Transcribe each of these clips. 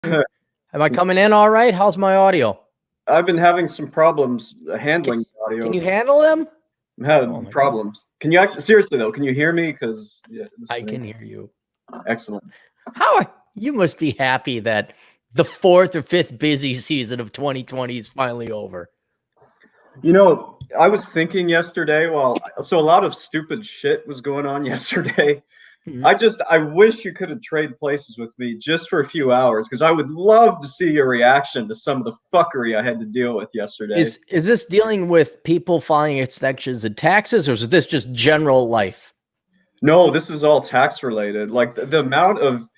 Am I coming in all right? How's my audio? I've been having some problems handling audio. Can you handle them? I'm having problems. God. Can you actually, seriously though, can you hear me? Because I can hear you. Excellent. You must be happy that the 4th or 5th busy season of 2020 is finally over. You know, I was thinking yesterday, so a lot of stupid shit was going on yesterday. I wish you could have traded places with me just for a few hours, because I would love to see your reaction to some of the fuckery I had to deal with yesterday. Is this dealing with people filing extensions and taxes, or is this just general life? No, this is all tax related. Like the amount of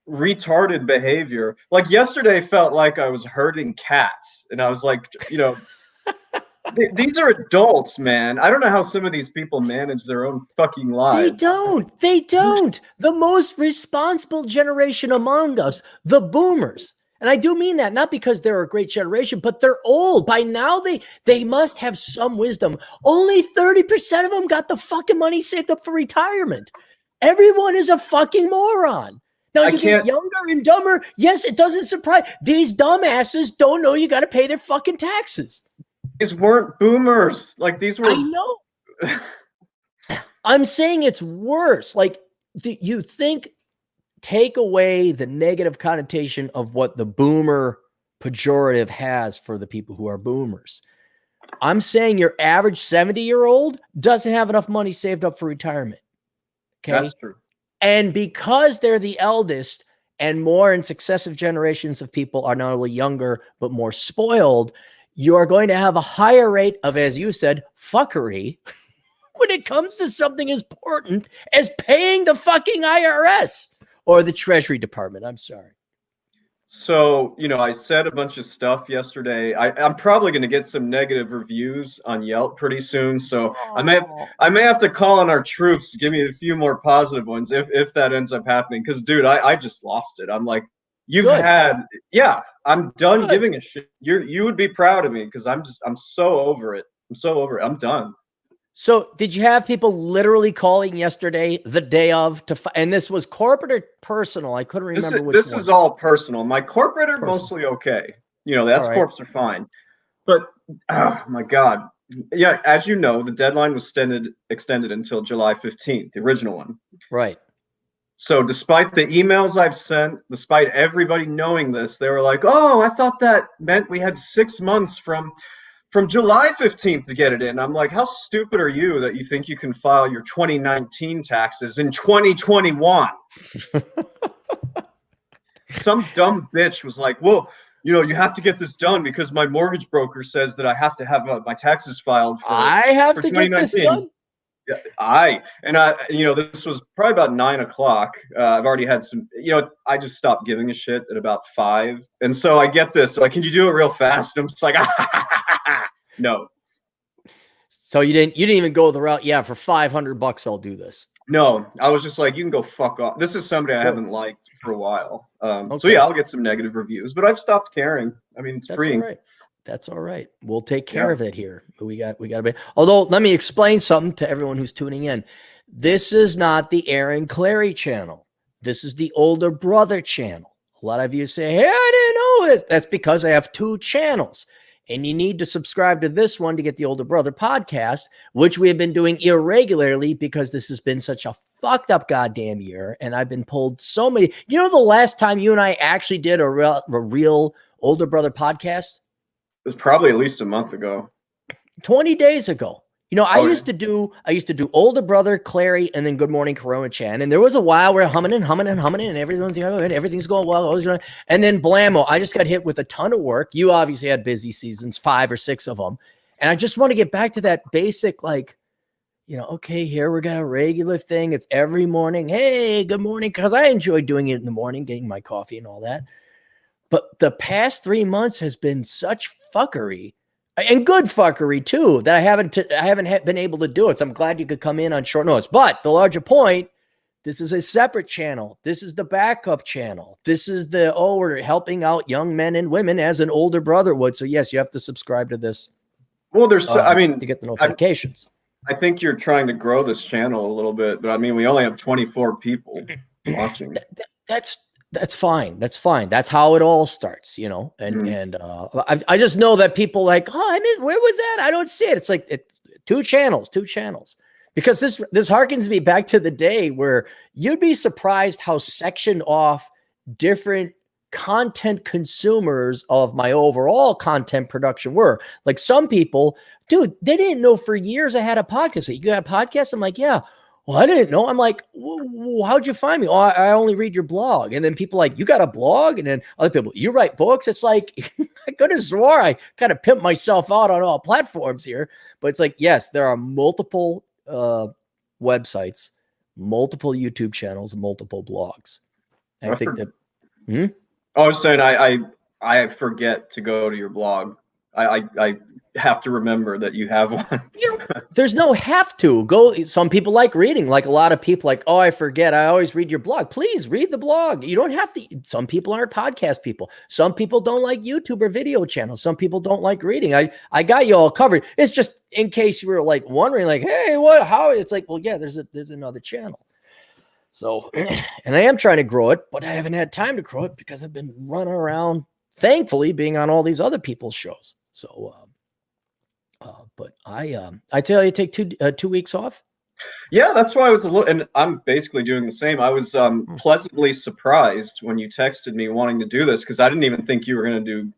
retarded behavior. Like yesterday felt like I was herding cats, and I was like, these are adults, man. I don't know how some of these people manage their own fucking lives. They don't. The most responsible generation among us, the boomers. And I do mean that not because they're a great generation, but they're old. By now, they must have some wisdom. Only 30% of them got the fucking money saved up for retirement. Everyone is a fucking moron. Now, you get younger and dumber. Yes, it doesn't surprise. These dumbasses don't know you got to pay their fucking taxes. These weren't boomers. Like, these were... I know. I'm saying it's worse. Like, you think, take away the negative connotation of what the boomer pejorative has for the people who are boomers. I'm saying your average 70-year-old doesn't have enough money saved up for retirement. Okay? That's true. And because they're the eldest and more in successive generations of people are not only younger, but more spoiled, you're going to have a higher rate of, as you said, fuckery when it comes to something as important as paying the fucking IRS or the Treasury Department. I'm sorry. So, I said a bunch of stuff yesterday. I'm probably going to get some negative reviews on Yelp pretty soon. So I may have to call on our troops to give me a few more positive ones if that ends up happening. Because, dude, I just lost it. I'm like, I'm done giving a shit. You would be proud of me, because I'm so over it. I'm done. So did you have people literally calling yesterday, the day of, and this was corporate or personal? I couldn't remember which one. This is all personal. My corporate are mostly okay. The S corps are fine. But, oh my God. Yeah, as you know, the deadline was extended until July 15th, the original one. Right. So despite the emails I've sent, despite everybody knowing this, they were like, oh, I thought that meant we had 6 months from July 15th to get it in. I'm like, how stupid are you that you think you can file your 2019 taxes in 2021? Some dumb bitch was like, well, you have to get this done because my mortgage broker says that I have to have my taxes filed for I have to get this done? Yeah, this was probably about 9 o'clock. I've already had some, I just stopped giving a shit at about 5. And so I get this, like, can you do it real fast? I'm just like, no. So you didn't even go the route, for $500 I'll do this. No, I was just like, you can go fuck off. This is somebody I haven't liked for a while. So yeah, I'll get some negative reviews, but I've stopped caring. I mean, it's freeing. All right. That's all right. We'll take care of it here. We got a bit. Although, let me explain something to everyone who's tuning in. This is not the Aaron Clarey channel. This is the older brother channel. A lot of you say, hey, I didn't know this. That's because I have 2 channels. And you need to subscribe to this one to get the older brother podcast, which we have been doing irregularly because this has been such a fucked up goddamn year. And I've been pulled so many. The last time you and I actually did a real older brother podcast? It was probably at least a month ago. 20 days ago. I used to do older brother, Clarey, and then Good Morning Corona Chan. And there was a while where humming and everything's going well. And then blammo, I just got hit with a ton of work. You obviously had busy seasons, 5 or 6 of them. And I just want to get back to that basic, okay, here we got a regular thing. It's every morning. Hey, good morning. Because I enjoy doing it in the morning, getting my coffee and all that. But the past 3 months has been such fuckery, and good fuckery too, that I haven't been able to do it. So I'm glad you could come in on short notice. But the larger point, this is a separate channel. This is the backup channel. This is we're helping out young men and women as an older brother would. So yes, you have to subscribe to this. Well, to get the notifications. I think you're trying to grow this channel a little bit, but we only have 24 people watching. That's fine. That's fine. That's how it all starts, you know. And I just know that people like, oh, where was that? I don't see it. It's like it's two channels, because this harkens me back to the day where you'd be surprised how sectioned off different content consumers of my overall content production were. Like some people, dude, they didn't know for years I had a podcast. You got a podcast? I'm like, yeah. Well, I didn't know. I'm like, how'd you find me? Oh, I only read your blog. And then people like, you got a blog? And then other people, you write books? It's like, I could have swore I kind of pimped myself out on all platforms here. But it's like, yes, there are multiple websites, multiple YouTube channels, multiple blogs. I think that. I was saying I forget to go to your blog. I have to remember that you have one. There's no have to go. Some people like reading, like a lot of people like, oh, I forget. I always read your blog. Please read the blog. You don't have to. Some people aren't podcast people. Some people don't like YouTube or video channels. Some people don't like reading. I got you all covered. It's just in case you were like wondering like, hey, how it's like, well, yeah, there's another channel. So, and I am trying to grow it, but I haven't had time to grow it because I've been running around, thankfully being on all these other people's shows. So, but I tell you, take 2 weeks off. Yeah, that's why I was a little, and I'm basically doing the same. I was pleasantly surprised when you texted me wanting to do this because I didn't even think you were going to do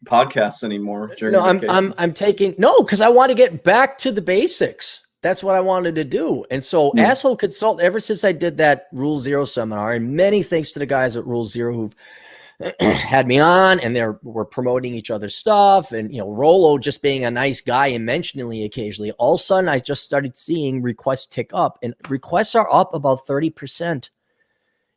podcasts anymore during vacation. I'm taking because I want to get back to the basics. That's what I wanted to do. And so Asshole Consult, ever since I did that Rule Zero seminar, and many thanks to the guys at Rule Zero who've had me on, and we're promoting each other's stuff. And, Rolo just being a nice guy and mentioning me occasionally, all of a sudden I just started seeing requests tick up, and requests are up about 30%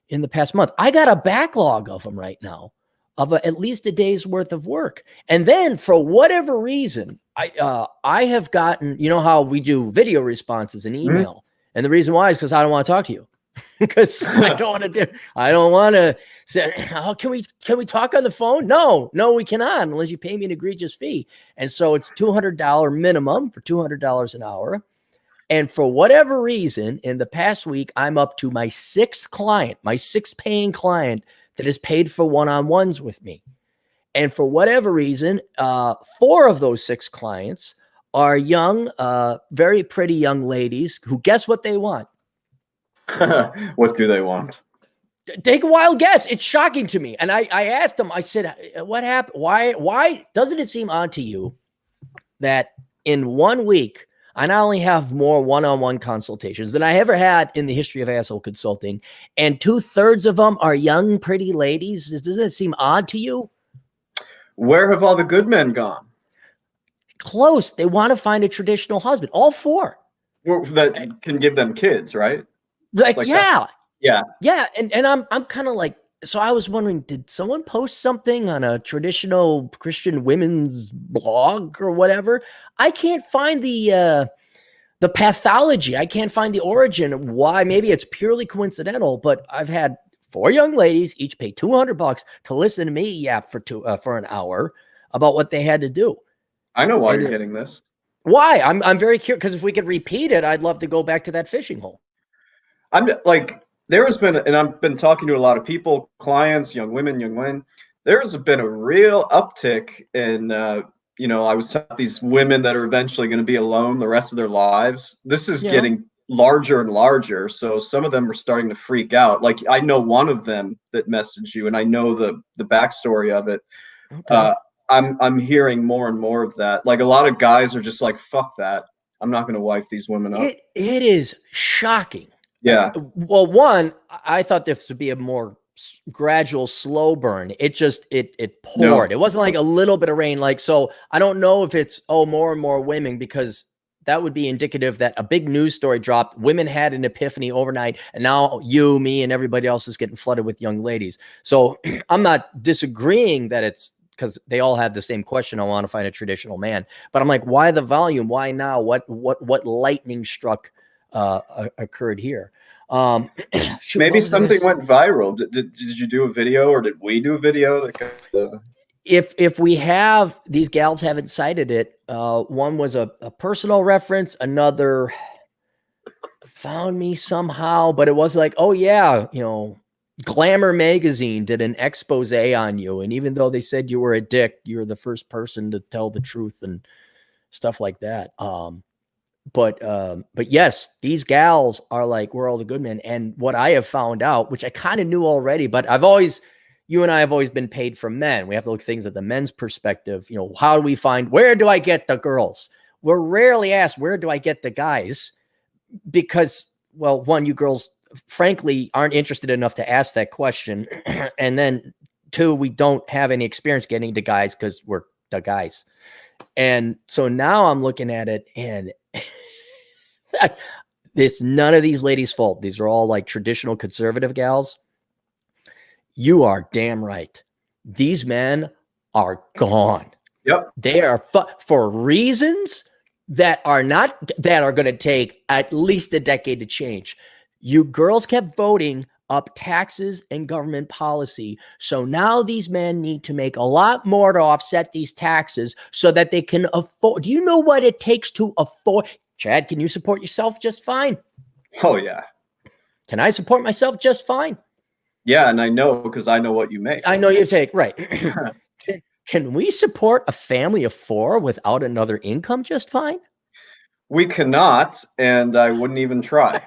in the past month. I got a backlog of them right now of at least a day's worth of work. And then for whatever reason, I have gotten, you know how we do video responses and email. And the reason why is because I don't want to talk to you. Because I don't want to say, oh, can we talk on the phone? No, we cannot unless you pay me an egregious fee. And so it's $200 minimum for $200 an hour. And for whatever reason, in the past week, I'm up to my sixth paying client that has paid for one-on-ones with me. And for whatever reason, 4 of those 6 clients are young, very pretty young ladies who guess what they want. What do they want? Take a wild guess. It's shocking to me. And I asked them, I said, what happened? Why doesn't it seem odd to you that in 1 week, I not only have more one-on-one consultations than I ever had in the history of Asshole Consulting, and 2/3 of them are young, pretty ladies? Doesn't it seem odd to you? Where have all the good men gone? Close. They want to find a traditional husband. All 4. That can give them kids, right? Like yeah. And I'm kind of like, so I was wondering, did someone post something on a traditional Christian women's blog or whatever? I can't find the pathology. I can't find the origin of why. Maybe it's purely coincidental, but I've had 4 young ladies each pay $200 to listen to me yap for an hour about what they had to do. I know why you're getting this. Why? I'm very curious, because if we could repeat it, I'd love to go back to that fishing hole. I'm like, there has been, and I've been talking to a lot of people, clients, young women, young men. There's been a real uptick in, I was telling these women that are eventually going to be alone the rest of their lives. This is getting larger and larger. So some of them are starting to freak out. Like, I know one of them that messaged you, and I know the backstory of it. Okay. I'm hearing more and more of that. Like, a lot of guys are just like, fuck that. I'm not going to wife these women up. It is shocking. Yeah. Well, one, I thought this would be a more gradual, slow burn. It just, it poured. No. It wasn't like a little bit of rain. Like, so I don't know if it's, more and more women, because that would be indicative that a big news story dropped. Women had an epiphany overnight, and now you, me, and everybody else is getting flooded with young ladies. So I'm not disagreeing that it's because they all have the same question. I want to find a traditional man, but I'm like, why the volume? Why now? What lightning struck occurred here? Maybe something went viral. Did you do a video, or did we do a video that if we have, these gals haven't cited it. One was a personal reference, another found me somehow, but it was like, oh yeah, Glamour magazine did an expose on you, and even though they said you were a dick, you were the first person to tell the truth and stuff like that. But yes, these gals are like, we're all the good men. And what I have found out, which I kind of knew already, but you and I have always been paid from men. We have to look at things at the men's perspective. You know, how do we find, where do I get the girls? We're rarely asked, where do I get the guys? Because, well, one, you girls, frankly, aren't interested enough to ask that question. And then two, we don't have any experience getting to guys because we're the guys. And so now I'm looking at it, and it's none of these ladies' fault. These are all like traditional conservative gals. You are damn right. These men are gone. Yep. They are for reasons that are going to take at least a decade to change. You girls kept voting up taxes and government policy. So now these men need to make a lot more to offset these taxes so that they can afford. Do you know what it takes to afford? Chad, can you support yourself just fine? Oh, yeah. Can I support myself just fine? Yeah, and I know because I know what you make. I know you take, right. Can we support a family of 4 without another income just fine? We cannot, and I wouldn't even try.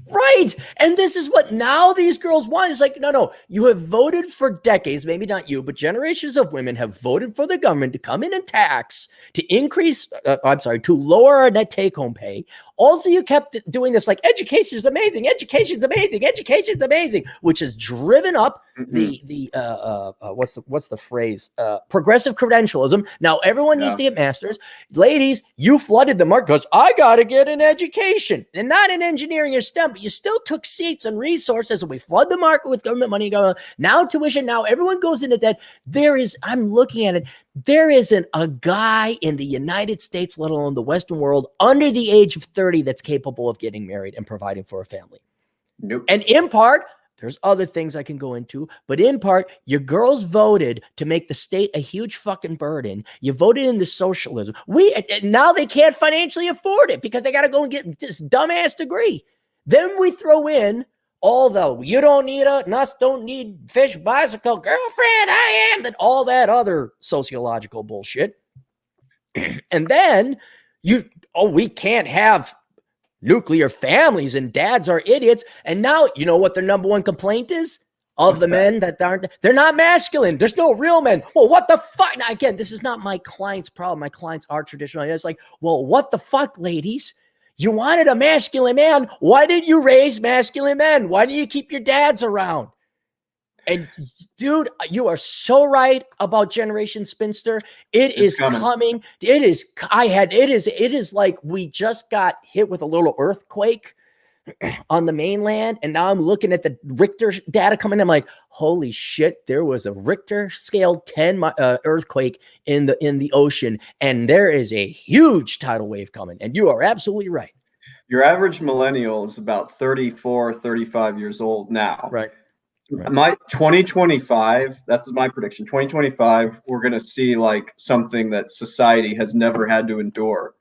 Right. And this is what now these girls want. It's like, no, you have voted for decades, maybe not you, but generations of women have voted for the government to come in and tax, to increase, to lower our net take-home pay. Also, you kept doing this like education is amazing, education's amazing, education's amazing, which has driven up what's the phrase? Progressive credentialism. Now everyone needs to get masters. Ladies, you flooded the market because I got to get an education, and not in engineering or STEM, but you still took seats and resources, and we flood the market with government money going on. Now tuition, now everyone goes into debt. I'm looking at it. There isn't a guy in the United States, let alone the Western world, under the age of 30 that's capable of getting married and providing for a family. Nope. And in part, there's other things I can go into, but in part, your girls voted to make the state a huge fucking burden. You voted into socialism. Now they can't financially afford it because they got to go and get this dumbass degree. Then we throw in, although you don't need us don't need fish bicycle girlfriend, I am, that all that other sociological bullshit. And then we can't have nuclear families and dads are idiots. And now, you know what their number one complaint is? Men that they're not masculine. There's no real men. Well, what the fuck? Now, again, this is not my client's problem. My clients are traditional. It's like, well, what the fuck, ladies? You wanted a masculine man. Why did you raise masculine men? Why do you keep your dads around? And dude, you are so right about Generation Spinster. It's is coming. It is like we just got hit with a little earthquake on the mainland. And now I'm looking at the Richter data coming in. I'm like, holy shit, there was a Richter scale 10 earthquake in the ocean. And there is a huge tidal wave coming. And you are absolutely right. Your average millennial is about 34, 35 years old now. Right. My 2025, that's my prediction. 2025, we're going to see like something that society has never had to endure.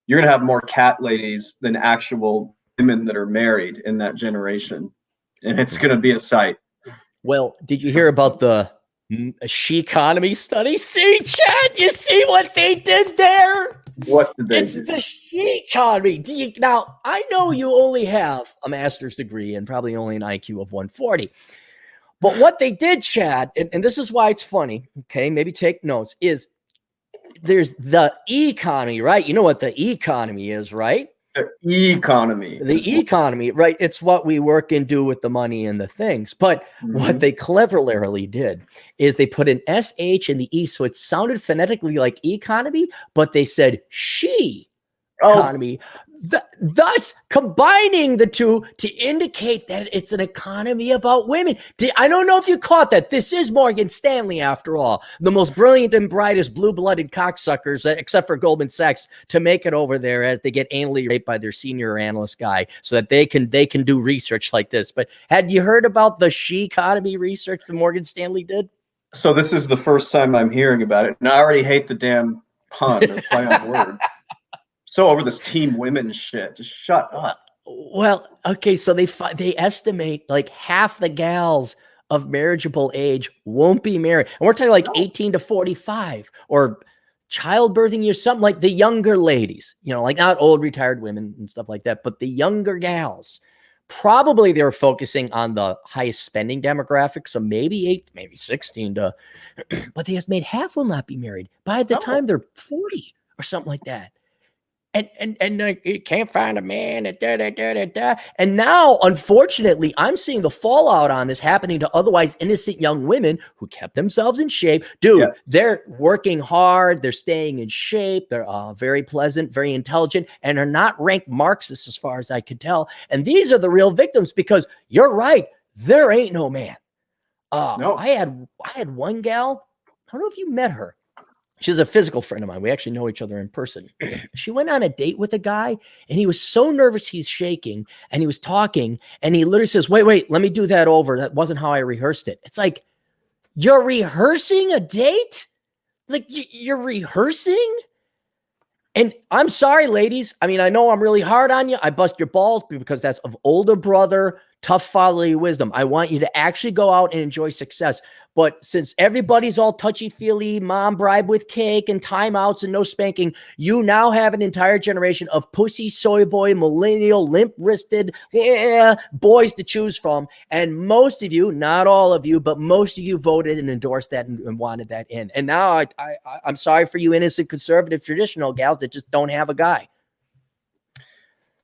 You're going to have more cat ladies than actual women that are married in that generation. And it's going to be a sight. Well, did you hear about the she economy study? See, Chad, you see what they did there? What did they do? It's the she economy. Now, I know you only have a master's degree and probably only an IQ of 140. But what they did, Chad, and this is why it's funny, okay, maybe take notes, is there's the economy, right? You know what the economy is, right? The economy. The economy, right? It's what we work and do with the money and the things. But what they cleverly did is they put an SH in the E, so it sounded phonetically like economy, but they said she economy, thus combining the two to indicate that it's an economy about women. I don't know if you caught that. This is Morgan Stanley, after all, the most brilliant and brightest blue-blooded cocksuckers, except for Goldman Sachs, to make it over there as they get anally raped by their senior analyst guy, so that they can do research like this. But had you heard about the she economy research that Morgan Stanley did? So this is the first time I'm hearing about it, and I already hate the damn pun or play on words. So over this team women shit. Just shut up. Well, okay, so they estimate like half the gals of marriageable age won't be married. And we're talking like 18 to 45 or childbirthing years, something like the younger ladies, like not old retired women and stuff like that, but the younger gals. Probably they're focusing on the highest spending demographic, so maybe 8, maybe 16 to, but they estimate half will not be married by the time they're 40 or something like that. And you can't find a man. And now, unfortunately, I'm seeing the fallout on this happening to otherwise innocent young women who kept themselves in shape. Dude, they're working hard. They're staying in shape. They're very pleasant, very intelligent, and are not ranked Marxists as far as I could tell. And these are the real victims because you're right. There ain't no man. No. I had one gal. I don't know if you met her. She's a physical friend of mine. We actually know each other in person. She went on a date with a guy and he was so nervous he's shaking and he was talking and he literally says, wait, let me do that over. That wasn't how I rehearsed it. It's like, you're rehearsing a date? Like you're rehearsing? And I'm sorry, ladies. I mean, I know I'm really hard on you. I bust your balls because that's of older brother, tough fatherly wisdom. I want you to actually go out and enjoy success. But since everybody's all touchy-feely, mom bribe with cake and timeouts and no spanking, you now have an entire generation of pussy, soy boy, millennial, limp-wristed boys to choose from. And most of you, not all of you, but most of you voted and endorsed that and wanted that in. And now I'm sorry for you innocent conservative traditional gals that just don't have a guy.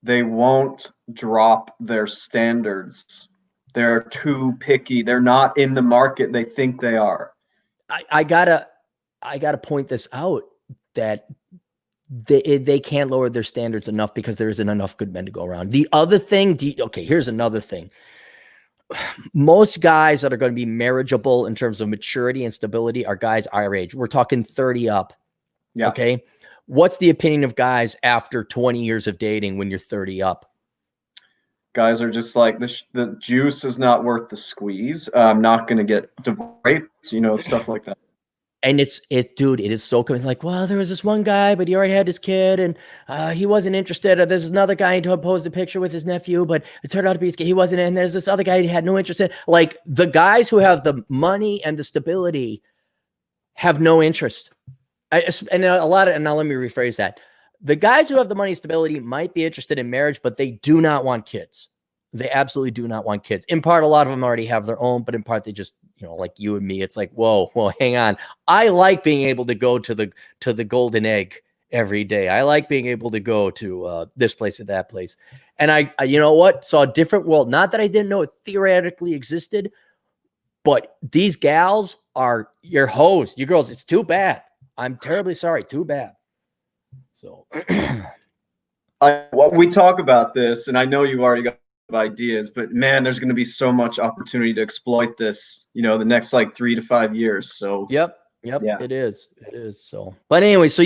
They won't drop their standards. They're too picky. They're not in the market they think they are. I gotta point this out that they can't lower their standards enough because there isn't enough good men to go around. The other thing, okay, here's another thing. Most guys that are going to be marriageable in terms of maturity and stability are guys our age. We're talking 30 up. Yeah. Okay. What's the opinion of guys after 20 years of dating when you're 30 up? Guys are just like, the juice is not worth the squeeze. I'm not going to get divorced, stuff like that. And dude, it is so common. Like, well, there was this one guy, but he already had his kid and he wasn't interested. Or there's another guy who posed a picture with his nephew, but it turned out to be his kid. He wasn't in. There's this other guy who had no interest in. Like, the guys who have the money and the stability have no interest. And now let me rephrase that. The guys who have the money and stability might be interested in marriage, but they do not want kids. They absolutely do not want kids. In part, a lot of them already have their own, but in part, they just, like you and me, it's like, whoa, hang on. I like being able to go to the Golden Egg every day. I like being able to go to this place or that place. And I you know what? Saw a different world. Not that I didn't know it theoretically existed, but these gals are your hoes, you girls. It's too bad. I'm terribly sorry. Too bad. So we talk about this, and I know you've already got ideas, but man, there's going to be so much opportunity to exploit this, the next like 3 to 5 years. So yep, yeah. It is. So, but anyway, so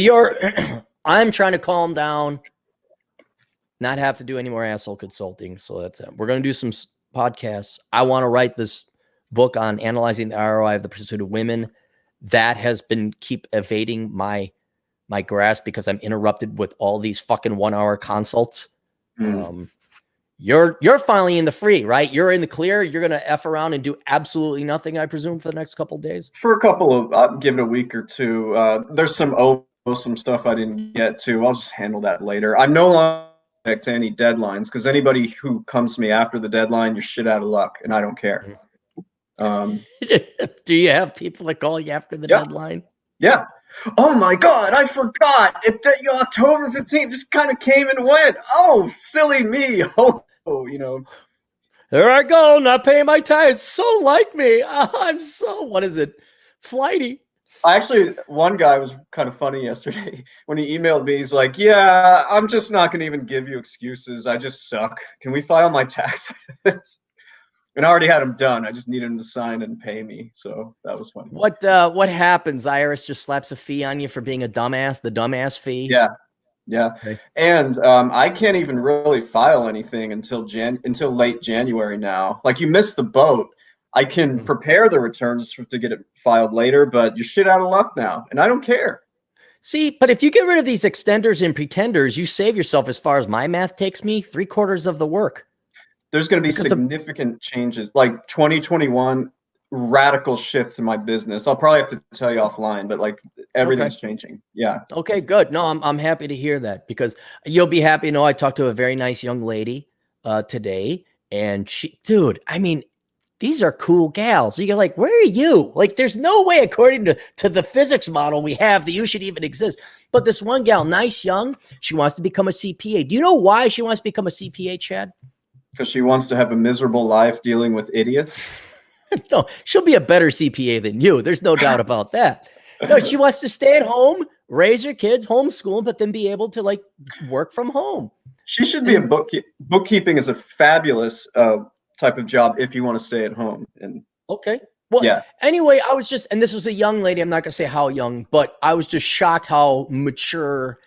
I'm trying to calm down, not have to do any more asshole consulting. So that's it. We're going to do some podcasts. I want to write this book on analyzing the ROI of the pursuit of women. That has been keep evading my grasp because I'm interrupted with all these fucking 1-hour consults. You're finally in the free, right? You're in the clear. You're going to F around and do absolutely nothing, I presume, for the next couple of days? For a couple of, I'll give it a week or two. There's some stuff I didn't get to. I'll just handle that later. I'm no longer to any deadlines because anybody who comes to me after the deadline, you're shit out of luck, and I don't care. Do you have people that call you after the deadline? Yeah. Oh my God, I forgot. October 15th just kind of came and went. Oh, silly me. There I go, not paying my tithes. So like me. I'm so, what is it? Flighty. One guy was kind of funny yesterday when he emailed me. He's like, yeah, I'm just not going to even give you excuses. I just suck. Can we file my taxes? And I already had him done. I just needed him to sign and pay me. So that was funny. What happens? IRS just slaps a fee on you for being a dumbass, the dumbass fee? Yeah. Okay. And I can't even really file anything until late January now. Like, you missed the boat. I can prepare the returns to get it filed later, but you're shit out of luck now. And I don't care. See, but if you get rid of these extenders and pretenders, you save yourself, as far as my math takes me, 3/4 of the work. There's going to be significant changes, like 2021, radical shift in my business. I'll probably have to tell you offline, but like everything's changing. Yeah. Okay, good. No, I'm happy to hear that, because you'll be happy to know I talked to a very nice young lady today, and she, dude, I mean, these are cool gals. So you're like, where are you? Like, there's no way, according to the physics model we have, that you should even exist. But this one gal, nice, young, she wants to become a CPA. Do you know why she wants to become a CPA, Chad? Because she wants to have a miserable life dealing with idiots. No, she'll be a better CPA than you. There's no doubt about that. No, she wants to stay at home, raise her kids, homeschool, but then be able to like work from home. She should be a bookkeeping is a fabulous type of job if you want to stay at home. And okay. Well, yeah. Anyway, I was just, and this was a young lady. I'm not going to say how young, but I was just shocked how mature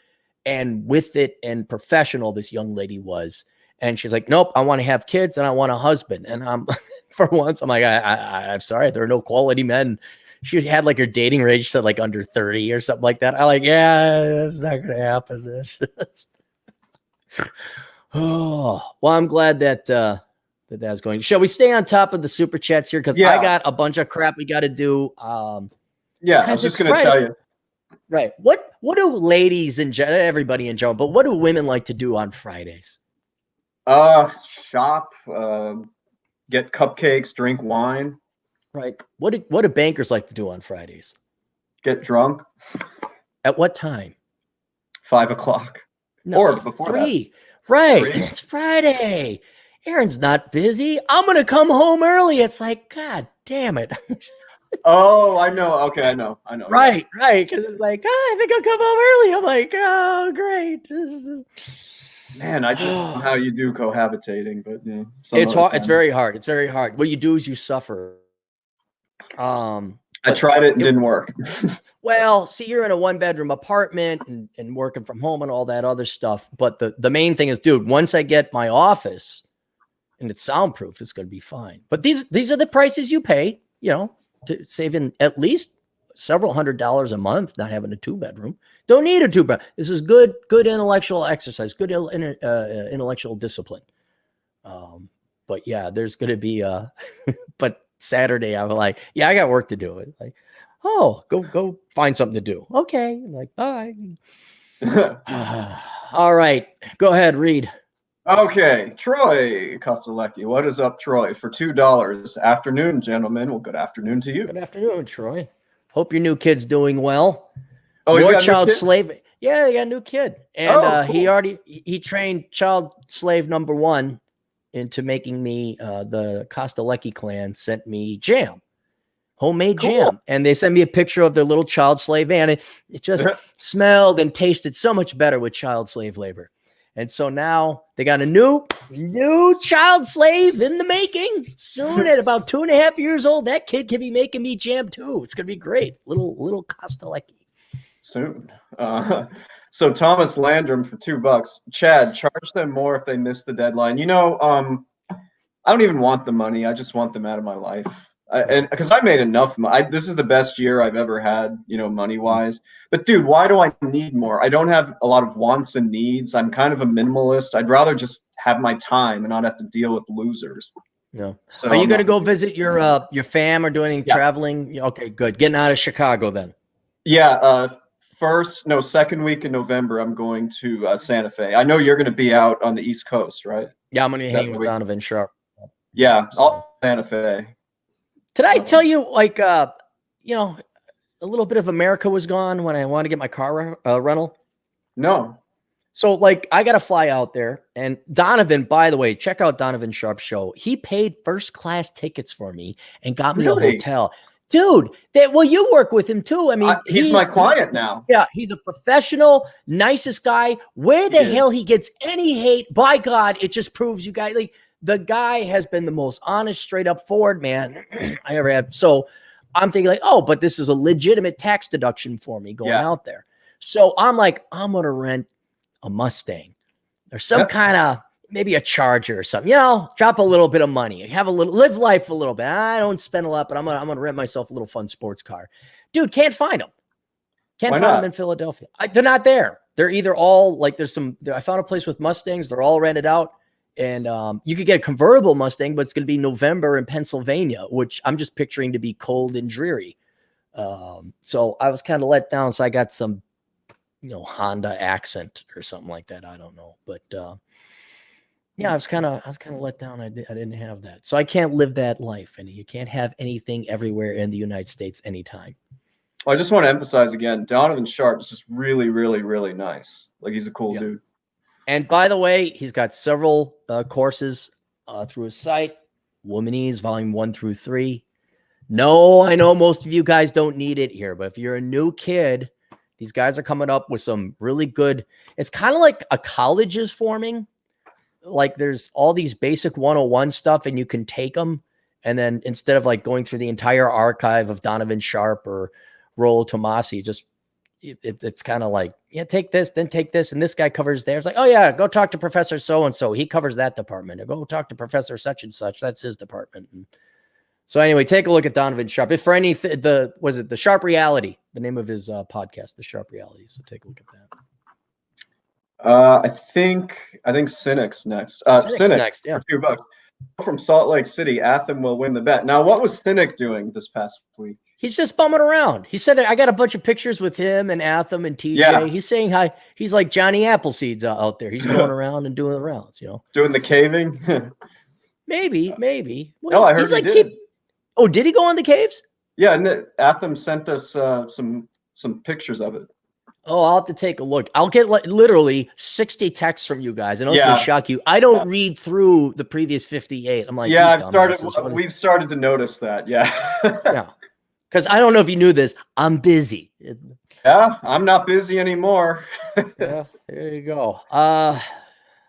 and with it and professional this young lady was. And she's like, nope, I want to have kids and I want a husband. And I'm for once, I'm like, I'm sorry, there are no quality men. She had like her dating range said like under 30 or something like that. I like, yeah, that's not going to happen. This. Oh, well, I'm glad that that's going. Shall we stay on top of the super chats here? Because I got a bunch of crap we got to do. Yeah, I was just going to tell you. Right. What do ladies in general, everybody in general, but what do women like to do on Fridays? Shop, get cupcakes, drink wine. Right. What do bankers like to do on Fridays? Get drunk. At what time? 5 o'clock. No, or before 3. That. Right. 3. It's Friday. Aaron's not busy. I'm going to come home early. It's like, God damn it. Oh, I know. Okay, I know. Right, right. Because it's like, I think I'll come home early. I'm like, oh, great. Man, I just don't know how you do cohabitating, but yeah. It's hard. It's very hard. It's very hard. What you do is you suffer. I tried it and didn't work. Well, see, you're in a 1-bedroom apartment and working from home and all that other stuff. But the main thing is, dude, once I get my office and it's soundproof, it's going to be fine. But these are the prices you pay, you know, to save in at least several $100s a month, not having a 2-bedroom. Don't need a 2-bedroom. This is good intellectual exercise, good intellectual discipline. But yeah, there's going to be but Saturday I'm like, yeah, I got work to do. It like, oh, go find something to do. Okay, I'm like, bye. All right, go ahead, read. Okay, Troy Kostelecki. What is up, Troy? For $2. Afternoon, gentlemen. Well, good afternoon to you. Good afternoon, Troy. Hope your new kid's doing well. Oh, more child slave. Yeah, they got a new kid. And cool. he trained child slave number 1 into making me, the Kostelecki clan sent me jam. Homemade jam. And they sent me a picture of their little child slave van. And it just smelled and tasted so much better with child slave labor. And so now they got a new child slave in the making. Soon at about 2.5 years old, that kid can be making me jam too. It's going to be great. Little Kostelecki. Soon. So Thomas Landrum for $2. Chad, charge them more if they miss the deadline. You know, I don't even want the money. I just want them out of my life. And because I made enough. This is the best year I've ever had, you know, money-wise. But dude, why do I need more? I don't have a lot of wants and needs. I'm kind of a minimalist. I'd rather just have my time and not have to deal with losers. Yeah. So are you going to go visit your fam or doing any traveling? Okay, good. Getting out of Chicago then. Yeah. Second week in November, I'm going to Santa Fe. I know you're going to be out on the East Coast, right? Yeah, I'm going to hang with Donovan Sharp. Yeah, I'll Santa Fe. Did I tell you, like, you know, a little bit of America was gone when I wanted to get my car rental? No. So, like, I got to fly out there. And Donovan, by the way, check out Donovan Sharp's show. He paid first-class tickets for me and got me a hotel. Dude, you work with him too. I mean, he's my client now. Yeah, he's a professional, nicest guy. Where the hell he gets any hate, by God, it just proves you guys, like, the guy has been the most honest, straight up forward man I ever had. So I'm thinking like, oh, but this is a legitimate tax deduction for me going out there. So I'm like, I'm going to rent a Mustang or some kind of, maybe a Charger or something, you know, drop a little bit of money, live life a little bit. I don't spend a lot, but I'm going to rent myself a little fun sports car. Dude, can't find them. Can't Why find them not? in Philadelphia. They're not there. They're either all like I found a place with Mustangs. They're all rented out. And you could get a convertible Mustang, but it's going to be November in Pennsylvania, which I'm just picturing to be cold and dreary. So I was kind of let down. So I got some, Honda Accent or something like that. I don't know, but yeah, I was kind of let down. I didn't have that, so I can't live that life. And you can't have anything everywhere in the United States anytime. Well, I just want to emphasize again, Donovan Sharp is just really, really, really nice. Like, he's a cool dude. And by the way, he's got several courses through his site, Womanese Volume 1 through 3. No, I know most of you guys don't need it here, but if you're a new kid, these guys are coming up with some really good. It's kind of like a college is forming. Like there's all these basic 101 stuff, and you can take them. And then instead of like going through the entire archive of Donovan Sharp or Rollo Tomasi, just it's kind of like, yeah, take this, then take this. And this guy covers there. It's like, oh yeah, go talk to Professor so-and-so. He covers that department. Or go talk to Professor such and such. That's his department. And so anyway, take a look at Donovan Sharp. If for any, was it the Sharp Reality, the name of his podcast, the Sharp Reality. So take a look at that. I think Cynic's next. Cynic's Cynic next, yeah. for $2. From Salt Lake City, Atham will win the bet. Now, what was Cynic doing this past week? He's just bumming around. He said, I got a bunch of pictures with him and Atham and TJ. Yeah. He's saying hi. He's like Johnny Appleseed's out there. He's going around and doing the rounds, Doing the caving? Maybe. Well, I heard he did. Oh, did he go on the caves? Yeah, and Atham sent us some pictures of it. Oh, I'll have to take a look. I'll get literally 60 texts from you guys, and it's going to shock you. I don't read through the previous 58. I'm like, yeah, we've started to notice that. Yeah. Yeah. Because I don't know if you knew this. I'm busy. Yeah, I'm not busy anymore. Yeah, there you go.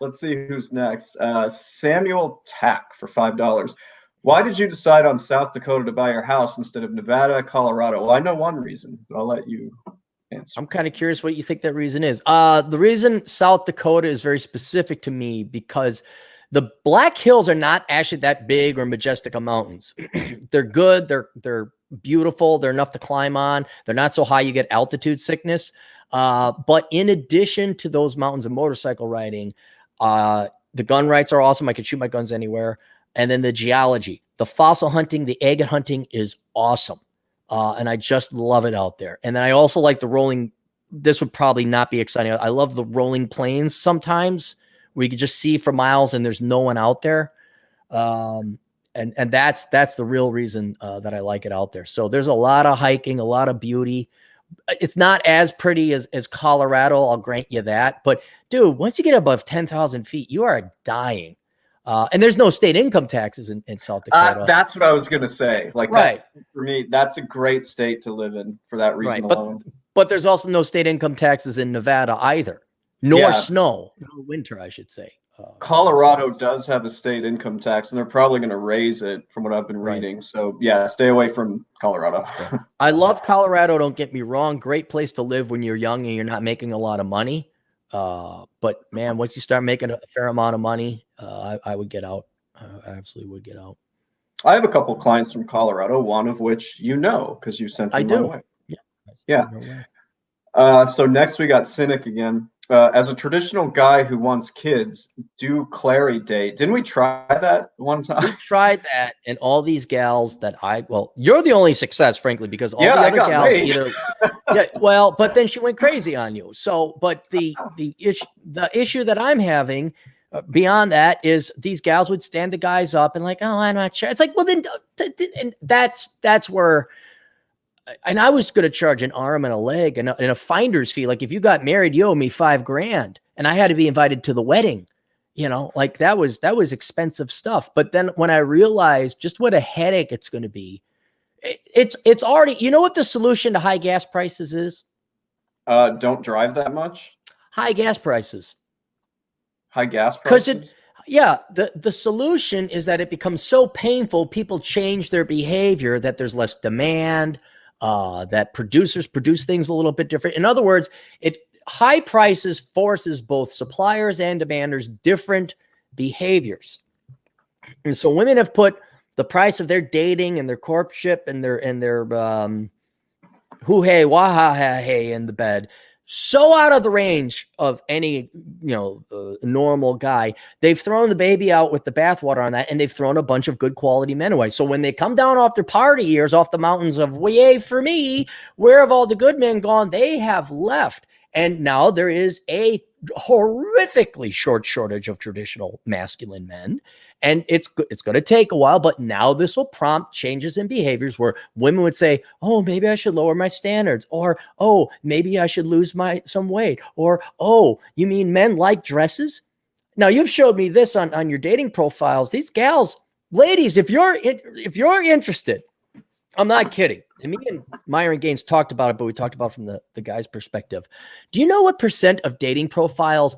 Let's see who's next. Samuel Tack for $5. Why did you decide on South Dakota to buy your house instead of Nevada, Colorado? Well, I know one reason, but I'll let you answer. I'm kind of curious what you think that reason is. The reason South Dakota is very specific to me because the Black Hills are not actually that big or majestic of mountains. They're good. They're beautiful. They're enough to climb on. They're not so high you get altitude sickness. But in addition to those mountains and motorcycle riding, the gun rights are awesome. I can shoot my guns anywhere. And then the geology, the fossil hunting, the agate hunting is awesome. And I just love it out there. And then I also like the rolling. This would probably not be exciting. I love the rolling plains sometimes where you can just see for miles and there's no one out there. And that's the real reason that I like it out there. So there's a lot of hiking, a lot of beauty. It's not as pretty as Colorado. I'll grant you that. But dude, once you get above 10,000 feet, you are dying. And there's no state income taxes in South Dakota. That's what I was going to say. Like, right. For me, that's a great state to live in for that reason alone. But there's also no state income taxes in Nevada either, nor snow, nor winter, I should say. Colorado does have a state income tax, and they're probably going to raise it from what I've been reading. Right. So, yeah, stay away from Colorado. I love Colorado. Don't get me wrong. Great place to live when you're young and you're not making a lot of money. But man, once you start making a fair amount of money, I would get out. I absolutely would get out. I have a couple clients from Colorado, one of which because you sent them my way. Yeah. So next we got Cynic again. As a traditional guy who wants kids, do ClareyDate. Didn't we try that one time? We tried that, and all these gals that you're the only success, frankly, because all the other gals either but then she went crazy on you. So, but the issue that I'm having beyond that is these gals would stand the guys up and like, oh, I'm not sure. It's like, well, then, and that's where. And I was going to charge an arm and a leg and a finder's fee. Like if you got married, you owe me $5,000 and I had to be invited to the wedding, like that was expensive stuff. But then when I realized just what a headache it's going to be, it's already, what the solution to high gas prices is? Don't drive that much. High gas prices. High gas prices? The solution is that it becomes so painful, people change their behavior, that there's less demand, that producers produce things a little bit different. In other words, high prices forces both suppliers and demanders different behaviors. And so women have put the price of their dating and their courtship and their hoo hey, wah ha ha hey in the bed. So out of the range of any, normal guy. They've thrown the baby out with the bathwater on that, and they've thrown a bunch of good quality men away. So when they come down off their party years, off the mountains of yay for me, where have all the good men gone? They have left. And now there is a horrifically shortage of traditional masculine men. And it's going to take a while, but now this will prompt changes in behaviors where women would say, oh, maybe I should lower my standards, or, oh, maybe I should lose some weight, or, oh, you mean men like dresses? Now, you've showed me this on your dating profiles. These gals, ladies, if you're interested, I'm not kidding. And me and Myron Gaines talked about it, but we talked about it from the guy's perspective. Do you know what % of dating profiles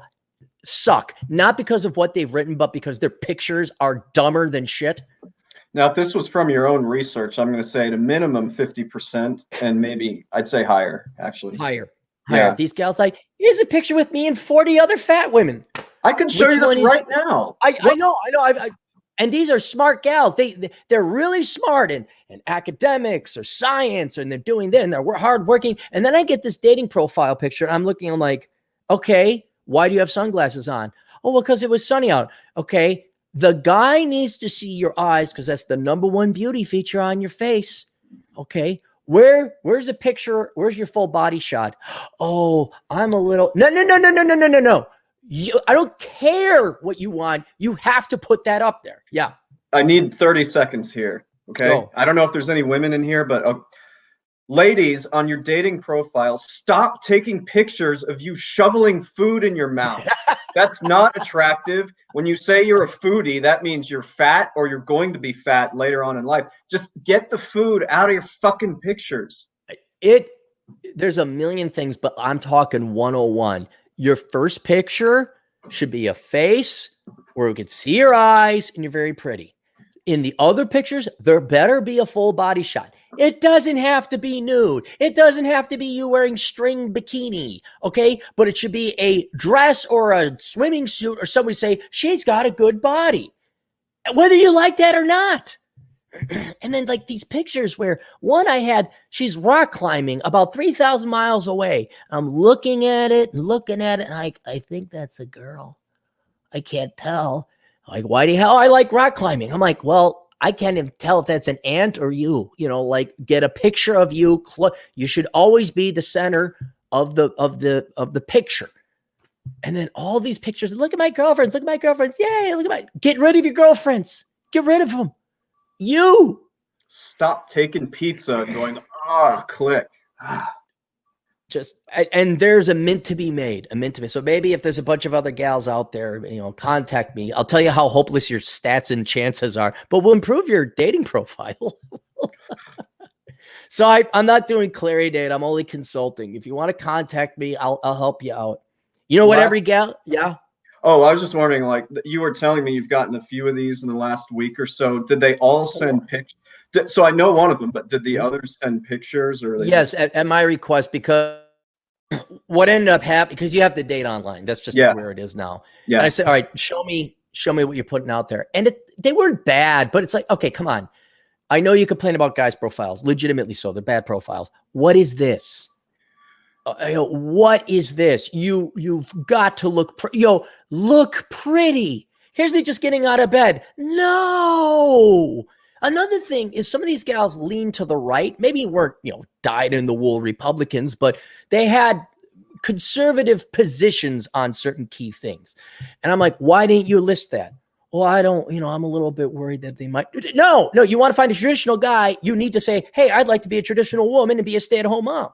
suck? Not because of what they've written, but because their pictures are dumber than shit? Now, if this was from your own research, I'm going to say at a minimum 50%, and maybe I'd say higher, actually. Higher. Yeah. These gals like, here's a picture with me and 40 other fat women. I can show you this right now. I know. And these are smart gals. They're really smart in academics or science, and they're doing this, and they're hardworking. And then I get this dating profile picture, and I'm like, okay, why do you have sunglasses on? Oh, well, because it was sunny out. Okay, the guy needs to see your eyes because that's the number 1 beauty feature on your face. Okay, where's a picture? Where's your full body shot? Oh, I'm a little no. I don't care what you want. You have to put that up there. Yeah. I need 30 seconds here. Okay. Go. I don't know if there's any women in here, but ladies, on your dating profile, stop taking pictures of you shoveling food in your mouth. That's not attractive. When you say you're a foodie, that means you're fat or you're going to be fat later on in life. Just get the food out of your fucking pictures. There's a million things, but I'm talking 101. Your first picture should be a face where we can see your eyes and you're very pretty. In the other pictures, there better be a full body shot. It doesn't have to be nude. It doesn't have to be you wearing string bikini, okay? But it should be a dress or a swimming suit, or somebody say, she's got a good body, whether you like that or not. And then like these pictures where she's rock climbing about 3,000 miles away. I'm looking at it, and I think that's a girl. I can't tell. Like, why the hell I like rock climbing? I'm like, well, I can't even tell if that's an ant or you. Like, get a picture of you. You should always be the center of the picture. And then all these pictures. Look at my girlfriends. Look at my girlfriends. Yay! Get rid of your girlfriends. Get rid of them. You stop taking pizza and going, click. And there's a mint to be made. So maybe if there's a bunch of other gals out there, contact me. I'll tell you how hopeless your stats and chances are, but we'll improve your dating profile. So I'm not doing ClareyDate. I'm only consulting. If you want to contact me, I'll help you out. You know what? Every gal, yeah. Oh, I was just wondering, like, you were telling me you've gotten a few of these in the last week or so. Did they all send pictures? So I know one of them, but did the others send pictures? Or yes, at my request, because what ended up happening, because you have the date online. That's just where it is now. Yeah. And I said, all right, show me what you're putting out there. And they weren't bad, but it's like, okay, come on. I know you complain about guys' profiles, legitimately so. They're bad profiles. What is this? What is this? You've got to look look pretty. Here's me just getting out of bed. No. Another thing is some of these gals lean to the right. Maybe weren't, dyed in the wool Republicans, but they had conservative positions on certain key things. And I'm like, why didn't you list that? Well, I don't, I'm a little bit worried that they might. No, you want to find a traditional guy. You need to say, hey, I'd like to be a traditional woman and be a stay-at-home mom.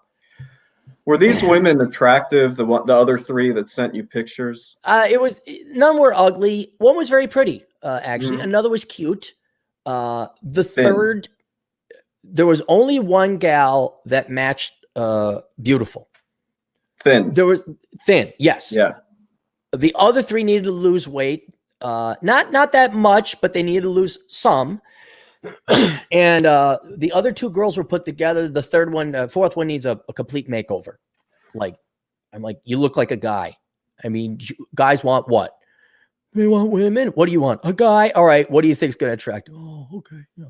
Were these women attractive? The other three that sent you pictures? None were ugly. One was very pretty, actually. Another was cute. Third, there was only one gal that matched beautiful. Thin. There was thin, yes. Yeah. The other three needed to lose weight. Not that much, but they needed to lose some. And the other two girls were put together. The fourth one needs a complete makeover. I'm like, you look like a guy. I mean, guys want what? They want women. What do you want? A guy. All right. What do you think is going to attract? Oh, okay. Yeah.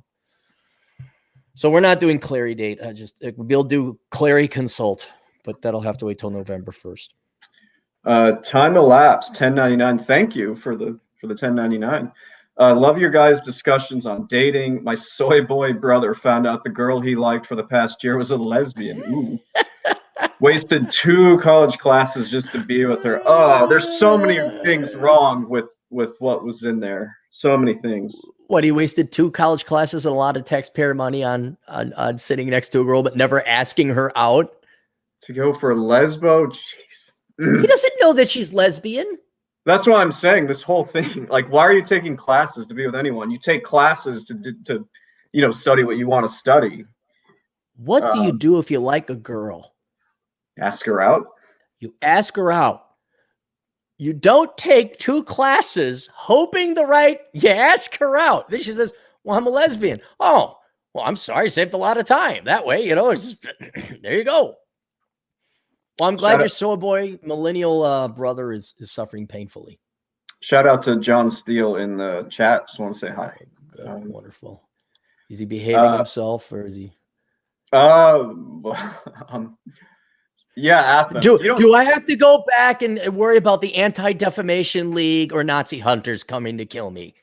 So we're not doing ClareyDate. We'll do Clary Consult, but that'll have to wait till November 1st. Time elapsed 10.99. Thank you for the 10.99. Love your guys' discussions on dating. My soy boy brother found out the girl he liked for the past year was a lesbian. Ooh. Wasted 2 college classes just to be with her. Oh, there's so many things wrong with what was in there. So many things. What, he wasted 2 college classes and a lot of taxpayer money on sitting next to a girl, but never asking her out? To go for lesbo? Jeez. He doesn't know that she's lesbian. That's what I'm saying. This whole thing, like, why are you taking classes to be with anyone? You take classes to study what you want to study. What do you do if you like a girl? Ask her out. You ask her out. You don't take 2 classes hoping you ask her out. Then she says, well, I'm a lesbian. Oh, well, I'm sorry. Saved a lot of time. That way, there you go. Well, I'm glad your soy boy millennial brother is suffering painfully. Shout out to John Steele in the chat. Just want to say hi. Wonderful. Is he behaving himself, or is he? Yeah, Athens. Do I have to go back and worry about the Anti-Defamation League or Nazi hunters coming to kill me?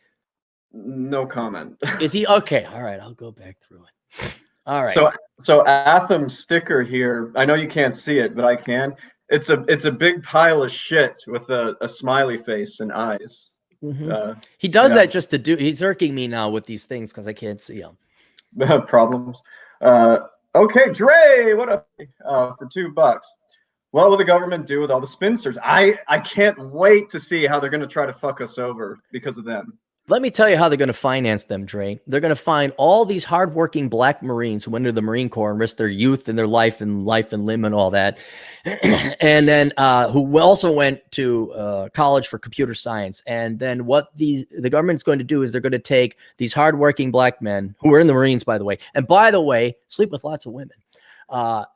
No comment. Is he okay? All right, I'll go back through it. All right. So Atham's sticker here. I know you can't see it, but I can. It's a big pile of shit with a smiley face and eyes. Mm-hmm. He does that just to do. He's irking me now with these things because I can't see him. Problems. Okay, Dre, what up? For $2. What will the government do with all the spinsters? I can't wait to see how they're going to try to fuck us over because of them. Let me tell you how they're going to finance them, Dre. They're going to find all these hardworking Black Marines who went into the Marine Corps and risked their youth and their life and limb and all that, and then who also went to college for computer science. And then what the government's going to do is they're going to take these hardworking Black men who were in the Marines, by the way, and by the way, sleep with lots of women.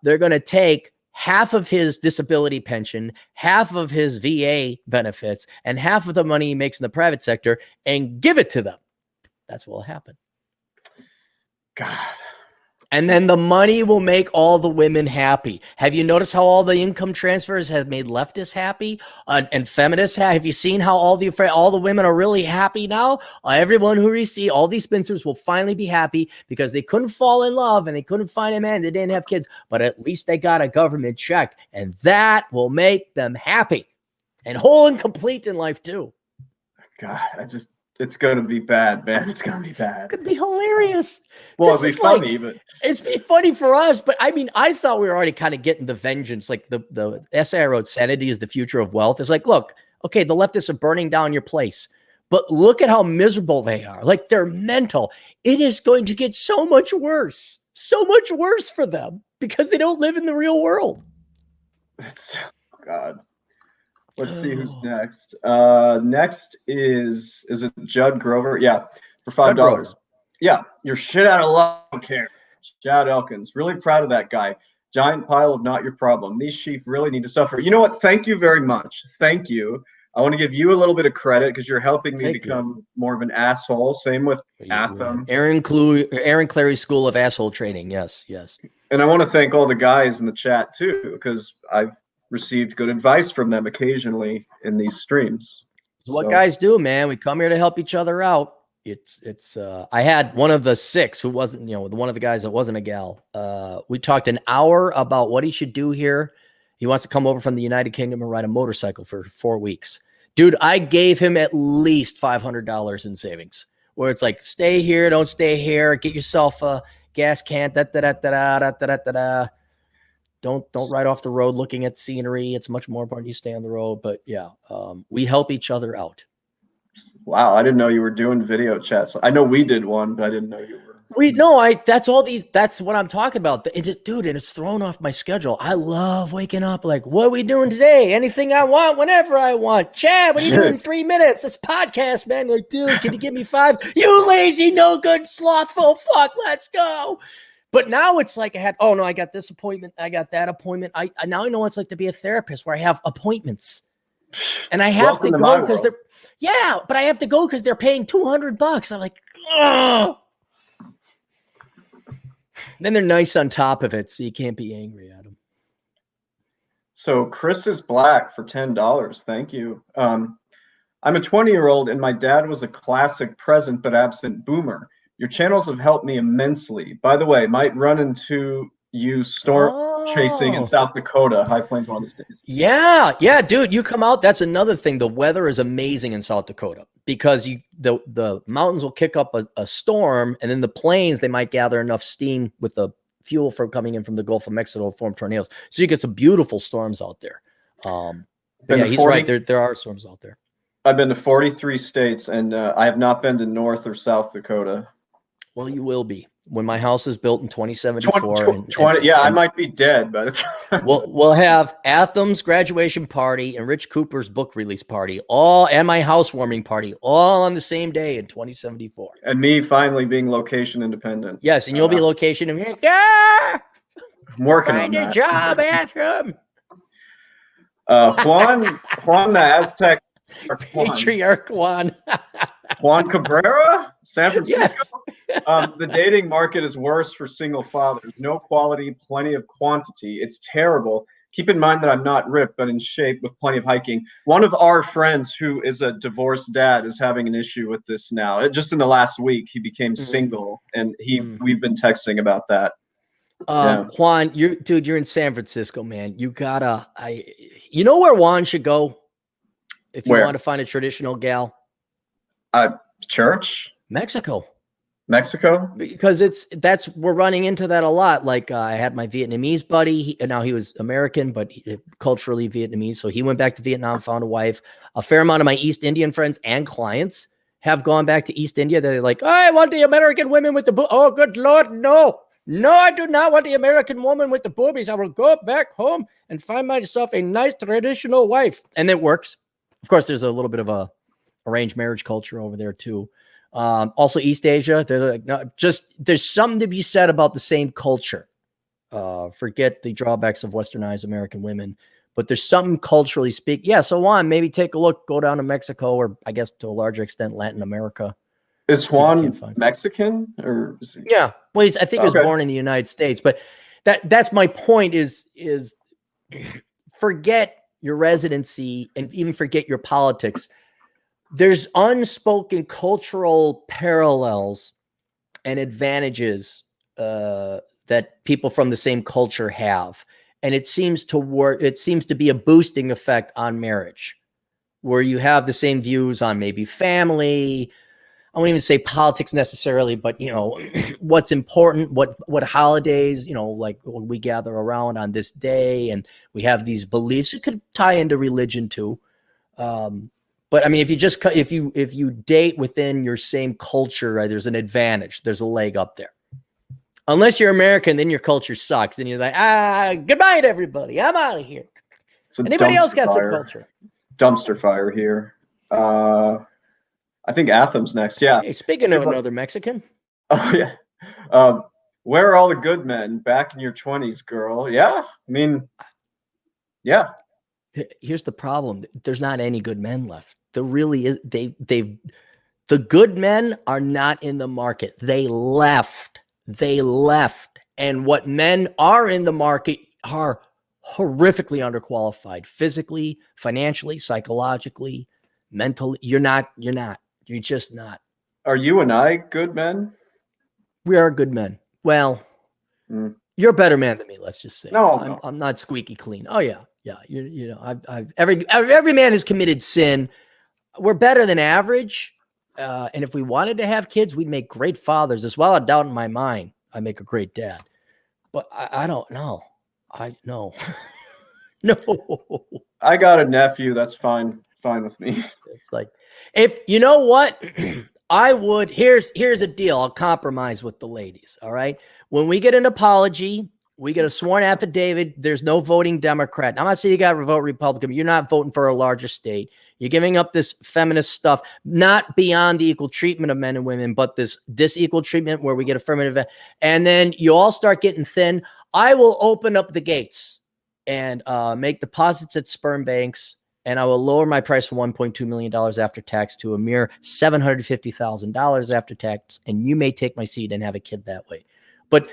They're going to take half of his disability pension, half of his VA benefits, and half of the money he makes in the private sector and give it to them. That's what will happen. God. And then the money will make all the women happy. Have you noticed how all the income transfers have made leftists happy and feminists happy? Have you seen how all the women are really happy now? Everyone who receives all these spinsters will finally be happy because they couldn't fall in love and they couldn't find a man. They didn't have kids, but at least they got a government check, and that will make them happy and whole and complete in life too. God, it's going to be bad, man. It's going to be bad. It's going to be hilarious. Well, it'll be funny, but it's be funny for us. But I mean, I thought we were already kind of getting the vengeance. Like the essay I wrote, Sanity is the Future of Wealth. It's like, look, okay, the leftists are burning down your place, but look at how miserable they are. Like, they're mental. It is going to get so much worse for them because they don't live in the real world. God. Let's see who's next. Next is it Judd Grover? Yeah, for $5. Yeah, you're shit out of luck. I don't care. Chad Elkins, really proud of that guy. Giant pile of not your problem. These sheep really need to suffer. You know what? Thank you very much. Thank you. I want to give you a little bit of credit because you're helping me become more of an asshole. Same with Atham. Aaron Clary's School of Asshole Training. Yes. And I want to thank all the guys in the chat too, because I've received good advice from them occasionally in these streams. It's what guys do, man. We come here to help each other out. I had one of the 6 who wasn't, one of the guys that wasn't a gal. We talked an hour about what he should do here. He wants to come over from the United Kingdom and ride a motorcycle for 4 weeks. Dude, I gave him at least $500 in savings, where it's like, stay here, don't stay here, get yourself a gas can, Don't ride off the road looking at scenery. It's much more important you stay on the road. But yeah, we help each other out. Wow, I didn't know you were doing video chats. I know we did one, but I didn't know you were. That's what I'm talking about. Dude, and it's thrown off my schedule. I love waking up like, what are we doing today? Anything I want, whenever I want. Chad, what are you doing in 3 minutes? This podcast, man. Like, dude, can you give me 5? You lazy, no good, slothful fuck. Let's go. But now it's like I got this appointment. I got that appointment. I now I know what it's like to be a therapist where I have appointments and I have to go because but I have to go because they're paying $200. I'm like, oh. Then they're nice on top of it, so you can't be angry at them. So Chris is black for $10. Thank you. I'm a 20-year-old and my dad was a classic present but absent boomer. Your channels have helped me immensely. By the way, might run into you storm chasing in South Dakota, High Plains one of these days. Yeah, dude, you come out. That's another thing. The weather is amazing in South Dakota because the mountains will kick up a storm, and then the plains, they might gather enough steam with the fuel from coming in from the Gulf of Mexico to form tornadoes. So you get some beautiful storms out there. Yeah, he's right. There are storms out there. I've been to 43 states, and I have not been to North or South Dakota. Well, you will be when my house is built in 2074. I might be dead by the time. We'll have Atham's graduation party and Rich Cooper's book release party, and my housewarming party, all on the same day in 2074. And me finally being location independent. Yes, and you'll be location independent. Yeah! I'm working on that. Find a job, Atham. Juan the Aztec. Patriarch Juan. Juan Cabrera, San Francisco. Yes. The dating market is worse for single fathers. No quality, plenty of quantity. It's terrible. Keep in mind that I'm not ripped, but in shape with plenty of hiking. One of our friends who is a divorced dad is having an issue with this now. Just in the last week, he became single, and we've been texting about that. Juan, you're in San Francisco, man. You gotta, you know where Juan should go if you want to find a traditional gal? Church? Mexico. Because we're running into that a lot. Like I had my Vietnamese buddy, now he was American, but culturally Vietnamese. So he went back to Vietnam, found a wife. A fair amount of my East Indian friends and clients have gone back to East India. They're like, I want the American women with the oh, good Lord, no. No, I do not want the American woman with the boobies. I will go back home and find myself a nice traditional wife. And it works. Of course, there's a little bit of a arranged marriage culture over there too. Also East Asia, they're like, no, there's something to be said about the same culture. Forget the drawbacks of westernized American women, but there's something culturally speak. Yeah. So Juan, maybe take a look, go down to Mexico, or I guess to a larger extent, Latin America. Is Juan Mexican or? Yeah. Well, I think he was born in the United States, but that's my point is forget your residency and even forget your politics. There's unspoken cultural parallels and advantages that people from the same culture have. And it seems to work. It seems to be a boosting effect on marriage where you have the same views on maybe family. I won't even say politics necessarily, but what's important, what holidays, like when we gather around on this day and we have these beliefs. It could tie into religion too. But I mean, if you date within your same culture, right, there's an advantage. There's a leg up there. Unless you're American, then your culture sucks. Then you're like, good night, everybody. I'm out of here. Anybody else got some culture? Dumpster fire here. I think Atham's next. Yeah. Hey, speaking of another Mexican. Oh yeah. Where are all the good men? Back in your 20s, girl. Yeah. I mean, yeah. Here's the problem. There's not any good men left. There really is. The good men are not in the market. They left. And what men are in the market are horrifically underqualified, physically, financially, psychologically, mentally. You're just not. Are you and I good men? We are good men. Well, you're a better man than me. Let's just say. No. I'm not squeaky clean. Oh yeah. Yeah. Every man has committed sin. We're better than average. And if we wanted to have kids, we'd make great fathers. There's a doubt in my mind. I make a great dad, but I don't know. No. I got a nephew. That's fine with me. It's like, if you know what, I would, here's a deal. I'll compromise with the ladies. All right. When we get an apology, we get a sworn affidavit. There's no voting Democrat. I'm not saying you got to vote Republican. But you're not voting for a larger state. You're giving up this feminist stuff, not beyond the equal treatment of men and women, but this equal treatment where we get affirmative. And then you all start getting thin. I will open up the gates and make deposits at sperm banks. And I will lower my price from $1.2 million after tax to a mere $750,000 after tax. And you may take my seed and have a kid that way. But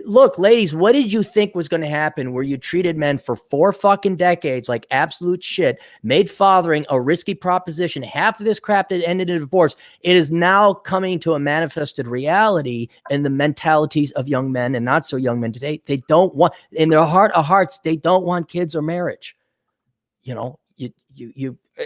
look, ladies, what did you think was going to happen where you treated men for 4 fucking decades like absolute shit, made fathering a risky proposition? Half of this crap that ended in divorce, it is now coming to a manifested reality in the mentalities of young men and not so young men today. They don't want, in their heart of hearts, they don't want kids or marriage. You know,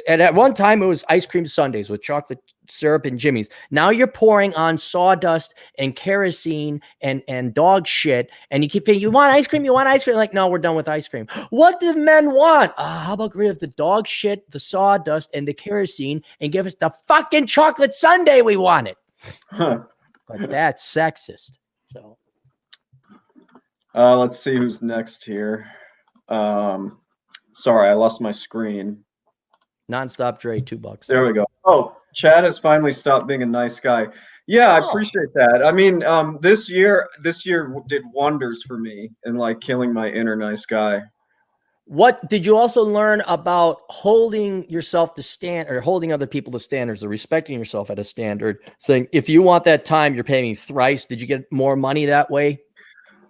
and at one time it was ice cream sundaes with chocolate syrup and Jimmy's. Now you're pouring on sawdust and kerosene and dog shit. And you keep thinking, you want ice cream? You want ice cream? Like, no, we're done with ice cream. What do men want? How about get rid of the dog shit, the sawdust, and the kerosene and give us the fucking chocolate sundae we wanted? But that's sexist. So let's see who's next here. Sorry, I lost my screen. NonstopDRE, $2. There we go. Oh, Chad has finally stopped being a nice guy. Yeah, I appreciate that. I mean, this year did wonders for me in like killing my inner nice guy. What did you also learn about holding yourself to stand, or holding other people to standards, or respecting yourself at a standard, saying, if you want that time, you're paying me thrice? Did you get more money that way?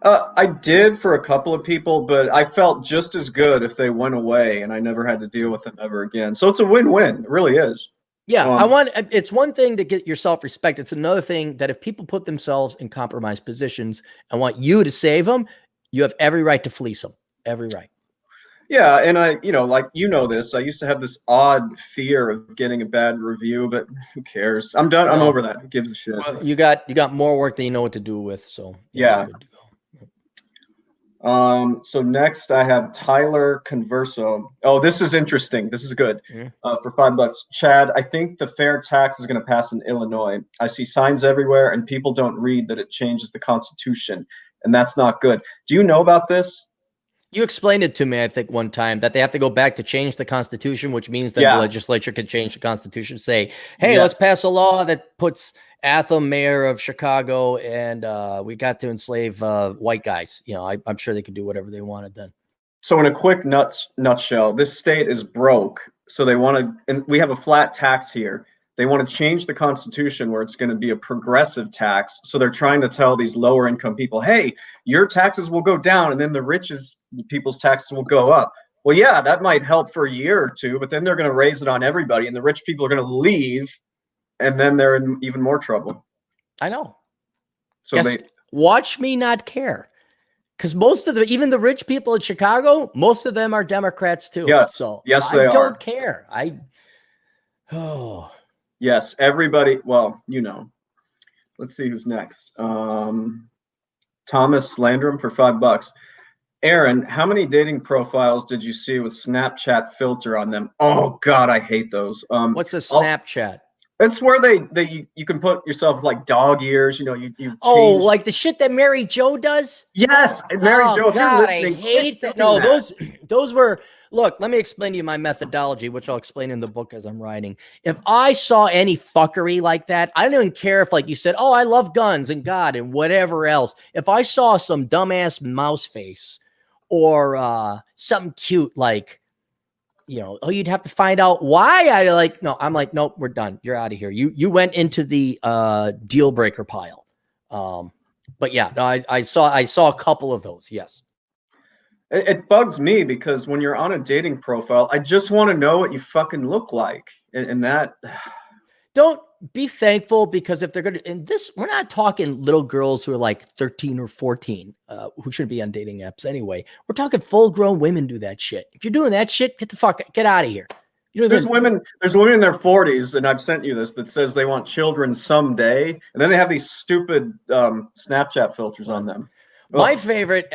I did for a couple of people, but I felt just as good if they went away and I never had to deal with them ever again. So it's a win-win. It really is. Yeah, it's one thing to get your self-respect. It's another thing that if people put themselves in compromised positions and want you to save them, you have every right to fleece them. Every right. Yeah, and I used to have this odd fear of getting a bad review, but who cares? I'm done. I'm over that. Who gives a shit? Well, you got more work than you know what to do with. So yeah. So next I have Tyler Converso. Oh, this is interesting. This is good. For $5. Chad, I think the fair tax is going to pass in Illinois. I see signs everywhere and people don't read that it changes the Constitution, and that's not good. Do you know about this? You explained it to me, I think, one time, that they have to go back to change the Constitution, which means that the legislature could change the Constitution, say, hey, let's pass a law that puts Atham, mayor of Chicago, and we got to enslave white guys. You know, I'm sure they could do whatever they wanted then. So in a quick nutshell, this state is broke. So they want to, and we have a flat tax here. They want to change the Constitution where it's going to be a progressive tax. So they're trying to tell these lower income people, hey, your taxes will go down and then the richest people's taxes will go up. Well, yeah, that might help for a year or two, but then they're going to raise it on everybody and the rich people are going to leave. And then they're in even more trouble. I know. So watch me not care. Because most of even the rich people in Chicago, most of them are Democrats too. Yeah. So yes, they I don't care. Yes, everybody. Well, you know. Let's see who's next. Thomas Landrum for $5. Aaron, how many dating profiles did you see with Snapchat filter on them? Oh God, I hate those. What's a Snapchat? It's where you can put yourself like dog ears. You know, you change. Oh, like the shit that Mary Jo does. Yes, Mary Jo. God, I hate that. No, those were. Look, let me explain to you my methodology, which I'll explain in the book as I'm writing. If I saw any fuckery like that, I don't even care if, like you said, oh, I love guns and God and whatever else. If I saw some dumbass mouse face or something cute like, you know, oh, you'd have to find out why I'm like, nope, we're done. You're out of here. You went into the deal breaker pile. But yeah, no, I saw a couple of those. Yes. It bugs me because when you're on a dating profile, I just want to know what you fucking look like. And that. Don't be thankful, because if they're going to, and this, we're not talking little girls who are like 13 or 14, who shouldn't be on dating apps anyway. We're talking full grown women do that shit. If you're doing that shit, get out of here. You know, there's women in their 40s, and I've sent you this, that says they want children someday. And then they have these stupid Snapchat filters on them. My favorite,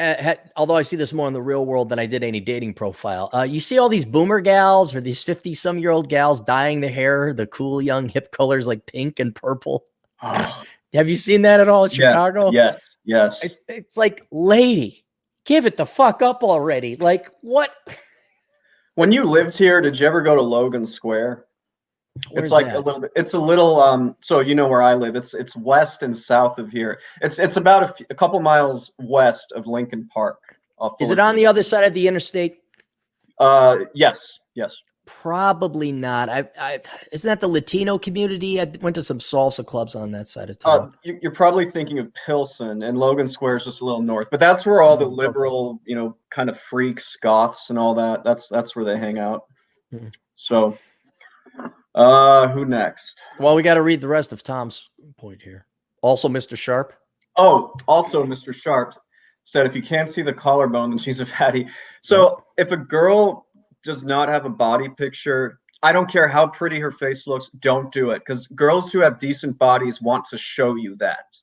although I see this more in the real world than I did any dating profile, you see all these boomer gals or these 50-some-year-old gals dyeing their hair the cool, young, hip colors like pink and purple. Oh. Have you seen that at all in Chicago? Yes. It's like, lady, give it the fuck up already. Like, what? When you lived here, did you ever go to Logan Square? Where's it's like that? a little bit. It's a little. So you know where I live. It's west and south of here. It's about a couple miles west of Lincoln Park. Is it on the other side of the interstate? Yes. Probably not. Isn't that the Latino community? I went to some salsa clubs on that side of town. You're probably thinking of Pilsen, and Logan Square is just a little north, but that's where all the liberal, kind of freaks, goths, and all that. That's where they hang out. Mhm. So, who next? Well, we got to read the rest of Tom's point here. Also, Mr. Sharp. Oh, also, Mr. Sharp said, if you can't see the collarbone, then she's a fatty. So, if a girl does not have a body picture, I don't care how pretty her face looks, don't do it, because girls who have decent bodies want to show you that.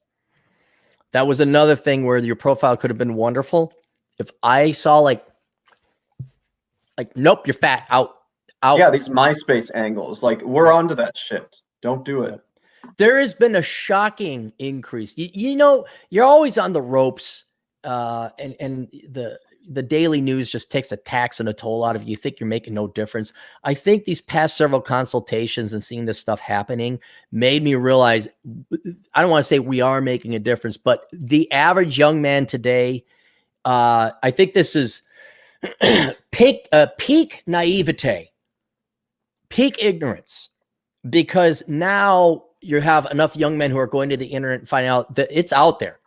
That was another thing where your profile could have been wonderful. If I saw like nope, you're fat, out. Yeah, these MySpace angles, like we're onto that shit. Don't do it. There has been a shocking increase. You're always on the ropes, and the daily news just takes a tax and a toll out of you. You think you're making no difference. I think these past several consultations and seeing this stuff happening made me realize, I don't want to say we are making a difference, but the average young man today, I think this is peak naivete, peak ignorance, because now you have enough young men who are going to the internet and finding out that it's out there.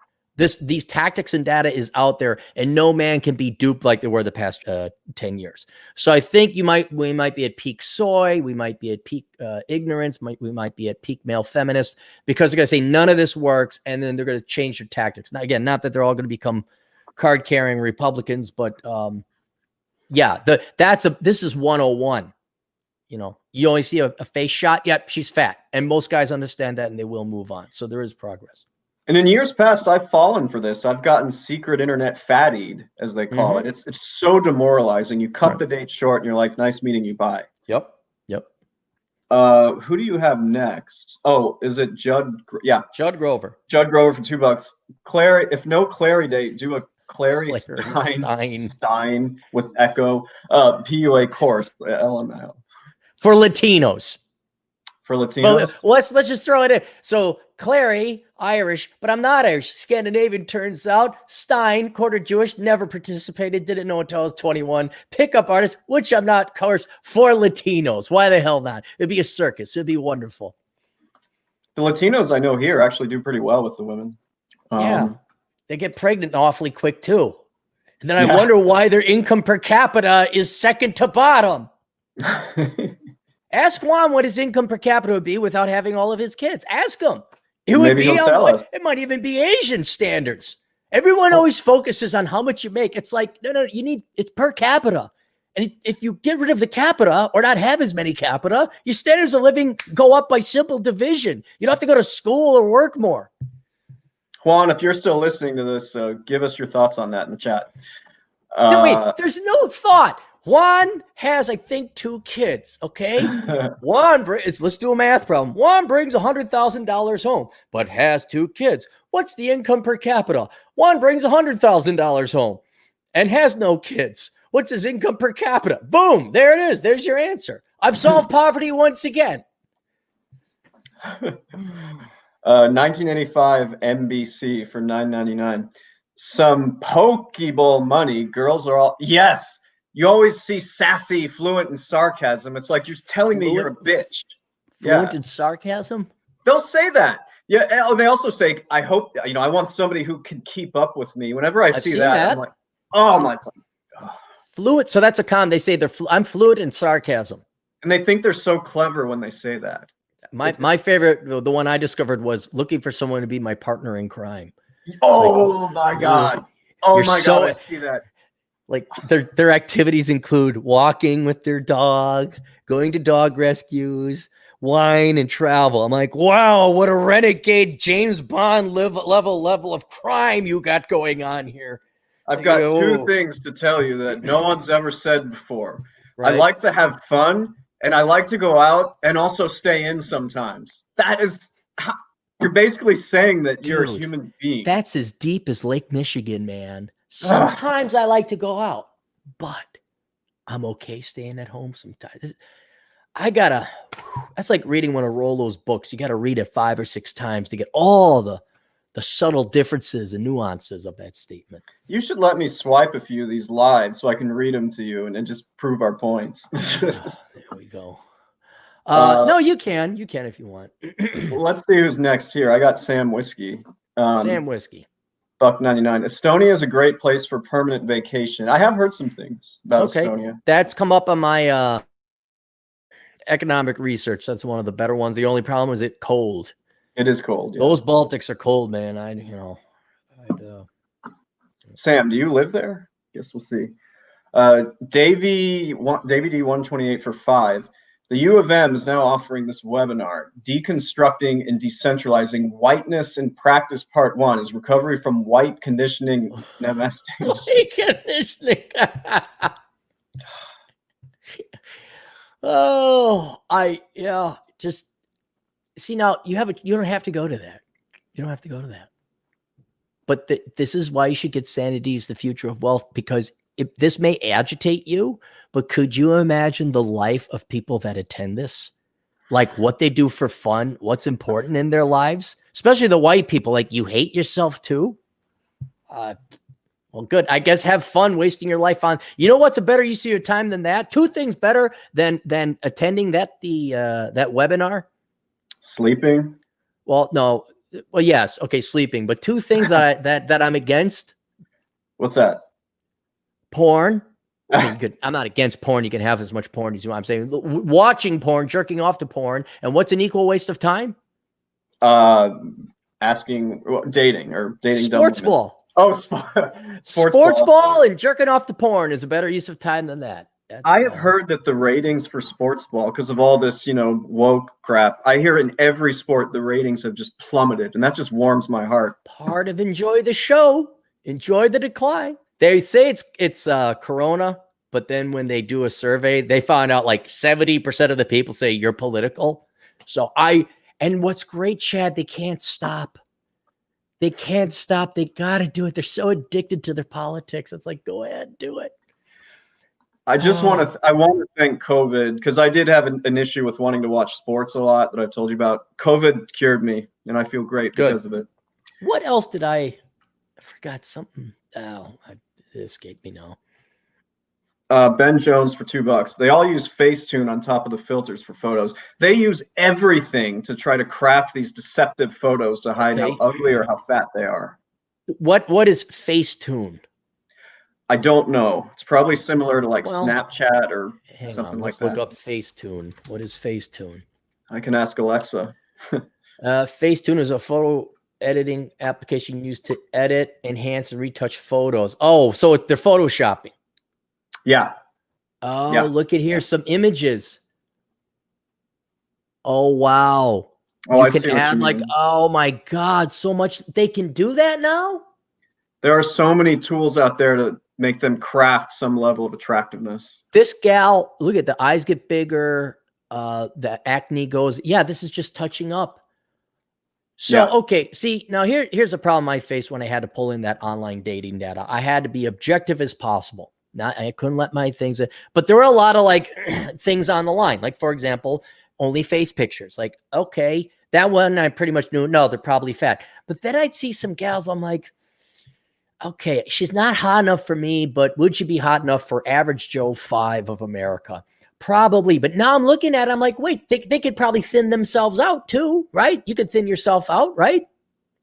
These tactics and data is out there, and no man can be duped like they were the past 10 years. So I think we might be at peak soy, we might be at peak ignorance, we might be at peak male feminist, because they're going to say none of this works, and then they're going to change their tactics. Now, again, not that they're all going to become card-carrying Republicans, but this is 101. You only see a face shot. Yep, she's fat, and most guys understand that, and they will move on. So there is progress. And in years past, I've fallen for this. I've gotten secret internet fattied, as they call it. It's so demoralizing. You cut the date short, and you're like, "Nice meeting you. Bye." Yep. Who do you have next? Oh, is it Judd? Yeah, Judd Grover. Judd Grover for $2. Clary, if no ClareyDate, do a Clary Stein with Echo PUA course. LML for Latinos. For Latinos. Well, let's just throw it in. So Clary, Irish, but I'm not Irish. Scandinavian, turns out. Stein, quarter Jewish, never participated, didn't know until I was 21. Pickup artist, which I'm not, of course, for Latinos. Why the hell not? It'd be a circus. It'd be wonderful. The Latinos I know here actually do pretty well with the women. Yeah. They get pregnant awfully quick, too. And then I wonder why their income per capita is second to bottom. Ask Juan what his income per capita would be without having all of his kids. Ask him. It would be it might even be Asian standards. Everyone always focuses on how much you make. It's like, no, it's per capita. And if you get rid of the capita or not have as many capita, your standards of living go up by simple division. You don't have to go to school or work more. Juan, if you're still listening to this, give us your thoughts on that in the chat. Wait, there's no thought. Juan has, I think, 2 kids, okay? Let's do a math problem. Juan brings $100,000 home, but has 2 kids. What's the income per capita? Juan brings $100,000 home and has no kids. What's his income per capita? Boom, there it is. There's your answer. I've solved poverty once again. 1985 NBC for $9.99. Some Pokeball money. Girls are all... Yes! You always see sassy, fluent, and sarcasm. It's like you're telling me you're a bitch. Fluent in sarcasm? They'll say that. Yeah. Oh, they also say, I hope, I want somebody who can keep up with me. Whenever I see that, I'm like, oh my God. Fluent. So that's a con. They say I'm fluent in sarcasm. And they think they're so clever when they say that. My favorite, the one I discovered, was looking for someone to be my partner in crime. Oh my God. Oh my God. I see that. Like their activities include walking with their dog, going to dog rescues, wine, and travel. I'm like, wow, what a renegade James Bond level of crime you got going on here. I've got 2 things to tell you that no one's ever said before. Right? I like to have fun, and I like to go out and also stay in sometimes. That is, you're basically saying that you're a human being. That's as deep as Lake Michigan, man. Sometimes I like to go out, but I'm okay staying at home sometimes. That's like reading one of Rollo's books. You got to read it 5 or 6 times to get all the the subtle differences and nuances of that statement. You should let me swipe a few of these live so I can read them to you and just prove our points. There we go. No, you can if you want. Well, let's see who's next here. I got Sam Whisky. Sam Whisky. $1.99. Estonia is a great place for permanent vacation. I have heard some things about Estonia. That's come up on my economic research. That's one of the better ones. The only problem is it's cold. It is cold. Yeah. Those Baltics are cold, man. Sam, do you live there? Guess we'll see. Davey D128 for 5. The U of M is now offering this webinar, Deconstructing and Decentralizing Whiteness in Practice Part 1 is Recovery from White Conditioning. White conditioning. Just see now you don't have to go to that. You don't have to go to that. But this is why you should get Sanity is the Future of Wealth, because this may agitate you, but could you imagine the life of people that attend this? Like what they do for fun, what's important in their lives, especially the white people. Like, you hate yourself too? Well, good. I guess have fun wasting your life on, you know what's a better use of your time than that? 2 things better than attending that webinar. Sleeping. Well, no. Well, yes. Okay. Sleeping, but 2 things that I'm against. What's that? Porn. I mean, I'm not against porn. You can have as much porn as you want. I'm saying watching porn, jerking off to porn. And what's an equal waste of time? Dating. Sports ball. Oh, sports ball and jerking off to porn is a better use of time than that. I have heard that the ratings for sports ball, because of all this, woke crap, I hear in every sport the ratings have just plummeted, and that just warms my heart. Part of enjoy the show, enjoy the decline. They say it's Corona, but then when they do a survey, they find out like 70% of the people say you're political. And what's great, Chad, they can't stop. They can't stop. They got to do it. They're so addicted to their politics. It's like, go ahead, do it. I just want to thank COVID, because I did have an issue with wanting to watch sports a lot that I've told you about. COVID cured me, and I feel great because of it. What else did I forgot something? Oh, it escaped me now. Ben Jones for $2. They all use Facetune on top of the filters for photos. They use everything to try to craft these deceptive photos to hide how ugly or how fat they are. What is Facetune? I don't know. It's probably similar to Snapchat or something like that. Let's look up Facetune. What is Facetune? I can ask Alexa. Facetune is a photo editing application used to edit, enhance, and retouch photos. Oh, so they're photoshopping. Yeah. Oh, yeah. Look at here. Some images. Oh, wow. Oh, you can add oh my God, so much. They can do that now? There are so many tools out there to make them craft some level of attractiveness. This gal, look at the eyes get bigger. The acne goes. Yeah, this is just touching up. So, okay. See, now here's a problem I faced when I had to pull in that online dating data. I had to be objective as possible. I couldn't let my things, but there were a lot of things on the line. Like, for example, only face pictures. Like, okay, that one I pretty much knew. No, they're probably fat. But then I'd see some gals. I'm like, okay, she's not hot enough for me, but would she be hot enough for average Joe 5 of America? Probably. But now I'm looking at it, I'm like, wait, they could probably thin themselves out too, right? You could thin yourself out, right?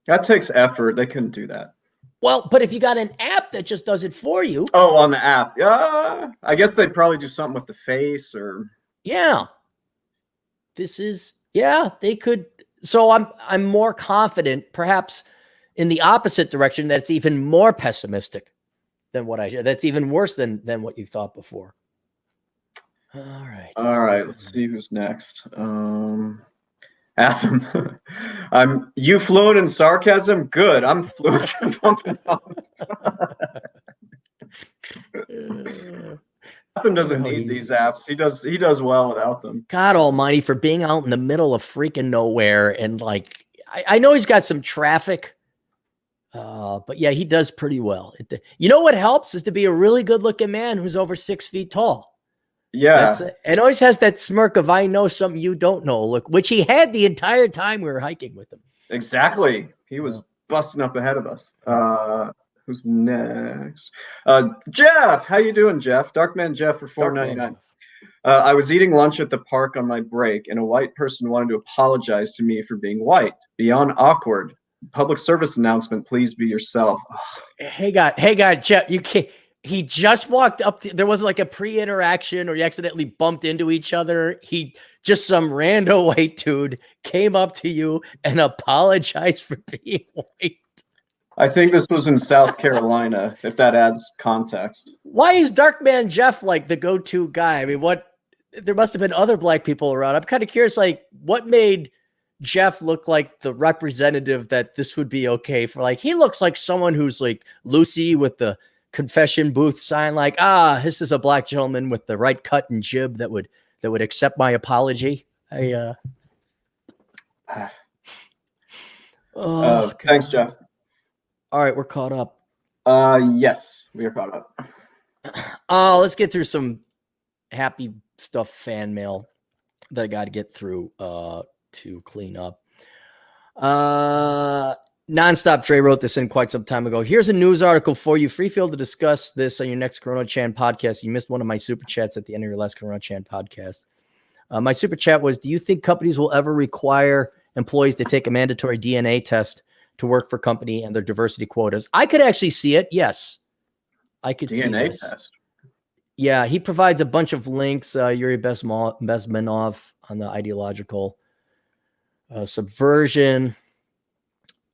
That takes effort. They couldn't do that. Well, but if you got an app that just does it for you. Oh, on the app. I guess they'd probably do something with the face or. Yeah. They could. So I'm more confident, perhaps in the opposite direction, that it's even more pessimistic than what that's even worse than what you thought before. All right. Let's see who's next. Atham. You fluent in sarcasm? Good. I'm fluent in pumping thumbs. Atham doesn't need these apps. He does well without them. God almighty, for being out in the middle of freaking nowhere, and I know he's got some traffic. But yeah, he does pretty well. You know what helps is to be a really good looking man who's over 6 feet tall. Yeah. And always has that smirk of, I know something you don't know, look, which he had the entire time we were hiking with him. Exactly. He was busting up ahead of us. Who's next? Jeff, how you doing, Jeff? Darkman Jeff for $4.99. I was eating lunch at the park on my break, and a white person wanted to apologize to me for being white. Beyond awkward. Public service announcement, please be yourself. Hey, God, Jeff, you can't. He just walked up to, there was like a pre-interaction or you accidentally bumped into each other. Just some rando white dude came up to you and apologized for being white. I think this was in South Carolina, if that adds context. Why is Darkman Jeff like the go-to guy? I mean, there must have been other black people around. I'm kind of curious, like, what made Jeff look like the representative that this would be okay for? Like, he looks like someone who's like Lucy with the confession booth sign, like, this is a black gentleman with the right cut and jib that would accept my apology. Thanks, Jeff. All right, we're caught up. Yes, we are caught up. Let's get through some happy stuff fan mail that I got to get through to clean up. NonstopDRE wrote this in quite some time ago. Here's a news article for you. Free field to discuss this on your next Corona Chan podcast. You missed one of my super chats at the end of your last Corona Chan podcast. My super chat was, do you think companies will ever require employees to take a mandatory DNA test to work for company and their diversity quotas? I could actually see it. Yes, I could see DNA test. Yeah, he provides a bunch of links. Yuri Bezmenov on the ideological subversion.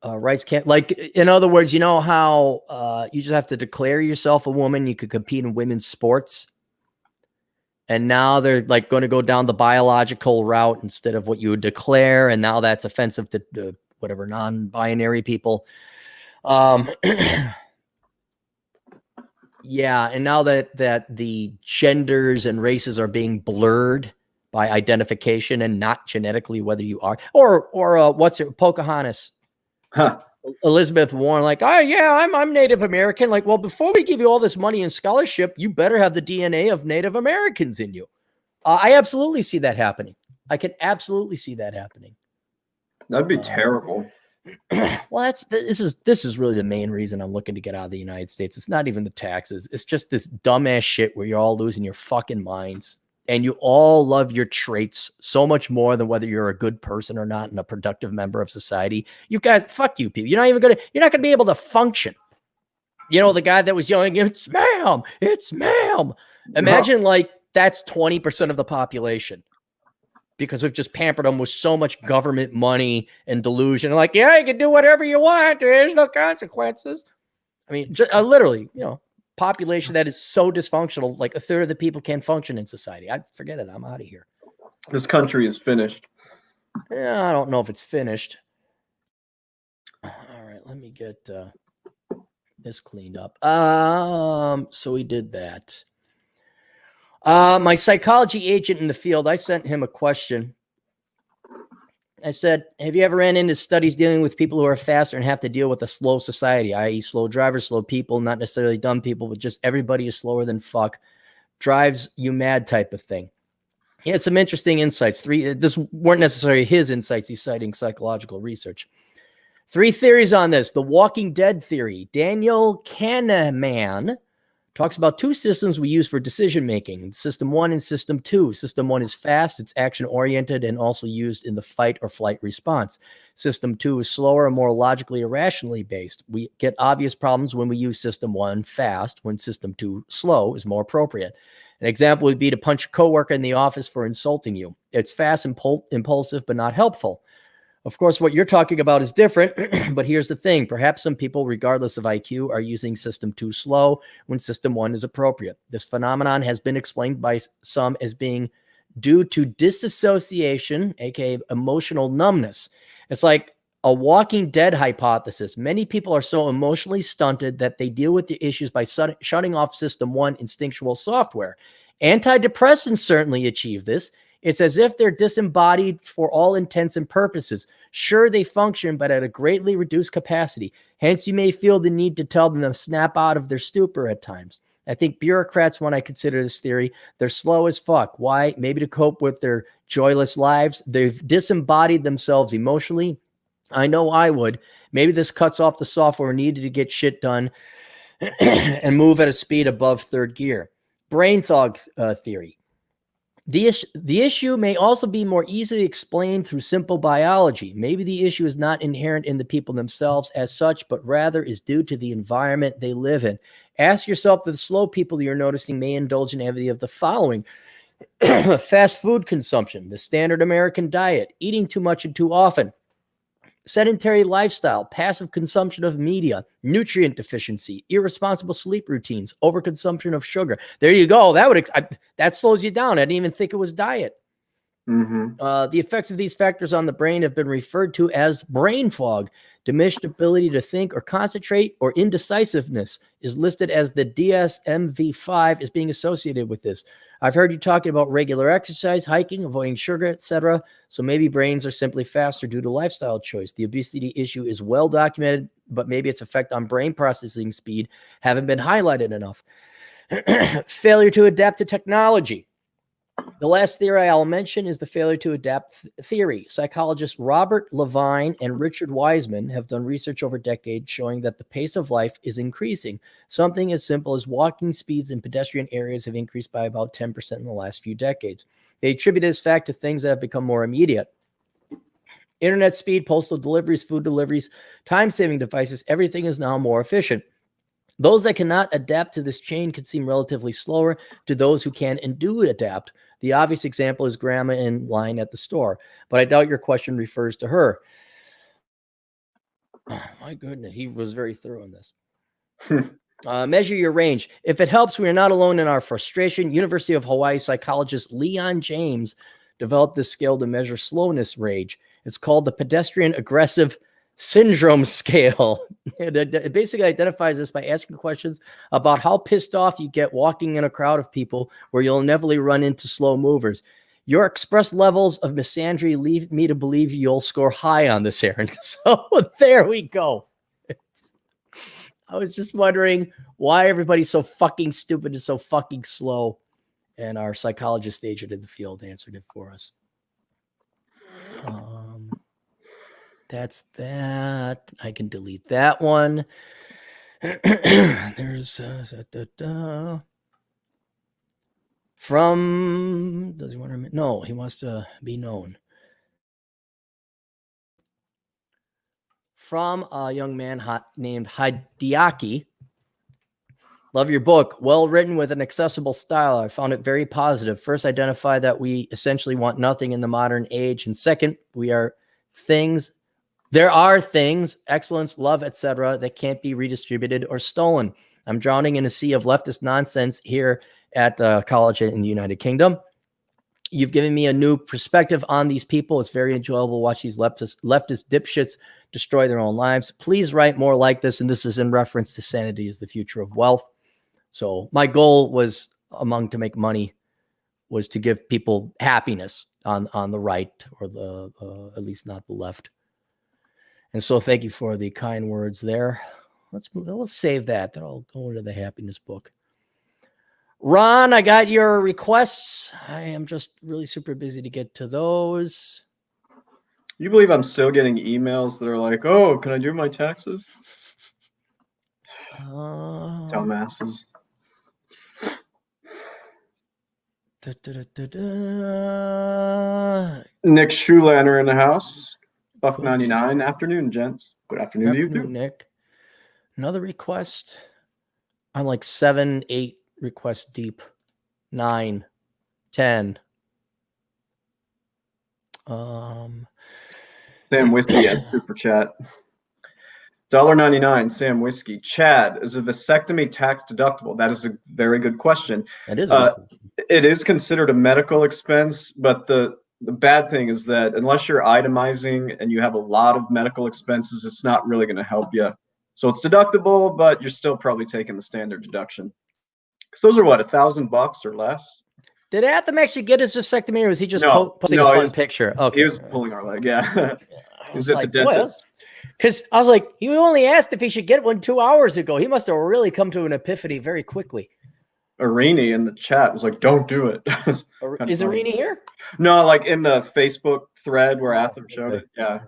Rights can't, like, in other words, you know how you just have to declare yourself a woman, you could compete in women's sports, and now they're like going to go down the biological route instead of what you would declare, and now that's offensive to whatever non-binary people. Yeah, and now that the genders and races are being blurred by identification and not genetically whether you are or what's it, Pocahontas. Huh. Elizabeth Warren, like, oh yeah, I'm Native American. Like, well, before we give you all this money and scholarship, you better have the DNA of Native Americans in you. I absolutely see that happening. I can absolutely see that happening. That'd be terrible. Well, this is really the main reason I'm looking to get out of the United States. It's not even the taxes. It's just this dumbass shit where you're all losing your fucking minds. And you all love your traits so much more than whether you're a good person or not and a productive member of society. You guys, fuck you people. You're not going to be able to function. You know, the guy that was yelling, it's ma'am. Imagine like that's 20% of the population because we've just pampered them with so much government money and delusion. Like, yeah, you can do whatever you want. There's no consequences. I mean, literally, you know, population that is so dysfunctional, like a third of the people can't function in society. I forget it. I'm out of here. This country is finished. Yeah, I don't know if it's finished. All right, let me get this cleaned up. So we did that. My psychology agent in the field, I sent him a question. I said, have you ever ran into studies dealing with people who are faster and have to deal with a slow society, i.e. slow drivers, slow people, not necessarily dumb people, but just everybody is slower than fuck, drives you mad type of thing? He had some interesting insights. This weren't necessarily his insights. He's citing psychological research. 3 theories on this. The Walking Dead theory. Daniel Kahneman talks about 2 systems we use for decision making, System 1 and System 2. System 1 is fast, it's action oriented, and also used in the fight or flight response. System 2 is slower and more logically or rationally based. We get obvious problems when we use System 1 fast, when System 2 slow is more appropriate. An example would be to punch a coworker in the office for insulting you. It's fast and impulsive, but not helpful. Of course, what you're talking about is different, but here's the thing. Perhaps some people, regardless of IQ, are using System 2 slow when System 1 is appropriate. This phenomenon has been explained by some as being due to disassociation, aka emotional numbness. It's like a Walking Dead hypothesis. Many people are so emotionally stunted that they deal with the issues by shutting off System 1 instinctual software. Antidepressants certainly achieve this. It's as if they're disembodied for all intents and purposes. Sure, they function, but at a greatly reduced capacity. Hence, you may feel the need to tell them to snap out of their stupor at times. I think bureaucrats, when I consider this theory, they're slow as fuck. Why? Maybe to cope with their joyless lives. They've disembodied themselves emotionally I know I would. Maybe this cuts off the software needed to get shit done and move at a speed above third gear. Brain fog theory. The issue may also be more easily explained through simple biology. Maybe the issue is not inherent in the people themselves as such, but rather is due to the environment they live in. Ask yourself if the slow people you're noticing may indulge in any of the following. Fast food consumption, the standard American diet, eating too much and too often, sedentary lifestyle, passive consumption of media, nutrient deficiency, irresponsible sleep routines, overconsumption of sugar. There you go. That slows you down. I didn't even think it was diet. The effects of these factors on the brain have been referred to as brain fog. Diminished ability to think or concentrate, or indecisiveness is listed as the DSM-5 as being associated with this. I've heard you talking about regular exercise, hiking, avoiding sugar, etc. So maybe brains are simply faster due to lifestyle choice. The obesity issue is well documented, but maybe its effect on brain processing speed haven't been highlighted enough. Failure to adapt to technology. The last theory I'll mention is the failure to adapt theory. Psychologists Robert Levine and Richard Wiseman have done research over decades showing that the pace of life is increasing. Something as simple as walking speeds in pedestrian areas have increased by about 10% in the last few decades. They attribute this fact to things that have become more immediate. Internet speed, postal deliveries, food deliveries, time-saving devices, everything is now more efficient. Those that cannot adapt to this change can seem relatively slower to those who can and do adapt. The obvious example is grandma in line at the store, but I doubt your question refers to her. Oh, my goodness, he was very thorough in this. Measure your range. If it helps, we are not alone in our frustration. University of Hawaii psychologist Leon James developed this scale to measure slowness rage. It's called the Pedestrian Aggressive Syndrome Scale. It basically identifies this by asking questions about how pissed off you get walking in a crowd of people where you'll inevitably run into slow movers. Your expressed levels of misandry lead me to believe you'll score high on this errand. So there we go. I was just wondering why everybody's so fucking stupid and so fucking slow. And our psychologist agent in the field answered it for us. That's that. I can delete that one. There's from, does he want to, no, he wants to be known. From a young man named Hideaki. Love your book. Well written with an accessible style. I found it very positive. First, identify that we essentially want nothing in the modern age. And second, there are things, excellence, love, etc., that can't be redistributed or stolen. I'm drowning in a sea of leftist nonsense here at college in the United Kingdom. You've given me a new perspective on these people. It's very enjoyable to watch these leftist dipshits destroy their own lives. Please write more like this. And this is in reference to sanity is the future of wealth. So my goal was, among to make money, was to give people happiness on the right, or the at least not the left. And so thank you for the kind words there. Let's save that. Then I'll go into the happiness book. Ron, I got your requests. I am just really super busy to get to those. You believe I'm still getting emails that are like, oh, can I do my taxes? Dumbasses. Nick Schulander in the house. $1.99. Afternoon, gents. Good afternoon to you too. Nick. Another request. I'm like 7, 8 requests deep. 9, 10. Sam Whiskey at Super Chat. $1.99. Sam Whiskey. Chad, is a vasectomy tax deductible? That is a very good question. That is it is considered a medical expense, but the bad thing is that unless you're itemizing and you have a lot of medical expenses, it's not really going to help you. So it's deductible, but you're still probably taking the standard deduction. Because those are what, $1,000 or less? Did Atham actually get his vasectomy, or was he just posting a fun picture? Okay. He was pulling our leg, yeah. He was at the dentist. Because I was like, he only asked if he should get one 2 hours ago. He must have really come to an epiphany very quickly. Arini in the chat was like, don't do it. Is Arini here? No, like in the Facebook thread where Atham showed it. Yeah.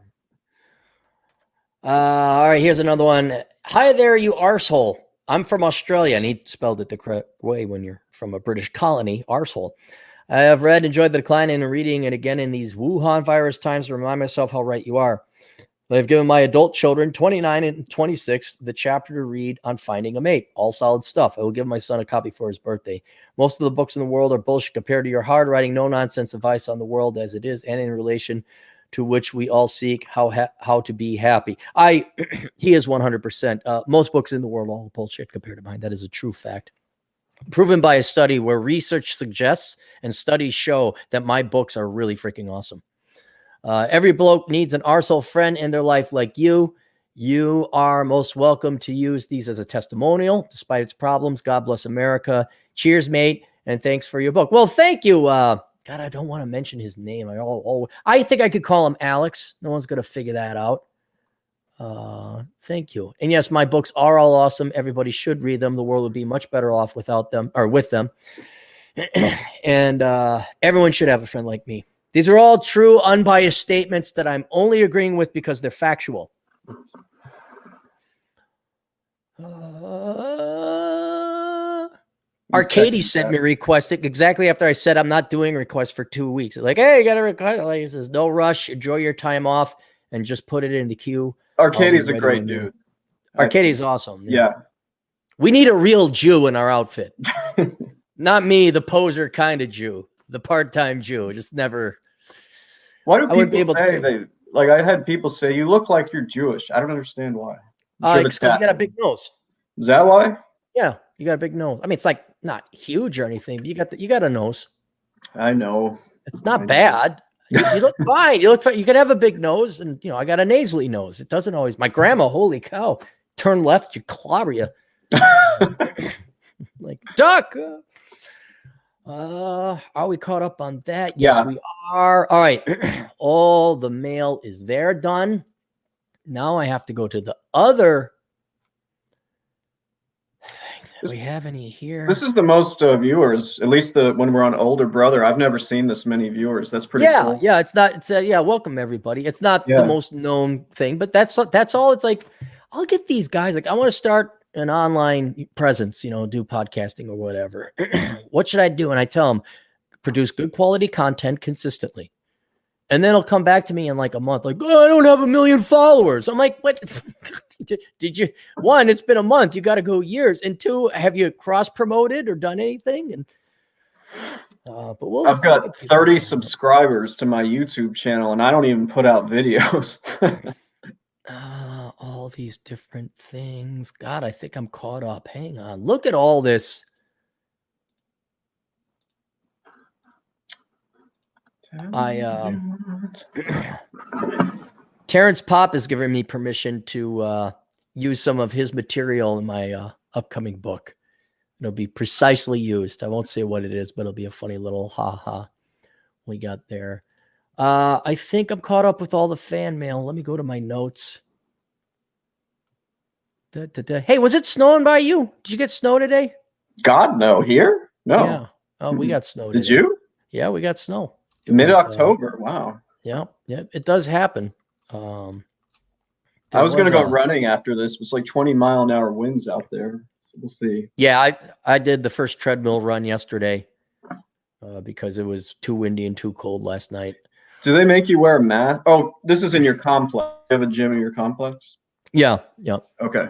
All right, here's another one. Hi there, you arsehole. I'm from Australia, and he spelled it the correct way when you're from a British colony, arsehole. I have read, enjoyed the decline in reading, and again in these Wuhan virus times to remind myself how right you are. I've given my adult children, 29 and 26, the chapter to read on finding a mate. All solid stuff. I will give my son a copy for his birthday. Most of the books in the world are bullshit compared to your hard-writing, no-nonsense advice on the world as it is and in relation to which we all seek how to be happy. He is 100%. Most books in the world are all bullshit compared to mine. That is a true fact. Proven by a study where research suggests and studies show that my books are really freaking awesome. Every bloke needs an arsehole friend in their life like you. You are most welcome to use these as a testimonial, despite its problems. God bless America. Cheers, mate, and thanks for your book. Well, thank you. God, I don't want to mention his name. I think I could call him Alex. No one's going to figure that out. Thank you. And yes, my books are all awesome. Everybody should read them. The world would be much better off without them or with them. And everyone should have a friend like me. These are all true, unbiased statements that I'm only agreeing with because they're factual. Arcady sent me a request exactly after I said I'm not doing requests for 2 weeks. Like, hey, you got a request? Like, he says, no rush. Enjoy your time off and just put it in the queue. Arcady's a great dude. Arcady's awesome. Yeah. We need a real Jew in our outfit. Not me, the poser kind of Jew. The part-time Jew, just never. Why do people say they like? I had people say you look like you're Jewish. I don't understand why. Because you got a big nose. Is that why? Yeah, you got a big nose. I mean, it's like not huge or anything, but you got a nose. I know. It's not bad. You look fine. You look fine. You can have a big nose, and I got a nasally nose. It doesn't always. My grandma, holy cow, turn left, you clobber you. Like duck. Are we caught up on that? Yes, we are. All right. All the mail is there done. Now I have to go to the other thing. Do we have any here? This is the most viewers, at least when we're on Older Brother. I've never seen this many viewers. That's pretty cool. Yeah, it's not. It's welcome everybody. It's not the most known thing, but that's all. It's like I'll get these guys. Like I want to start an online presence, do podcasting or whatever. What should I do? And I tell them, produce good quality content consistently. And then it'll come back to me in like a month, like, oh, I don't have 1 million followers. I'm like, what? Did you? One, it's been a month. You got to go years. And two, have you cross promoted or done anything? And but I've got 30 subscribers to my YouTube channel, and I don't even put out videos. All these different things. God, I think I'm caught up. Hang on. Look at all this. Terrence Pop is giving me permission to use some of his material in my upcoming book. It'll be precisely used. I won't say what it is, but it'll be a funny little ha-ha we got there. I think I'm caught up with all the fan mail. Let me go to my notes. Hey, was it snowing by you? Did you get snow today? God, no. Here? No. Yeah. Oh, we got snow today. Did you? Yeah, we got snow. Mid-October. Wow. Yeah. It does happen. I was going to go running after this. It was like 20-mile-an-hour winds out there. So we'll see. Yeah, I did the first treadmill run yesterday because it was too windy and too cold last night. Do they make you wear a mask? Oh, this is in your complex. You have a gym in your complex? Yeah. Okay.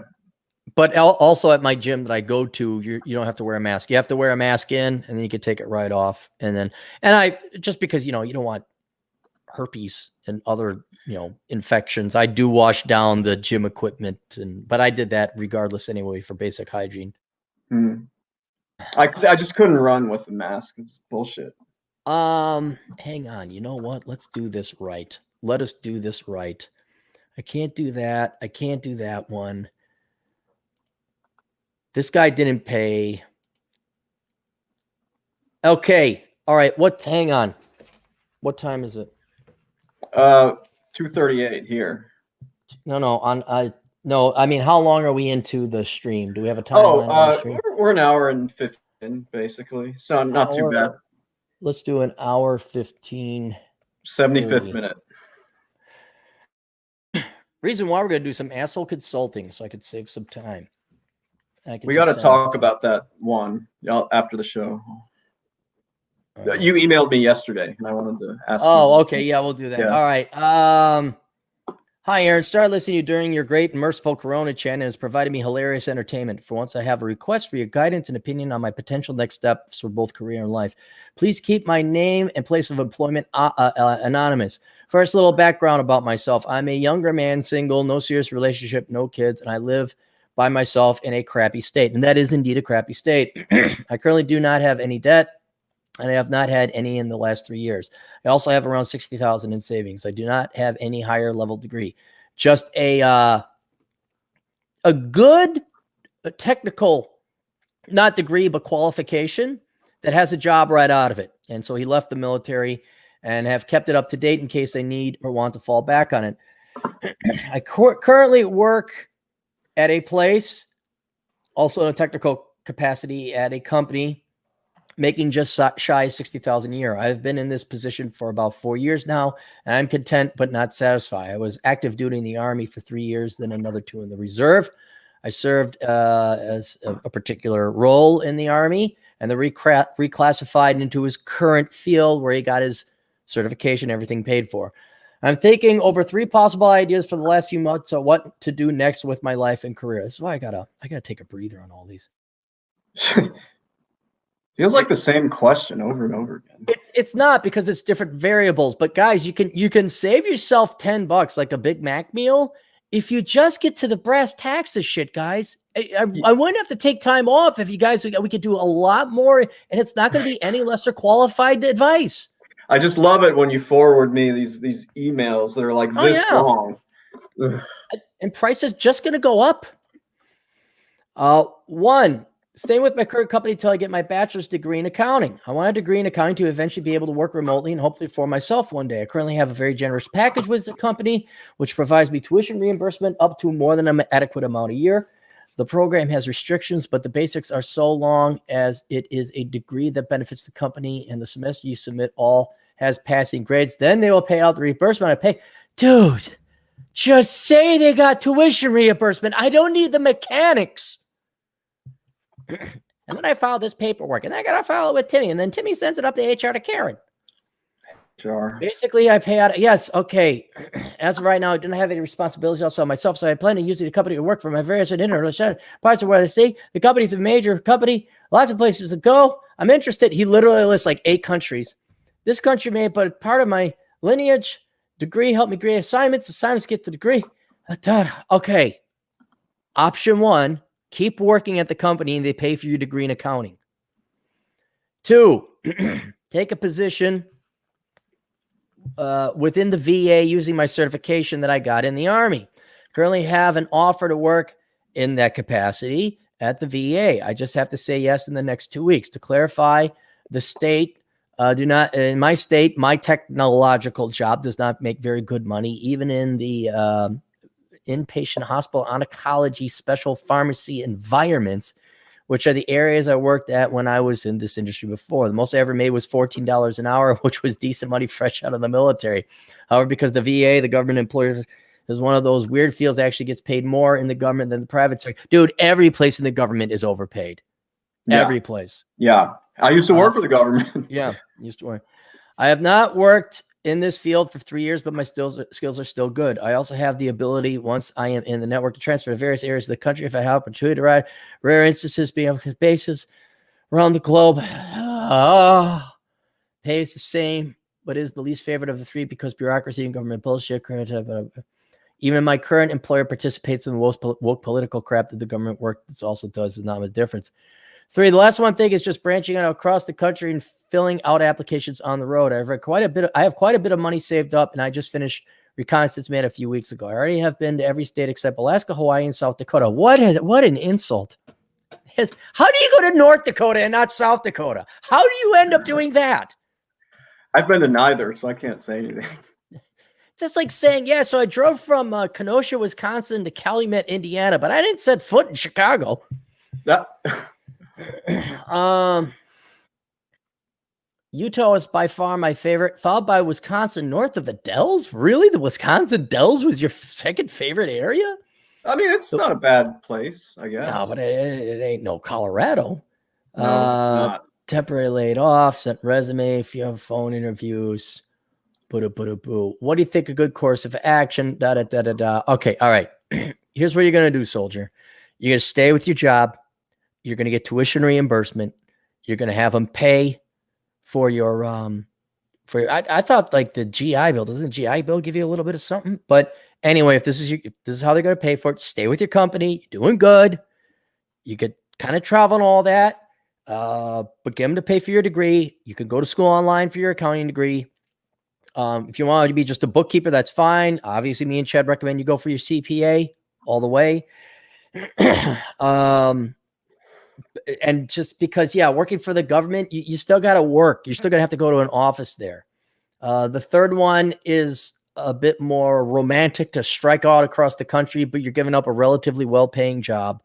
But also at my gym that I go to, you don't have to wear a mask. You have to wear a mask in, and then you can take it right off. And I just because you don't want herpes and other infections, I do wash down the gym equipment, but I did that regardless anyway for basic hygiene. I just couldn't run with the mask. It's bullshit. Hang on. You know what? Let's do this right. Let us do this right. I can't do that. I can't do that one. This guy didn't pay. Okay. All right. Hang on. What time is it? 2:38 here. No. I mean, how long are we into the stream? Do we have a time? We're an hour and 15, basically. So not too bad. Let's do an hour 15. 75th minute. Reason why we're going to do some asshole consulting so I could save some time. We got to talk about that one after the show. You emailed me yesterday, and I wanted to ask you. Oh, okay. Yeah, we'll do that. Yeah. All right. Hi, Aaron. Started listening to you during your great and merciful Corona chat and has provided me hilarious entertainment. For once, I have a request for your guidance and opinion on my potential next steps for both career and life. Please keep my name and place of employment anonymous. First, little background about myself. I'm a younger man, single, no serious relationship, no kids, and I live by myself in a crappy state. And that is indeed a crappy state. I currently do not have any debt, and I have not had any in the last 3 years. I also have around $60,000 in savings. I do not have any higher level degree. Just a good technical, not degree, but qualification that has a job right out of it. And so he left the military and have kept it up to date in case I need or want to fall back on it. I currently work at a place, also in a technical capacity at a company, making just shy of $60,000 a year. I've been in this position for about 4 years now, and I'm content but not satisfied. I was active duty in the Army for 3 years, then another 2 in the reserve. I served as a particular role in the Army, and then reclassified into his current field where he got his certification, everything paid for. I'm thinking over 3 possible ideas for the last few months on what to do next with my life and career. This is why I gotta take a breather on all these. Feels like the same question over and over again. It's not, because it's different variables. But guys, you can save yourself $10 like a Big Mac meal if you just get to the brass tacks of shit, guys. I wouldn't have to take time off if you guys, we could do a lot more, and it's not going to be any lesser qualified advice. I just love it when you forward me these emails that are like this long. And price is just going to go up. 1, staying with my current company until I get my bachelor's degree in accounting. I want a degree in accounting to eventually be able to work remotely and hopefully for myself one day. I currently have a very generous package with the company, which provides me tuition reimbursement up to more than an adequate amount a year. The program has restrictions, but the basics are so long as it is a degree that benefits the company, and the semester you submit all has passing grades. Then they will pay out the reimbursement I pay. Dude, just say they got tuition reimbursement. I don't need the mechanics. And then I filed this paperwork, and I got to file it with Timmy, and then Timmy sends it up to HR to Karen. Sure. Basically, I pay out. Yes, okay. As of right now, I didn't have any responsibilities also myself, so I plan to use the company to work for my various parts of where I see. The company's a major company, lots of places to go. I'm interested. He literally lists like 8 countries. This country may, but part of my lineage. Degree help me grade assignments. Assignments get the degree. Okay. Option 1. Keep working at the company and they pay for your degree in accounting. 2, take a position within the VA using my certification that I got in the Army. Currently have an offer to work in that capacity at the VA. I just have to say yes in the next 2 weeks. To clarify, the state in my state, my technological job does not make very good money, even in the inpatient hospital, oncology, special pharmacy environments, which are the areas I worked at when I was in this industry before. The most I ever made was $14 an hour, which was decent money fresh out of the military. However, because the VA, the government employer, is one of those weird fields that actually gets paid more in the government than the private sector. Dude, every place in the government is overpaid. Yeah. Every place. Yeah. I used to work for the government. Yeah, used to work. I have not worked in this field for 3 years, but my skills are still good. I also have the ability, once I am in the network, to transfer to various areas of the country if I have opportunity to ride. Rare instances being on bases around the globe. Pay is the same, but is the least favorite of the 3 because bureaucracy and government bullshit. Even my current employer participates in the woke political crap that the government work also does. Is not a difference. 3, the last one thing is just branching out across the country and filling out applications on the road. I have quite a bit of money saved up, and I just finished reconnaissance man a few weeks ago. I already have been to every state except Alaska, Hawaii, and South Dakota. What an insult. How do you go to North Dakota and not South Dakota? How do you end up doing that? I've been to neither, so I can't say anything. It's just like saying, yeah, so I drove from Kenosha, Wisconsin to Calumet, Indiana, but I didn't set foot in Chicago. That... Utah is by far my favorite, followed by Wisconsin, north of the Dells. Really? The Wisconsin Dells was your second favorite area? I mean, it's not a bad place, I guess. No, but it ain't no Colorado. No, it's not. Temporary laid off, sent resume, if you have phone interviews. What do you think a good course of action? Da da da da da. Okay, all right. Here's what you're gonna do, soldier. You're gonna stay with your job. You're gonna get tuition reimbursement. You're gonna have them pay for your I thought like the GI Bill, doesn't the GI Bill give you a little bit of something? But anyway, if this is how they're going to pay for it, stay with your company, you're doing good. You could kind of travel and all that. But get them to pay for your degree. You can go to school online for your accounting degree. If you want to be just a bookkeeper, that's fine. Obviously, me and Chad recommend you go for your CPA all the way. And just because, working for the government, you still got to work. You're still going to have to go to an office there. The third one is a bit more romantic, to strike out across the country, but you're giving up a relatively well-paying job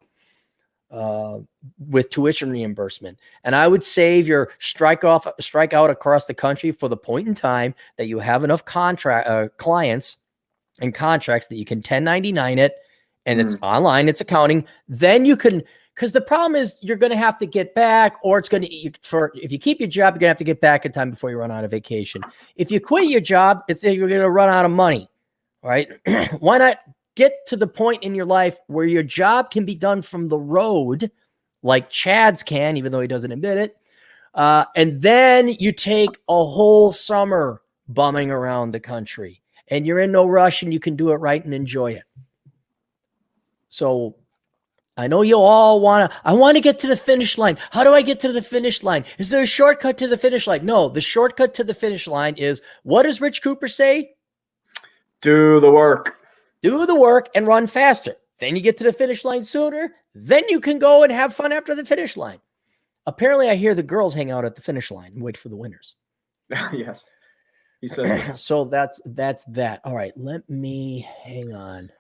with tuition reimbursement. And I would save your strike out across the country for the point in time that you have enough clients and contracts that you can 1099 it, and it's online, it's accounting. Then you can, because the problem is you're going to have to get back, or it's going to, if you keep your job, you're going to have to get back in time before you run out of vacation. If you quit your job, you're going to run out of money, right? Why not get to the point in your life where your job can be done from the road, like Chad's can, even though he doesn't admit it. And then you take a whole summer bumming around the country, and you're in no rush, and you can do it right and enjoy it. So I know you all I want to get to the finish line. How do I get to the finish line? Is there a shortcut to the finish line? No, the shortcut to the finish line is, what does Rich Cooper say? Do the work. Do the work and run faster. Then you get to the finish line sooner. Then you can go and have fun after the finish line. Apparently, I hear the girls hang out at the finish line and wait for the winners. Yes, he says that. So that's that. All right, let me hang on.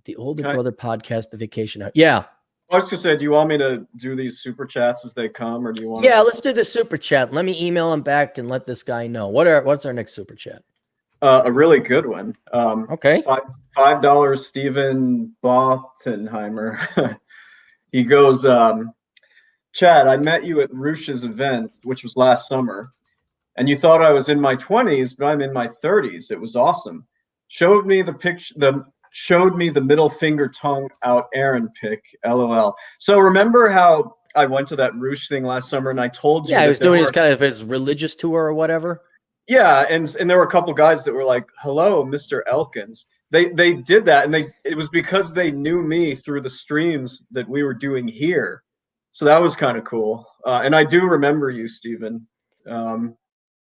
The Older Brother podcast, The Vacation. Yeah. I was going to say, do you want me to do these super chats as they come, or do you want? Yeah, let's do the super chat. Let me email him back and let this guy know. What's our next super chat? A really good one. Okay. $5 Stephen Bottenheimer. He goes, Chad, I met you at Rush's event, which was last summer, and you thought I was in my 20s, but I'm in my 30s. It was awesome. Showed me the middle finger tongue out Aaron pic. LOL. So remember how I went to that Roosh thing last summer, and I told you, he was doing his religious tour or whatever. Yeah, and there were a couple guys that were like, "Hello, Mr. Elkins." They did that, and it was because they knew me through the streams that we were doing here. So that was kind of cool. And I do remember you, Stephen. You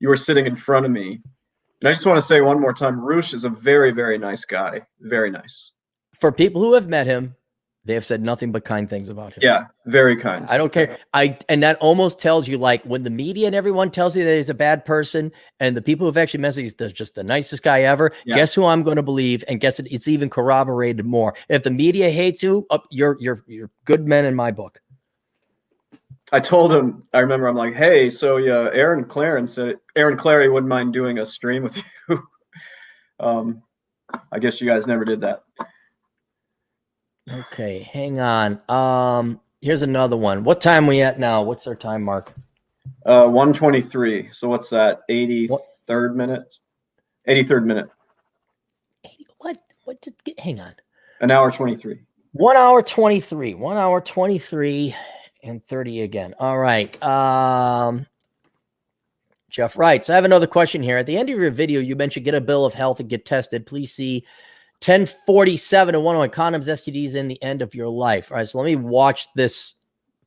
were sitting in front of me. And I just want to say one more time, Roosh is a very, very nice guy. Very nice. For people who have met him, they have said nothing but kind things about him. Yeah, very kind. I don't care. And that almost tells you, like, when the media and everyone tells you that he's a bad person, and the people who've actually met him, he's just the nicest guy ever. Yeah. Guess who I'm going to believe? And guess it's even corroborated more. If the media hates you, you're good men in my book. I told him, I remember, I'm like, hey, so yeah, Aaron Clarey wouldn't mind doing a stream with you. I guess you guys never did that. Okay, hang on. Here's another one. What time are we at now? What's our time mark? 1:23. So what's that? 83rd minute? 83rd minute. What did hang on. An hour 23. 1 hour 23. 1 hour 23 and 30 again. All right. Jeff writes, I have another question here. At the end of your video, you mentioned get a bill of health and get tested. Please see 1047 and 101 condoms, STDs in the end of your life. All right, so let me watch this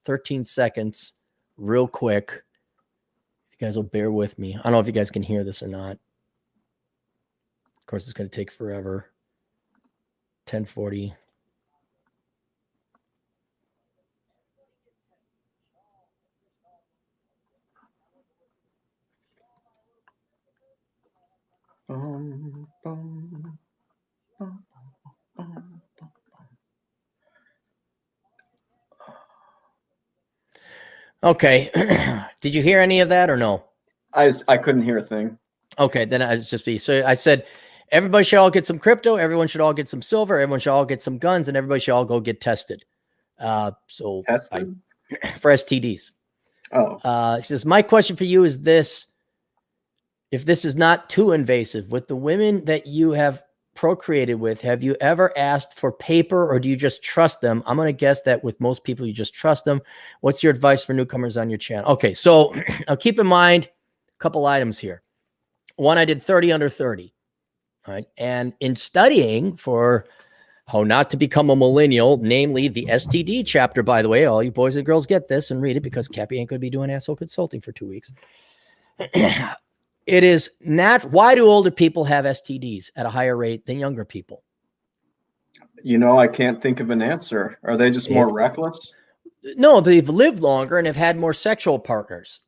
13 seconds real quick. You guys will bear with me. I don't know if you guys can hear this or not. Of course, it's going to take forever. 1040. Okay. Did you hear any of that or no? I couldn't hear a thing. Okay, then I just be so I said everybody should all get some crypto, everyone should all get some silver, everyone should all get some guns, and everybody should all go get tested. For STDs. Oh. She says, my question for you is this: if this is not too invasive, with the women that you have procreated with, have you ever asked for paper, or do you just trust them? I'm going to guess that with most people, you just trust them. What's your advice for newcomers on your channel? Okay, so now keep in mind a couple items here. One, I did 30 under 30. All right. And in studying for how not to become a millennial, namely the STD chapter, by the way, all you boys and girls get this and read it because Cappy ain't going to be doing asshole consulting for 2 weeks. It is not. Why do older people have STDs at a higher rate than younger people? You know, I can't think of an answer. Are they just more reckless? No, they've lived longer and have had more sexual partners.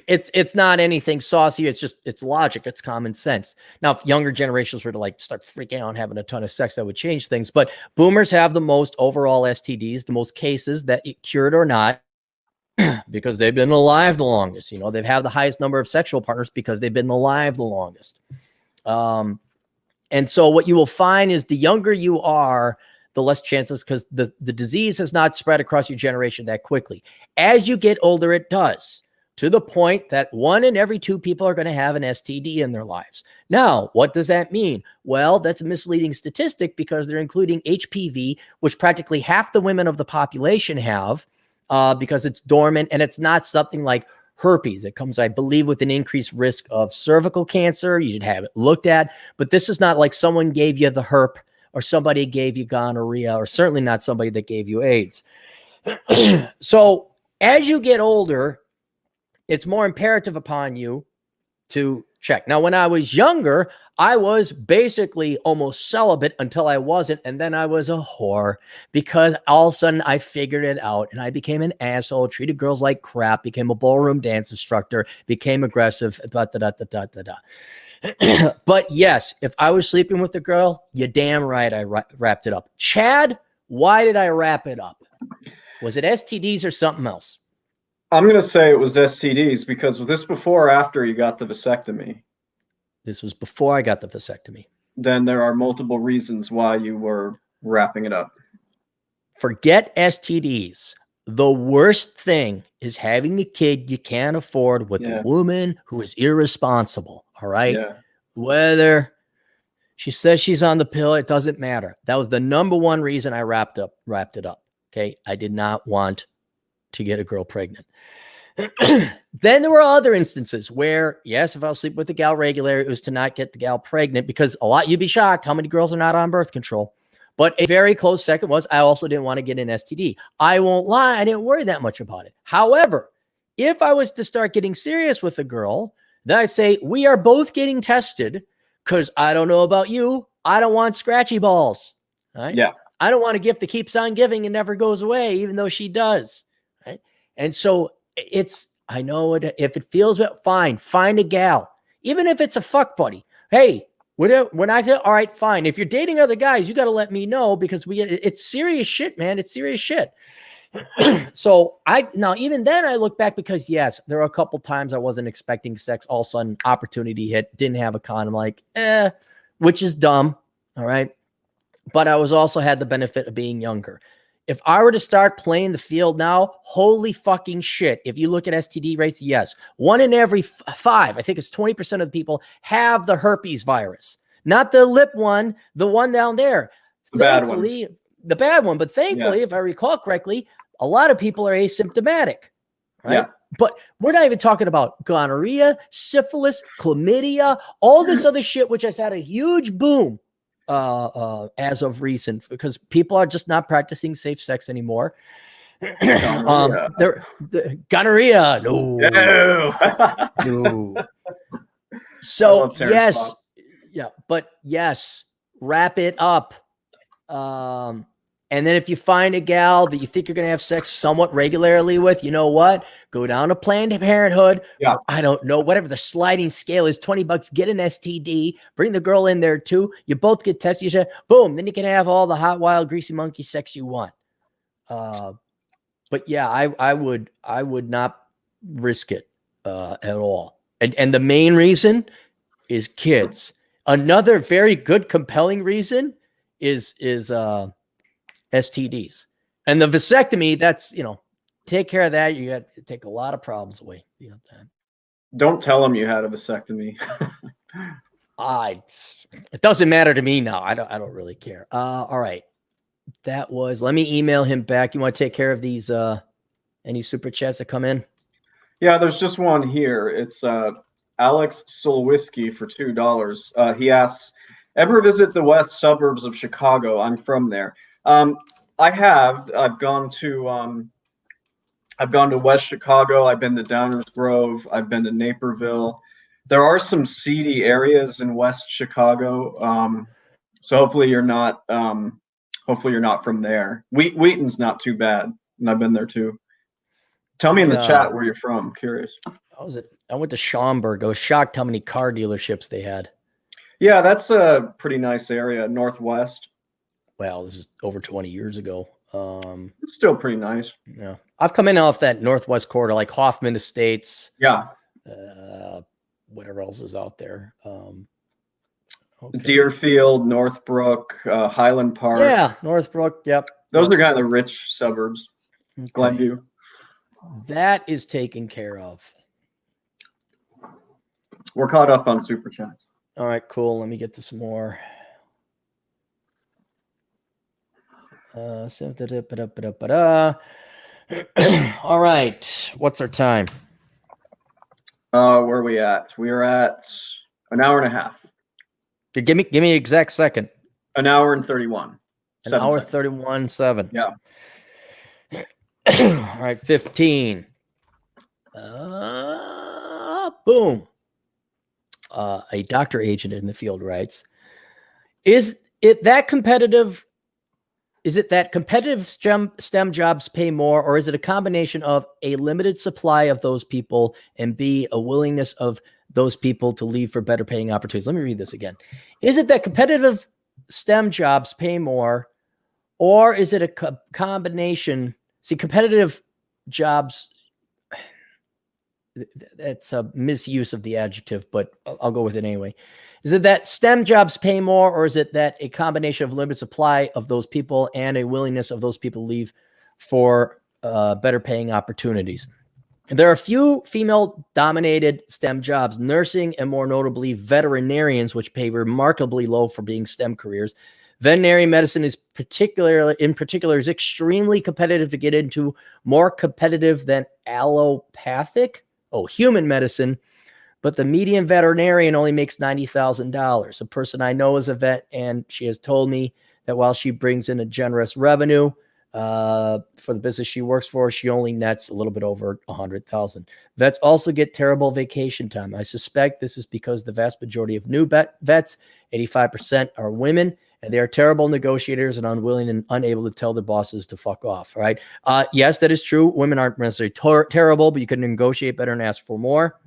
It's not anything saucy. It's logic. It's common sense. Now, if younger generations were to like start freaking out and having a ton of sex, that would change things. But boomers have the most overall STDs, the most cases that it cured or not, because they've been alive the longest. You know, they've had the highest number of sexual partners because they've been alive the longest. And so what you will find is the younger you are, the less chances, because the disease has not spread across your generation that quickly. As you get older, it does, to the point that 1 in every 2 people are going to have an STD in their lives. Now, what does that mean? Well, that's a misleading statistic because they're including HPV, which practically half the women of the population have, because it's dormant, and it's not something like herpes. It comes, I believe, with an increased risk of cervical cancer. You should have it looked at, but this is not like someone gave you the herp, or somebody gave you gonorrhea, or certainly not somebody that gave you AIDS. So as you get older, it's more imperative upon you to check. Now, when I was younger, I was basically almost celibate until I wasn't, and then I was a whore because all of a sudden I figured it out, and I became an asshole, treated girls like crap, became a ballroom dance instructor, became aggressive, But yes, if I was sleeping with a girl, you're damn right I wrapped it up. Chad, why did I wrap it up? Was it STDs or something else? I'm going to say it was STDs, because was this before or after you got the vasectomy? This was before I got the vasectomy. Then there are multiple reasons why you were wrapping it up. Forget STDs. The worst thing is having a kid you can't afford with a woman who is irresponsible. All right. Yeah. Whether she says she's on the pill, it doesn't matter. That was the number one reason I wrapped it up. Okay. I did not want to get a girl pregnant. Then there were other instances where, yes, if I was sleeping with a gal regularly, it was to not get the gal pregnant, because you'd be shocked how many girls are not on birth control. But a very close second was I also didn't want to get an STD. I won't lie, I didn't worry that much about it. However, if I was to start getting serious with a girl, then I'd say we are both getting tested, because I don't know about you, I don't want scratchy balls. Right? Yeah. I don't want a gift that keeps on giving and never goes away, even though she does. Right? And so I know it, if it feels fine, find a gal, even if it's a fuck buddy. Hey, when I all right, fine. If you're dating other guys, you got to let me know, because it's serious shit, man. It's serious shit. So now even then I look back, because yes, there are a couple times I wasn't expecting sex. All of a sudden opportunity hit, didn't have a condom, like, which is dumb. All right. But I was also had the benefit of being younger. If I were to start playing the field now, holy fucking shit. If you look at STD rates, yes, 1 in every 5, I think it's 20% of the people have the herpes virus, not the lip one, the one down there. The bad one. But thankfully, if I recall correctly, a lot of people are asymptomatic, right? Yeah. But we're not even talking about gonorrhea, syphilis, chlamydia, all this other shit, which has had a huge boom as of recent, because people are just not practicing safe sex anymore. Gonorrhea, no. So yes, but yes, wrap it up. And then if you find a gal that you think you're going to have sex somewhat regularly with, you know what? Go down to Planned Parenthood. Yeah. I don't know, whatever the sliding scale is, $20, get an STD, bring the girl in there too. You both get tested. You say, boom, then you can have all the hot, wild, greasy monkey sex you want. But yeah, I would not risk it at all. And the main reason is kids. Another very good, compelling reason is STDs. And the vasectomy, that's, take care of that. You got to take a lot of problems away. Don't tell them you had a vasectomy. It doesn't matter to me now. I don't really care. All right. Let me email him back. You want to take care of these, any super chats that come in? Yeah, there's just one here. It's Alex Whisky for $2. He asks, ever visit the west suburbs of Chicago? I'm from there. I have. I've gone to West Chicago. I've been to Downers Grove. I've been to Naperville. There are some seedy areas in West Chicago. So hopefully you're not from there. Wheaton's not too bad, and I've been there too. Tell me in the chat where you're from. I'm curious. I went to Schaumburg. I was shocked how many car dealerships they had. Yeah, that's a pretty nice area, Northwest. Well, this is over 20 years ago. It's still pretty nice. Yeah, I've come in off that Northwest corridor, like Hoffman Estates. Yeah. Whatever else is out there. Okay. Deerfield, Northbrook, Highland Park. Yeah, Northbrook. Yep. Those are kind of the rich suburbs. Okay. Glenview. That is taken care of. We're caught up on super chats. All right, cool. Let me get to some more. All right. What's our time? Where are we at? We are at an hour and a half. Give me an exact second. An hour and 31. An hour 31:07. Yeah. All right, 15. Boom. A doctor agent in the field writes, is it that competitive STEM jobs pay more, or is it a combination of a limited supply of those people and B, a willingness of those people to leave for better paying opportunities? Let me read this again. Is it that competitive STEM jobs pay more, or is it a combination? See, competitive jobs, that's a misuse of the adjective, but I'll go with it anyway. Is it that STEM jobs pay more, or is it that a combination of limited supply of those people and a willingness of those people to leave for better paying opportunities? And there are a few female-dominated STEM jobs, nursing and more notably veterinarians, which pay remarkably low for being STEM careers. Veterinary medicine is in particular is extremely competitive to get into, more competitive than human medicine. But the median veterinarian only makes $90,000. A person I know is a vet, and she has told me that while she brings in a generous revenue for the business she works for, she only nets a little bit over $100,000. Vets also get terrible vacation time. I suspect this is because the vast majority of new vets, 85%, are women, and they are terrible negotiators and unwilling and unable to tell their bosses to fuck off. Right? Yes, that is true. Women aren't necessarily terrible, but you can negotiate better and ask for more.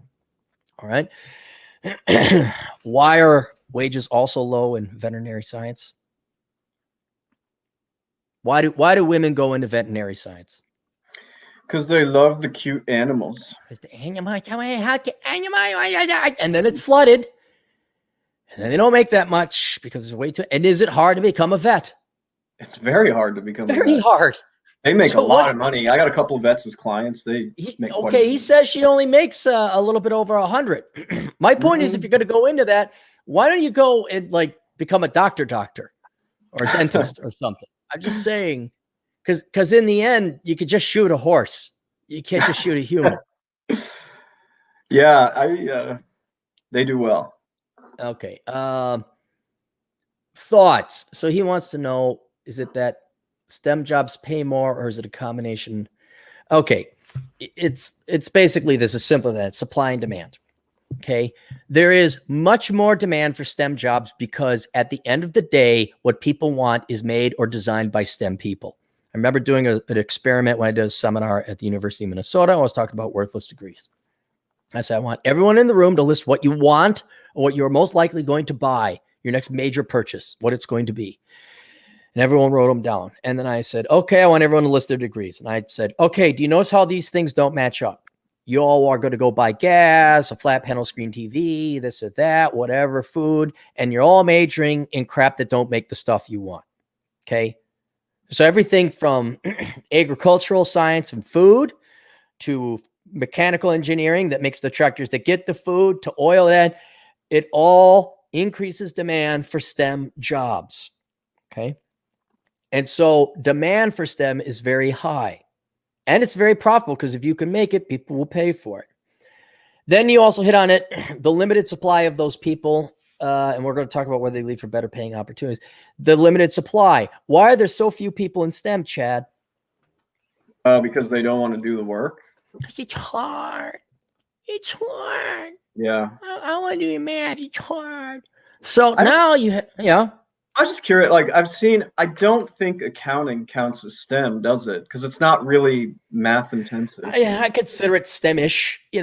All right. Why are wages also low in veterinary science? Why do women go into veterinary science? Because they love the cute animals. And then it's flooded. And then they don't make that much because it's way too. And is it hard to become a vet? It's very hard to become a vet. Very hard. They make a lot of money. I got a couple of vets as clients. He says she only makes a little bit over 100. My point is, if you're going to go into that, why don't you go and become a doctor or a dentist or something? I'm just saying, because in the end, you could just shoot a horse. You can't just shoot a human. Yeah, they do well. Okay. Thoughts. So he wants to know, is it that STEM jobs pay more, or is it a combination? Okay. It's basically, this is simple than that. Supply and demand. Okay. There is much more demand for STEM jobs because at the end of the day, what people want is made or designed by STEM people. I remember doing an experiment when I did a seminar at the University of Minnesota. I was talking about worthless degrees. I said, I want everyone in the room to list what you want or what you're most likely going to buy, your next major purchase, what it's going to be. And everyone wrote them down. And then I said, okay, I want everyone to list their degrees. And I said, okay, do you notice how these things don't match up? You all are going to go buy gas, a flat panel screen TV, this or that, whatever, food, and you're all majoring in crap that don't make the stuff you want. Okay. So everything from agricultural science and food to mechanical engineering that makes the tractors that get the food to oil that, it all increases demand for STEM jobs. Okay. And so demand for STEM is very high and it's very profitable because if you can make it, people will pay for it. Then you also hit on it, the limited supply of those people. And we're going to talk about whether they leave for better paying opportunities. The limited supply. Why are there so few people in STEM, Chad? Because they don't want to do the work. It's hard. It's hard. Yeah. I want to do math. It's hard. So now you, yeah. I was just curious. Like I don't think accounting counts as STEM, does it? Because it's not really math intensive. I consider it STEM-ish. I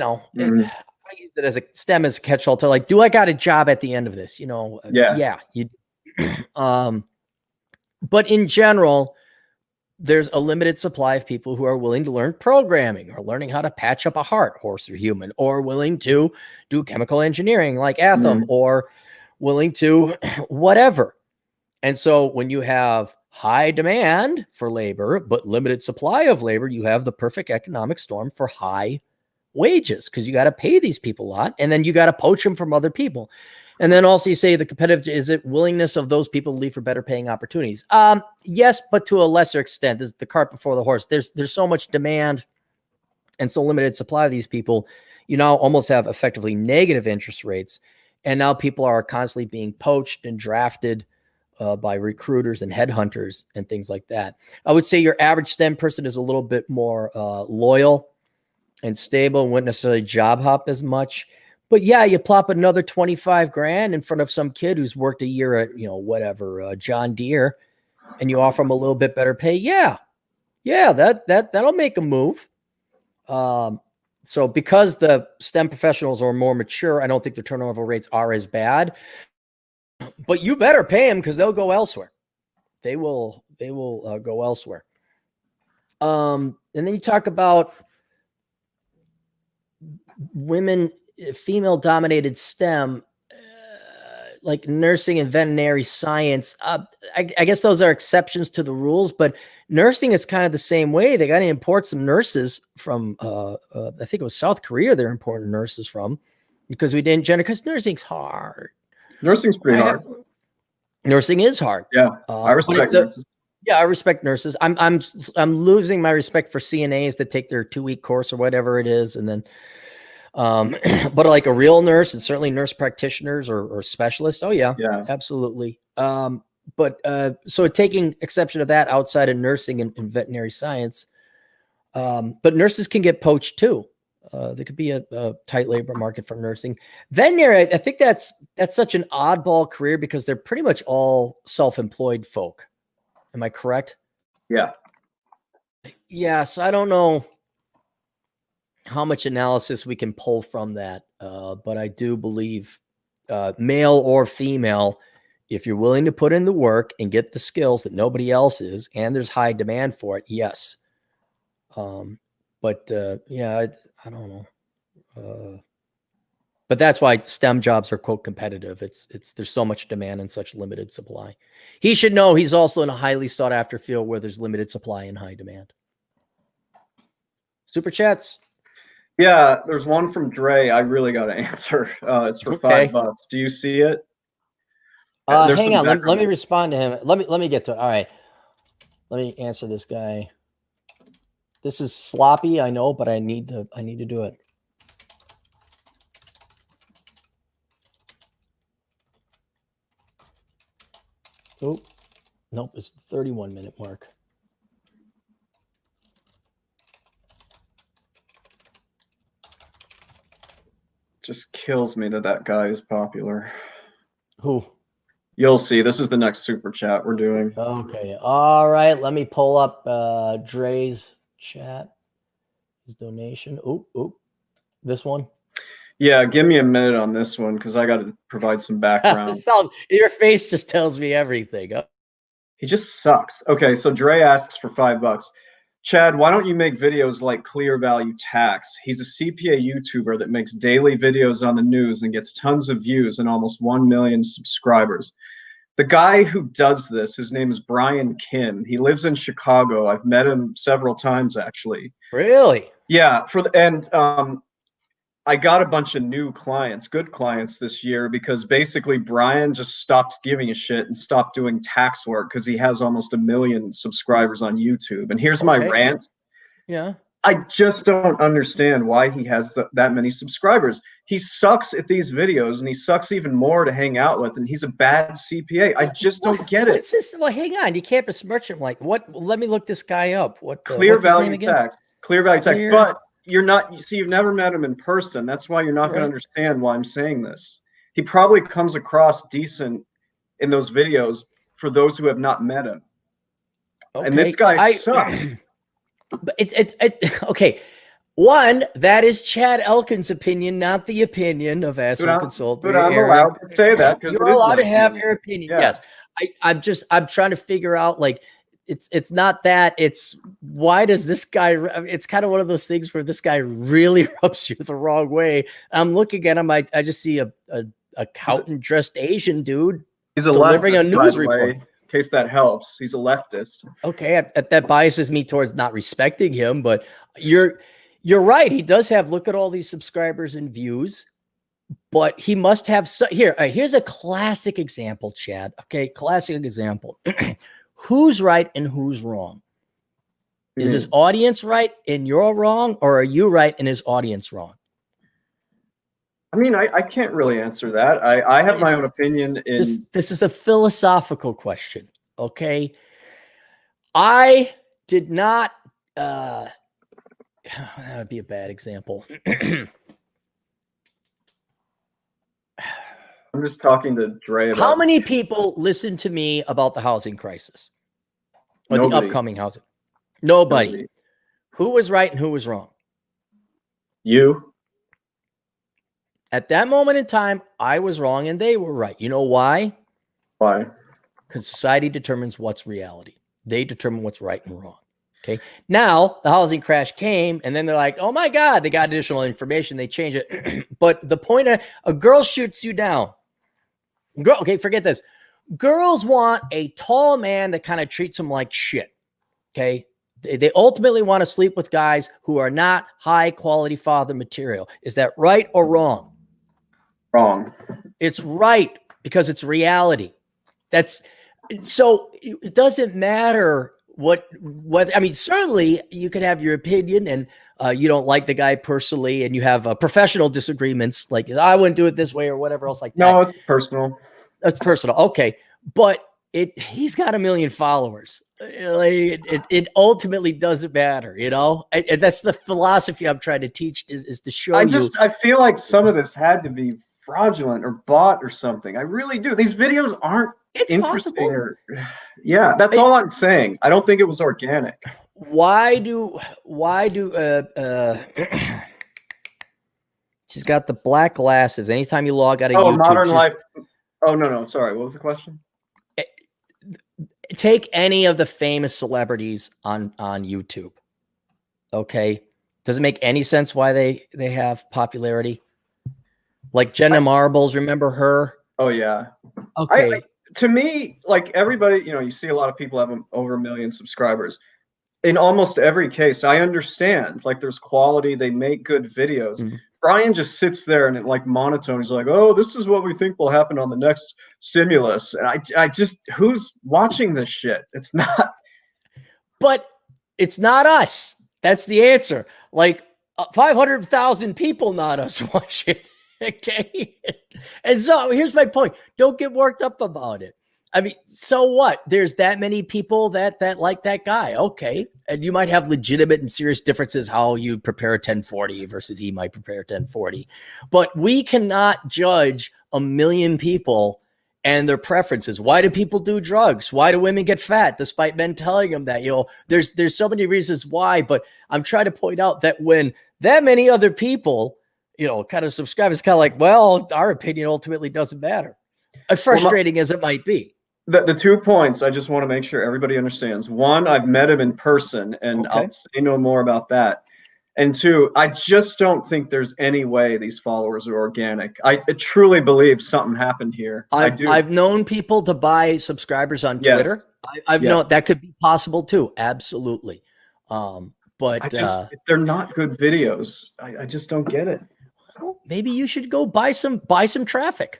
use it as a STEM as a catch-all to like, do I got a job at the end of this? Yeah. You. But in general, there's a limited supply of people who are willing to learn programming or learning how to patch up a heart, horse or human, or willing to do chemical engineering like Atham, or willing to whatever. And so when you have high demand for labor, but limited supply of labor, you have the perfect economic storm for high wages because you got to pay these people a lot and then you got to poach them from other people. And then also you say the competitive, is it willingness of those people to leave for better paying opportunities? Yes, but to a lesser extent. This is the cart before the horse. There's so much demand and so limited supply of these people. You now almost have effectively negative interest rates. And now people are constantly being poached and drafted by recruiters and headhunters and things like that. I would say your average STEM person is a little bit more loyal and stable and wouldn't necessarily job hop as much. But yeah, you plop another 25 grand in front of some kid who's worked a year at, John Deere, and you offer him a little bit better pay. Yeah, that'll make a move. So because the STEM professionals are more mature, I don't think the turnover rates are as bad. But you better pay them because they'll go elsewhere. They will go elsewhere. And then you talk about women, female-dominated STEM, like nursing and veterinary science. I guess those are exceptions to the rules, but nursing is kind of the same way. They got to import some nurses from, I think it was South Korea they're importing nurses from because we didn't gender, because nursing's hard. Nursing's pretty hard. Nursing is hard. Yeah, I respect nurses. Yeah, I respect nurses. I'm losing my respect for CNAs that take their 2-week course or whatever it is, and then, but like a real nurse and certainly nurse practitioners or specialists. Oh yeah, absolutely. But so taking exception of that outside of nursing and veterinary science, but nurses can get poached too. There could be a tight labor market for nursing. Veterinary, I think that's such an oddball career because they're pretty much all self-employed folk. Am I correct? Yeah. Yes, I don't know how much analysis we can pull from that, but I do believe male or female, if you're willing to put in the work and get the skills that nobody else is, and there's high demand for it, yes. But yeah, I don't know. But that's why STEM jobs are quote competitive. There's so much demand and such limited supply. He should know he's also in a highly sought after field where there's limited supply and high demand. Super chats. Yeah, there's one from Dre. I really got to answer. It's for $5. Do you see it? Hang on. Let me respond to him. Let me get to it. All right. Let me answer this guy. This is sloppy, I know, but I need to do it. Oh, nope, it's the 31-minute mark. Just kills me that guy is popular. Who? You'll see. This is the next super chat we're doing. Okay. All right. Let me pull up Dre's chat. His donation. Oh, this one. Yeah, give me a minute on this one because I got to provide some background. Your face just tells me everything. He just sucks. Okay, so Dre asks for $5. Chad, why don't you make videos like Clear Value Tax? He's a CPA YouTuber that makes daily videos on the news and gets tons of views and almost 1 million subscribers. The guy who does this, his name is Brian Kim. He lives in Chicago. I've met him several times, actually. Really? Yeah. I got a bunch of new clients, good clients this year, because basically Brian just stopped giving a shit and stopped doing tax work because he has almost 1 million subscribers on YouTube. And here's my rant. Yeah. I just don't understand why he has that many subscribers. He sucks at these videos, and he sucks even more to hang out with, and he's a bad CPA. I just don't get it. What's this? Well, hang on. You can't besmirch him like what? Let me look this guy up. What? Clear what's his name Value again? Tax. Clear Value Tax. But you're not, you see, you've never met him in person. That's why you're not going to understand why I'm saying this. He probably comes across decent in those videos for those who have not met him. Okay. And this guy sucks. But okay. One, that is Chad Elkin's opinion, not the opinion of Asshole Consulting. But I'm allowed to say that because you're allowed to have your opinion. Yeah. Yes. I'm trying to figure out, like, it's not that, it's why does this guy, it's kind of one of those things where this guy really rubs you the wrong way. I'm looking at him, I just see a accountant dressed Asian dude. He's delivering a news report. In case that helps. He's a leftist. Okay, that biases me towards not respecting him, but you're right. He does have, look at all these subscribers and views, but he must have here's a classic example, Chad. Okay, classic example. Who's right and who's wrong? Is his audience right and you're wrong, or are you right and his audience wrong? I mean, I can't really answer that. I have my own opinion. This is a philosophical question, okay? I did not, that would be a bad example. I'm just talking to Dre about how many people listen to me about the housing crisis or the upcoming housing? Nobody. Who was right and who was wrong? You. At that moment in time, I was wrong and they were right. You know why? Why? Because society determines what's reality. They determine what's right and wrong. Okay. Now the housing crash came, and then they're like, "Oh my God, they got additional information. They change it." But the point of a girl shoots you down. Okay, forget this. Girls want a tall man that kind of treats them like shit. Okay. They ultimately want to sleep with guys who are not high quality father material. Is that right or wrong? Wrong. It's right because it's reality. So it doesn't matter whether, I mean, certainly you can have your opinion and you don't like the guy personally and you have professional disagreements, like I wouldn't do it this way or whatever else like that. No, it's personal. It's personal. Okay. But he's got 1 million followers. It ultimately doesn't matter, you know? And that's the philosophy I'm trying to teach is to show you. I feel like some of this had to be fraudulent or bought or something. I really do. These videos aren't interesting. Yeah, that's all I'm saying. I don't think it was organic. Why do she's got the black glasses. Anytime you log out of YouTube. Modern Life. Oh, no. Sorry. What was the question? Take any of the famous celebrities on YouTube. Okay. Does it make any sense why they have popularity? Like Jenna Marbles, remember her? Oh yeah. Okay. To me, like everybody, you see a lot of people have over 1 million subscribers. In almost every case, I understand. Like there's quality, they make good videos. Mm-hmm. Brian just sits there and like monotone. He's like, "Oh, this is what we think will happen on the next stimulus." And I just, who's watching this shit? It's not. But it's not us. That's the answer. Like 500,000 people, not us, watch it. Okay. And so here's my point. Don't get worked up about it. I mean, so what? There's that many people that like that guy. Okay. And you might have legitimate and serious differences how you prepare a 1040 versus he might prepare a 1040. But we cannot judge 1 million people and their preferences. Why do people do drugs? Why do women get fat despite men telling them that? There's so many reasons why, but I'm trying to point out that when that many other people, kind of subscribe, it's kind of like, well, our opinion ultimately doesn't matter. As frustrating as it might be. The 2 points I just want to make sure everybody understands. One, I've met him in person, and Okay. I'll say no more about that. And 2, I just don't think there's any way these followers are organic. I truly believe something happened here. I do. I've known people to buy subscribers on Yes. Twitter. I've known that could be possible too. Absolutely. But they're not good videos. I just don't get it. Well, maybe you should go buy some traffic.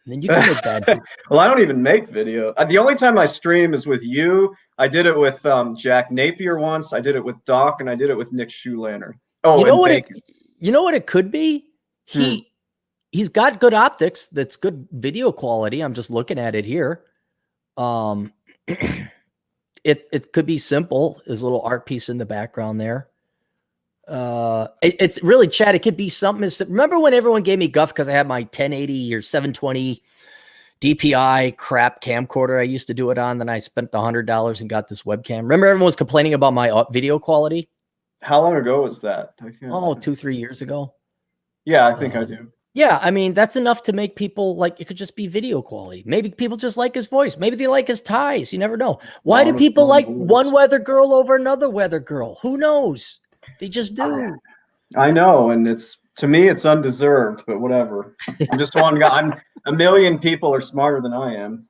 And then you can make bad videos. Well, I don't even make video. The only time I stream is with you. I did it with Jack Napier once. I did it with Doc, and I did it with Nick Shoelander. Oh, you know what? You know what it could be? He's got good optics. That's good video quality. I'm just looking at it here. It could be simple. There's a little art piece in the background there. It's really, Chad, it could be something. Remember when everyone gave me guff because I had my 1080 or 720 DPI crap camcorder I used to do it on? Then I spent the $100 and got this webcam. Remember everyone was complaining about my video quality? How long ago was that? 2-3 years ago. Yeah, I think I do. Yeah, I mean, that's enough to make people like, it could just be video quality. Maybe people just like his voice. Maybe they like his ties. You never know. Why do people like one weather girl over another weather girl? Who knows? They just do. I know, and to me it's undeserved, but whatever. I'm just one guy. I'm a million people are smarter than I am.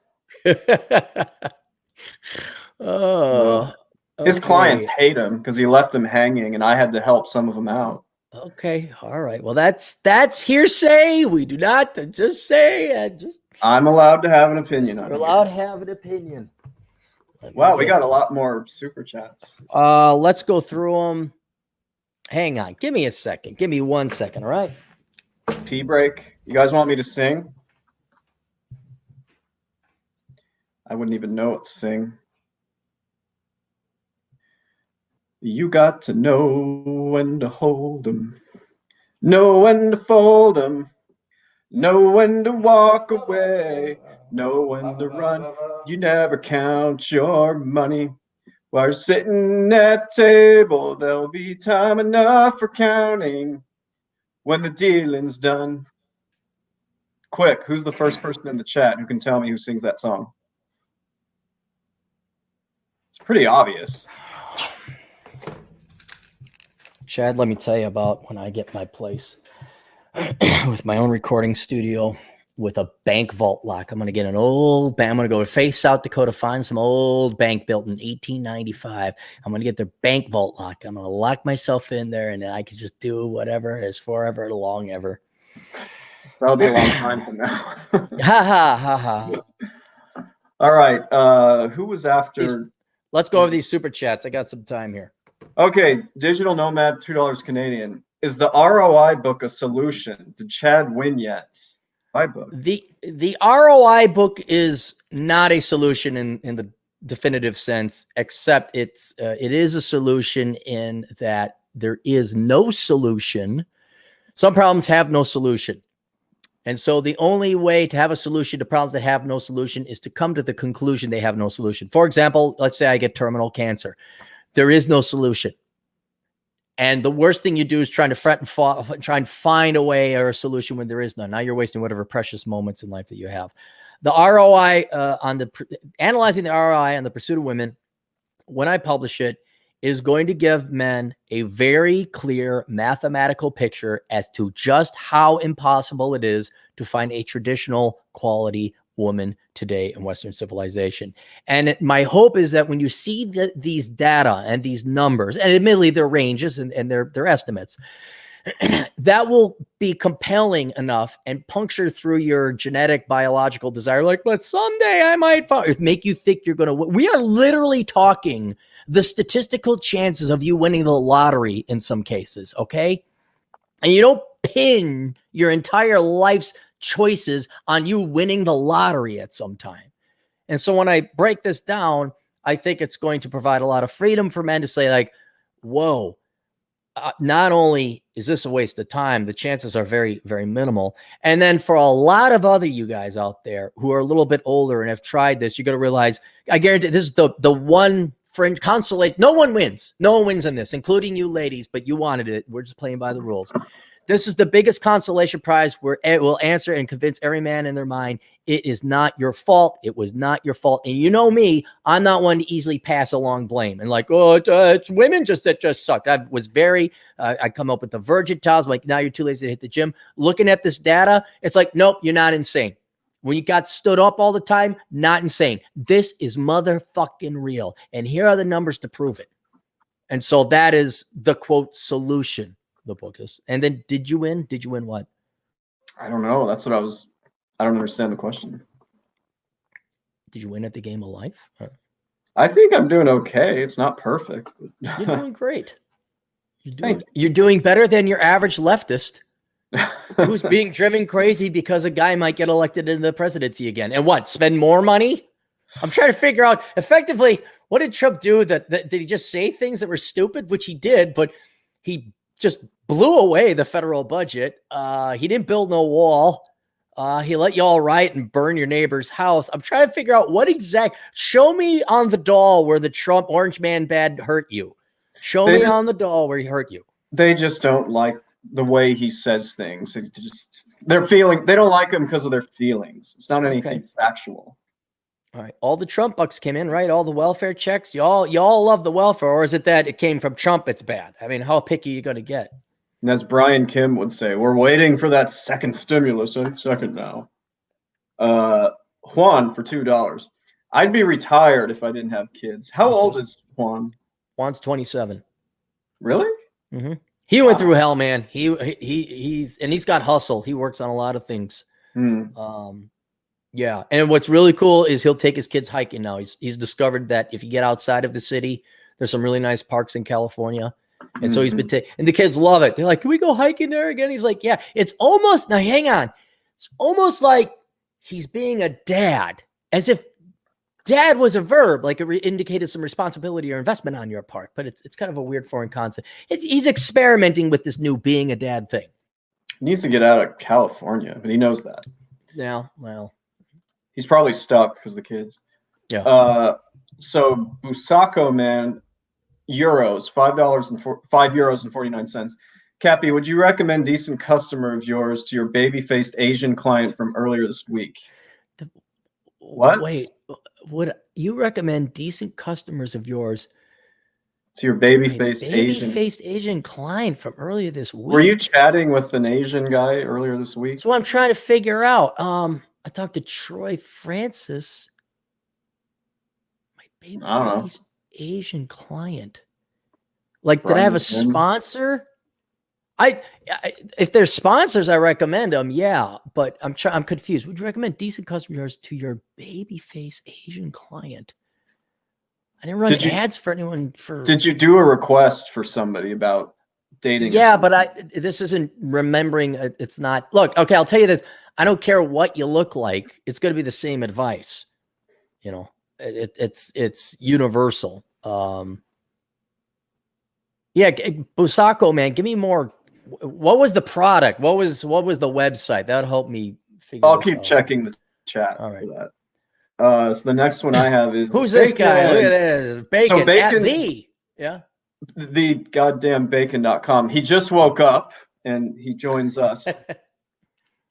His clients hate him because he left them hanging, and I had to help some of them out. Okay, all right. Well, that's hearsay. We do not just say. I'm allowed to have an opinion on it. You're allowed to have an opinion. Wow, we got a lot more super chats. Let's go through them. Hang on. Give me a second. Give me 1 second, all right? Pee break. You guys want me to sing? I wouldn't even know what to sing. You got to know when to hold 'em, know when to fold 'em, know when to walk away, know when to run. You never count your money. While you're sitting at the table, there'll be time enough for counting when the dealing's done. Quick, who's the first person in the chat who can tell me who sings that song? It's pretty obvious. Chad, let me tell you about when I get my place with my own recording studio with a bank vault lock. I'm going to get an old bank. I'm going to go to South Dakota, find some old bank built in 1895. I'm going to get their bank vault lock. I'm going to lock myself in there, and then I can just do whatever is forever and long ever. That'll be a long time from now. Ha ha ha ha. All right. Who was after? Let's go over these super chats. I got some time here. Okay, Digital Nomad, $2 Canadian. Is the ROI book a solution? Did Chad win yet? Book. The ROI book is not a solution in the definitive sense, except it is a solution in that there is no solution. Some problems have no solution. And so the only way to have a solution to problems that have no solution is to come to the conclusion they have no solution. For example, let's say I get terminal cancer. There is no solution. And the worst thing you do is trying to fret and try and find a way or a solution when there is none. Now you're wasting whatever precious moments in life that you have. The ROI analyzing the ROI on the pursuit of women, when I publish it, is going to give men a very clear mathematical picture as to just how impossible it is to find a traditional quality woman today in Western civilization. And my hope is that when you see these data and these numbers, and admittedly their ranges and their estimates, that will be compelling enough and puncture through your genetic biological desire, like, but someday I might make you think you're going to win. We are literally talking the statistical chances of you winning the lottery in some cases, okay? And you don't pin your entire life's choices on you winning the lottery at some time. And so when I break this down, I think it's going to provide a lot of freedom for men to say, like, whoa, not only is this a waste of time, the chances are very, very minimal. And then for a lot of other you guys out there who are a little bit older and have tried this, you got to realize, I guarantee this is the one friend consolate. No one wins. No one wins in this, including you ladies, but you wanted it. We're just playing by the rules. this is the biggest consolation prize where it will answer and convince every man in their mind it is not your fault. It was not your fault. And you know me, I'm not one to easily pass along blame and like, oh, it's women that just sucked. I was very, I come up with the virgin towels, like, now you're too lazy to hit the gym. Looking at this data, it's like, nope, you're not insane. When you got stood up all the time, not insane. This is motherfucking real. And here are the numbers to prove it. And so that is the quote solution, the book is. And then did you win? Did you win what? I don't know. That's what I don't understand the question. Did you win at the game of life? I think I'm doing okay. It's not perfect. You're doing great. You're doing better than your average leftist who's being driven crazy because a guy might get elected into the presidency again. And what? Spend more money? I'm trying to figure out effectively, what did Trump do? Did he just say things that were stupid, which he did, but he just blew away the federal budget. He didn't build no wall. He let you all riot and burn your neighbor's house. I'm trying to figure out show me on the doll where the Trump orange man bad hurt you. Show me on the doll where he hurt you. They just don't like the way he says things. They don't like him because of their feelings. It's not anything factual. All right. All the Trump bucks came in, right? All the welfare checks. Y'all love the welfare, or is it that it came from Trump? It's bad. I mean, how picky are you going to get? And as Brian Kim would say, we're waiting for that second stimulus any second now. Juan for $2. I'd be retired if I didn't have kids. How old is Juan? Juan's 27. Really? Mm-hmm. He went through hell, man. He's got hustle. He works on a lot of things. Yeah. And what's really cool is he'll take his kids hiking now. He's discovered that if you get outside of the city, there's some really nice parks in California. And so he's been and the kids love it. They're like, can we go hiking there again? He's like, yeah, it's almost, now hang on. It's almost like he's being a dad, as if dad was a verb, like it indicated some responsibility or investment on your part, but it's kind of a weird foreign concept. He's experimenting with this new being a dad thing. He needs to get out of California, but he knows that. Yeah, well. He's probably stuck because of the kids. Yeah. So Busako, man, €5.49. Cappy, would you recommend Decent Customer of yours to your baby-faced Asian client from earlier this week? What? Wait, would you recommend Decent Customers of yours to your baby-faced Asian client from earlier this week? Were you chatting with an Asian guy earlier this week? So I'm trying to figure out. I talked to Troy Francis. My baby-faced Asian client. Like, did I have a sponsor? If there's sponsors, I recommend them. Yeah, but I'm confused. Would you recommend Decent Customers to your baby-faced Asian client? I didn't run ads for anyone. Did you do a request for somebody about dating? Yeah, but this isn't remembering. It's not. Look, okay, I'll tell you this. I don't care what you look like. It's going to be the same advice. You know, it's universal. Yeah, Busako, man, give me more. What was the product? What was the website? That would help me figure I'll keep checking the chat for that. So the next one I have is who's this guy? Look at this. Bacon. So Bacon, the goddamn bacon.com. He just woke up and he joins us.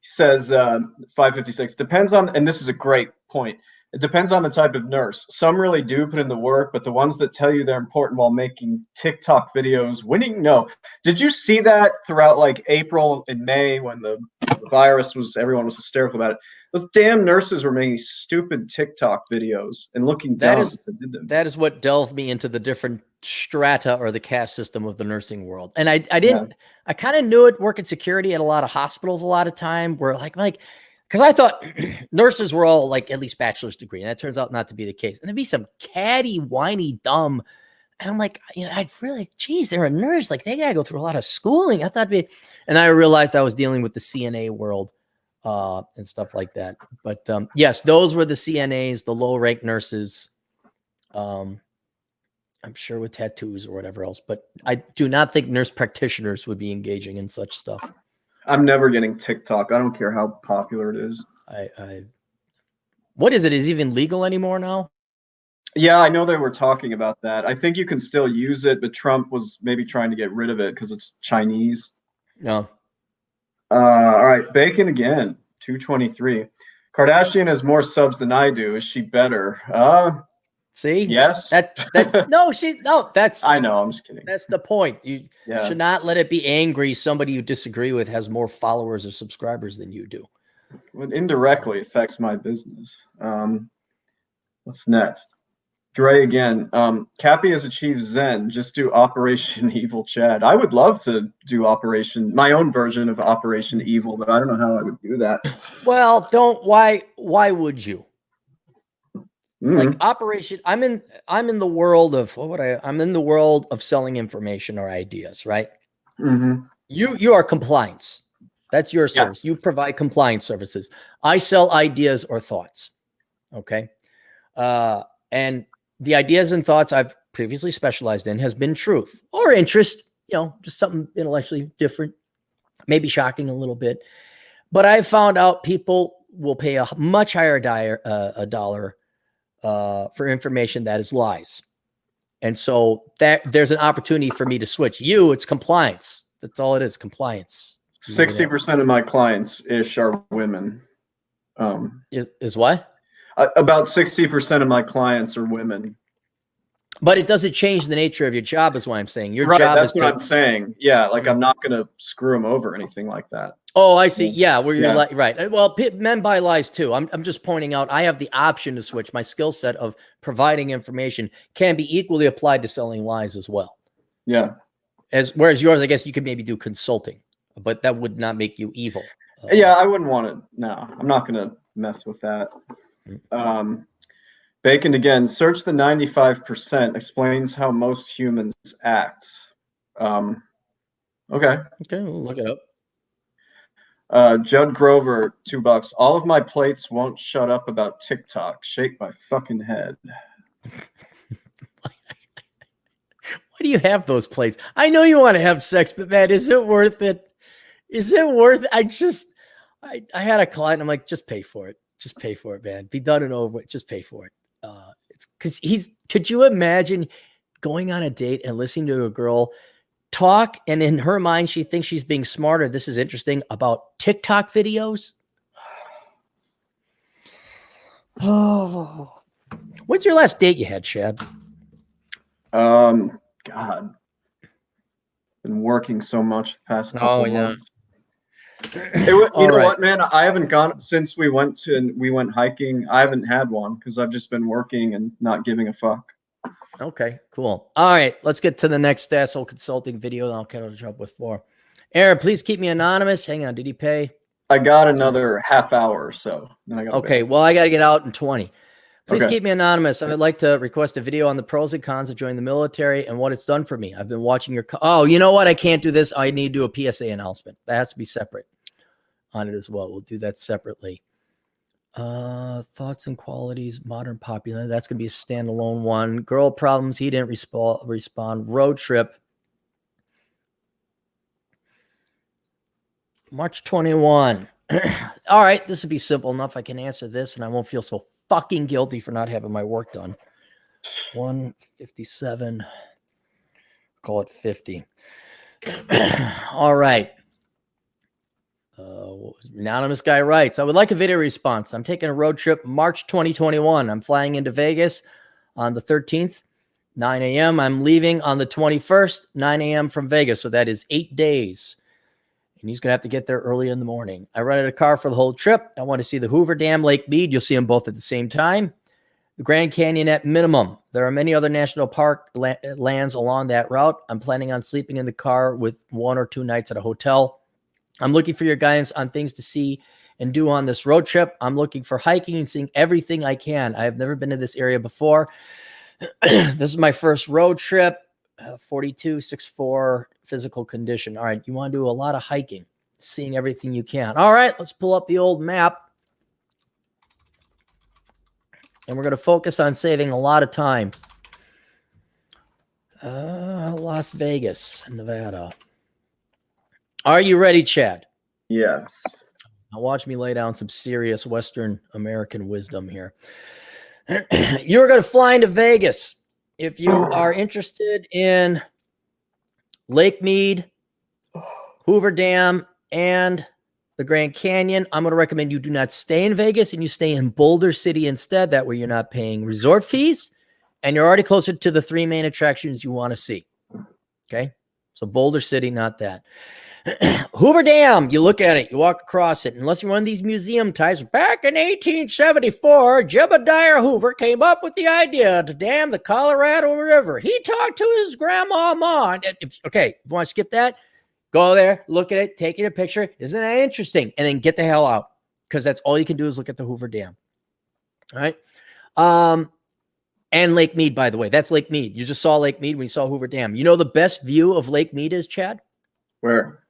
He says 556 depends on, and this is a great point. It depends on the type of nurse. Some really do put in the work, but the ones that tell you they're important while making TikTok videos, winning, no. Did you see that throughout like April and May when the virus was, everyone was hysterical about it? Those damn nurses were making stupid TikTok videos and looking dumb. That is what delved me into the different strata or the caste system of the nursing world. And I kind of knew it working security at a lot of hospitals a lot of time where like, because I thought nurses were all like at least bachelor's degree, and that turns out not to be the case. And there'd be some catty, whiny, dumb, and I'm like, I'd really, geez, they're a nurse, like they gotta go through a lot of schooling. I thought and I realized I was dealing with the CNA world and stuff like that. But yes, those were the CNAs, the low-ranked nurses. I'm sure with tattoos or whatever else, but I do not think nurse practitioners would be engaging in such stuff. I'm never getting TikTok. I don't care how popular it is. What is it? Is it even legal anymore now? Yeah, I know they were talking about that. I think you can still use it, but Trump was maybe trying to get rid of it because it's Chinese. No. All right, Bacon again, 223. Kardashian has more subs than I do. Is she better? See? Yes. That's I know, I'm just kidding. That's the point. You should not let it be angry. Somebody you disagree with has more followers or subscribers than you do. Well, indirectly affects my business. What's next? Dre again. Cappy has achieved Zen. Just do Operation Evil Chad. I would love to do my own version of Operation Evil, but I don't know how I would do that. Well, why would you? Like Operation, I'm in the world of I'm in the world of selling information or ideas, right? You are compliance. That's your service. You provide compliance services. I sell ideas or thoughts. Okay. And the ideas and thoughts I've previously specialized in has been truth or interest, just something intellectually different, maybe shocking a little bit. But I've found out people will pay a much higher dollar for information that is lies. And so there's an opportunity for me to switch. It's compliance. That's all it is, compliance. 60% of my clients are women. Is what? About 60% of my clients are women. But it doesn't change the nature of your job, is what I'm saying. Your job that's is what I'm saying. Yeah, like I'm not going to screw them over or anything like that. Oh, I see. Yeah, where you're right. Well, men buy lies too. I'm just pointing out I have the option to switch. My skill set of providing information can be equally applied to selling lies as well. Yeah. Whereas yours, I guess you could maybe do consulting, but that would not make you evil. Yeah, I wouldn't want to. No, I'm not going to mess with that. Bacon again. Search the 95%. Explains how most humans act. Okay. Okay, we'll look it up. Judd Grover, $2. All of my plates won't shut up about TikTok. Shake my fucking head. Why do you have those plates? I know you want to have sex, but man, is it worth it? Is it worth it? I had a client. I'm like, just pay for it. Just pay for it, man. Be done and over with. Just pay for it. It's because could you imagine going on a date and listening to a girl talk, and in her mind, she thinks she's being smarter. This is interesting about TikTok videos. Oh, what's your last date you had, Chad? God, been working so much the past couple months. You know what, man? I haven't gone since we went hiking. I haven't had one because I've just been working and not giving a fuck. Okay, cool. All right, let's get to the next asshole consulting video. And I'll catch up with 4. Aaron, please keep me anonymous. Hang on, did he pay? I got another half hour or so. Then I got well, I got to get out in 20. Please keep me anonymous. I would like to request a video on the pros and cons of joining the military and what it's done for me. I've been watching your... Oh, you know what? I can't do this. I need to do a PSA announcement. That has to be separate on it as well. We'll do that separately. Thoughts and qualities, modern popular. That's going to be a standalone one. Girl problems. He didn't respond. Road trip. March 21. All right. This would be simple enough. I can answer this and I won't feel so fucking guilty for not having my work done. 157. Call it 50. All right. Anonymous guy writes, I would like a video response. I'm taking a road trip March 2021. I'm flying into Vegas on the 13th, 9 a.m. I'm leaving on the 21st, 9 a.m. from Vegas. So that is 8 days. And he's going to have to get there early in the morning. I rented a car for the whole trip. I want to see the Hoover Dam, Lake Mead. You'll see them both at the same time. The Grand Canyon at minimum. There are many other national park lands along that route. I'm planning on sleeping in the car with 1 or 2 nights at a hotel. I'm looking for your guidance on things to see and do on this road trip. I'm looking for hiking and seeing everything I can. I have never been to this area before. This is my first road trip. 42, 6'4", physical condition. All right, you want to do a lot of hiking, seeing everything you can. All right, let's pull up the old map. And we're going to focus on saving a lot of time. Las Vegas, Nevada. Are you ready, Chad? Yes. Now watch me lay down some serious Western American wisdom here. You're going to fly into Vegas. If you are interested in Lake Mead, Hoover Dam, and the Grand Canyon, I'm going to recommend you do not stay in Vegas and you stay in Boulder City instead. That way you're not paying resort fees and you're already closer to the 3 main attractions you want to see. Okay. So Boulder City, not that. Hoover Dam, you look at it, you walk across it. Unless you're one of these museum types, back in 1874, Jebediah Hoover came up with the idea to dam the Colorado River. He talked to his grandma. Okay, if you want to skip that, go there, look at it, take it a picture. Isn't that interesting? And then get the hell out, because that's all you can do is look at the Hoover Dam. All right. And Lake Mead, by the way. That's Lake Mead. You just saw Lake Mead when you saw Hoover Dam. You know the best view of Lake Mead is, Chad? Where?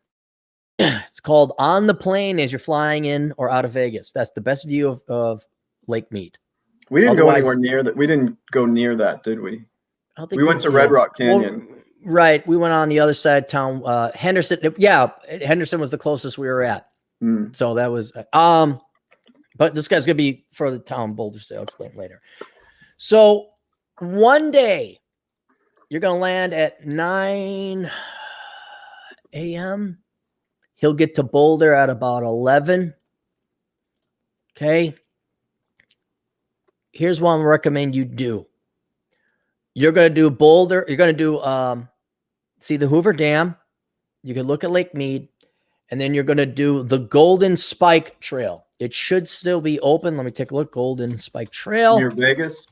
It's called On the Plain as you're flying in or out of Vegas. That's the best view of Lake Mead. We didn't go anywhere near that. We didn't go near that, did we? I don't think we went to Red Rock Canyon. Well, right. We went on the other side of town. Henderson. Yeah. Henderson was the closest we were at. So that was, but this guy's going to be further down Boulder City. I'll explain later. So one day you're going to land at 9 a.m. He'll get to Boulder at about 11. Okay. Here's what I'm recommend you do. You're going to do Boulder. You're going to do, see the Hoover Dam. You can look at Lake Mead. And then you're going to do the Golden Spike Trail. It should still be open. Let me take a look. Golden Spike Trail. Near Vegas?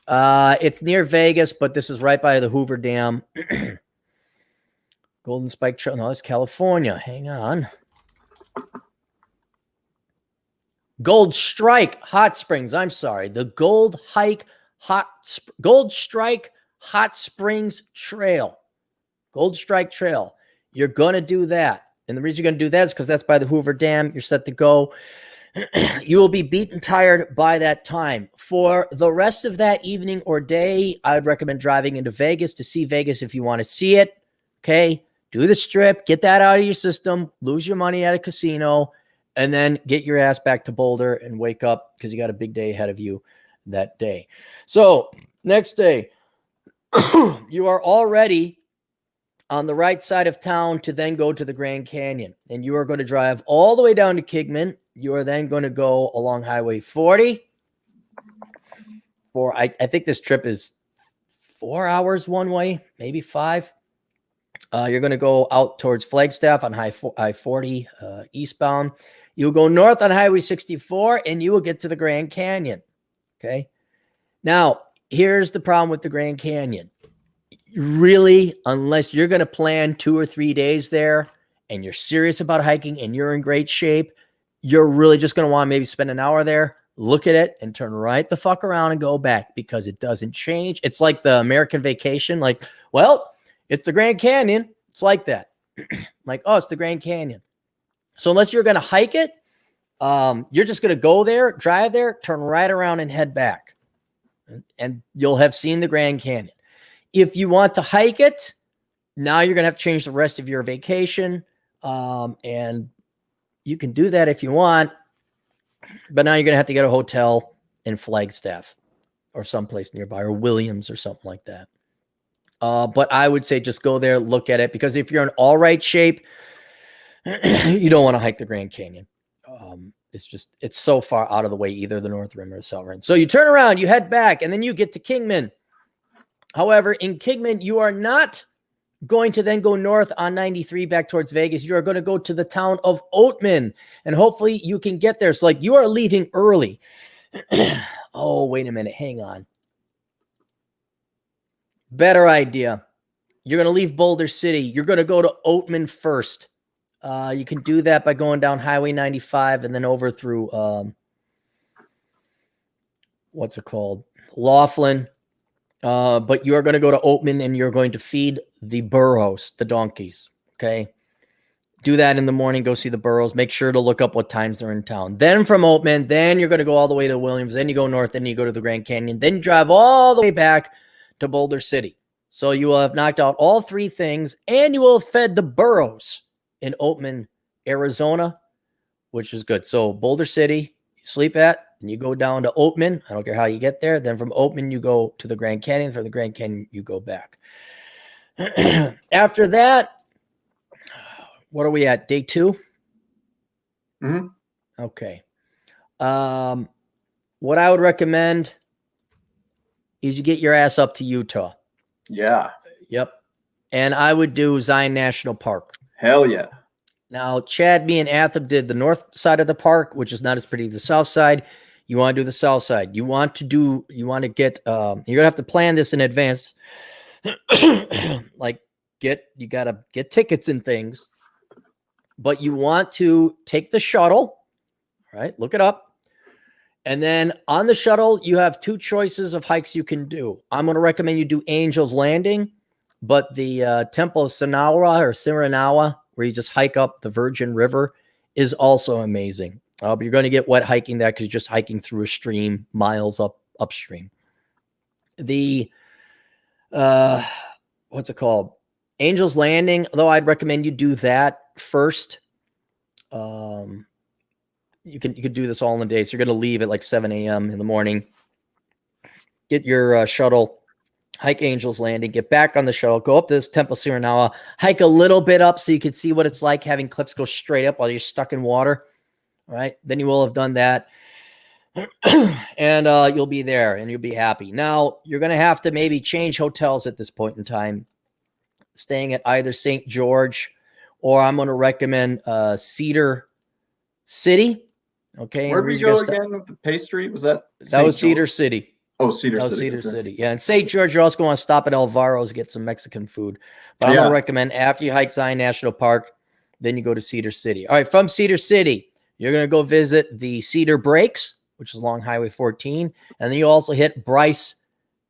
It's near Vegas, but this is right by the Hoover Dam. Golden Spike Trail. No, that's California. Hang on. Gold Strike Hot Springs. I'm sorry. The Gold Strike Hot Springs Trail. Gold Strike Trail. You're going to do that. And the reason you're going to do that is because that's by the Hoover Dam. You're set to go. You will be beaten tired by that time. For the rest of that evening or day, I would recommend driving into Vegas to see Vegas if you want to see it. Okay? Do the Strip. Get that out of your system. Lose your money at a casino. And then get your ass back to Boulder and wake up because you got a big day ahead of you that day. So, next day, you are already on the right side of town to then go to the Grand Canyon. And you are going to drive all the way down to Kingman. You are then going to go along Highway 40. I think this trip is 4 hours one way, maybe 5. You're going to go out towards Flagstaff on I-40 eastbound. You'll go north on Highway 64, and you will get to the Grand Canyon. Okay? Now, here's the problem with the Grand Canyon. Really, unless you're going to plan 2 or 3 days there and you're serious about hiking and you're in great shape, you're really just going to want to maybe spend an hour there, look at it, and turn right the fuck around and go back because it doesn't change. It's like the American Vacation. Like, well, it's the Grand Canyon. It's like that. Like, oh, it's the Grand Canyon. So unless you're going to hike it, you're just going to go there, drive there, turn right around and head back. And you'll have seen the Grand Canyon. If you want to hike it, now you're going to have to change the rest of your vacation. And you can do that if you want. But now you're going to have to get a hotel in Flagstaff or someplace nearby, or Williams or something like that. But I would say just go there, look at it, because if you're in all right shape, you don't want to hike the Grand Canyon. It's so far out of the way, either the North Rim or the South Rim. So you turn around, you head back, and then you get to Kingman. However, in Kingman, you are not going to then go north on 93 back towards Vegas. You are going to go to the town of Oatman, and hopefully you can get there. So, like, you are leaving early. Oh, wait a minute. Hang on. Better idea. You're going to leave Boulder City. You're going to go to Oatman first. You can do that by going down Highway 95 and then over through, what's it called? Laughlin. But you are going to go to Oatman and you're going to feed the burros, the donkeys. Okay. Do that in the morning. Go see the burros. Make sure to look up what times they're in town. Then from Oatman, then you're going to go all the way to Williams. Then you go north. Then you go to the Grand Canyon. Then you drive all the way back to Boulder City. So you will have knocked out all 3 things and you will have fed the burros in Oatman, Arizona, which is good. So Boulder City, you sleep at, and you go down to Oatman. I don't care how you get there. Then from Oatman, you go to the Grand Canyon. From the Grand Canyon, you go back. After that, what are we at? Day 2? Mhm. Okay. What I would recommend is you get your ass up to Utah. Yeah. Yep. And I would do Zion National Park. Hell yeah. Now, Chad, me, and Atham did the north side of the park, which is not as pretty as the south side. You want to do the south side. You want to get, you're going to have to plan this in advance. Like, you got to get tickets and things. But you want to take the shuttle, right? Look it up. And then on the shuttle, you have two choices of hikes you can do. I'm going to recommend you do Angel's Landing, but the Temple of Sinarawa, where you just hike up the Virgin River, is also amazing. But you're going to get wet hiking that because you're just hiking through a stream miles upstream. The what's it called? Angel's Landing, though I'd recommend you do that first. You could do this all in a day. So you're going to leave at like 7 a.m. in the morning. Get your shuttle, hike Angel's Landing, get back on the shuttle, go up to this Temple Surinawa, hike a little bit up so you can see what it's like having cliffs go straight up while you're stuck in water. All right. Then you will have done that. And you'll be there and you'll be happy. Now, you're going to have to maybe change hotels at this point in time, staying at either St. George or I'm going to recommend Cedar City. Okay. Where'd we go again with the pastry? Was that was Cedar City. Oh, Cedar City. Cedar City. Yeah. And St. George, you're also going to stop at Alvaro's, get some Mexican food. But I'm going to recommend after you hike Zion National Park, then you go to Cedar City. All right. From Cedar City, you're going to go visit the Cedar Breaks, which is along Highway 14. And then you also hit Bryce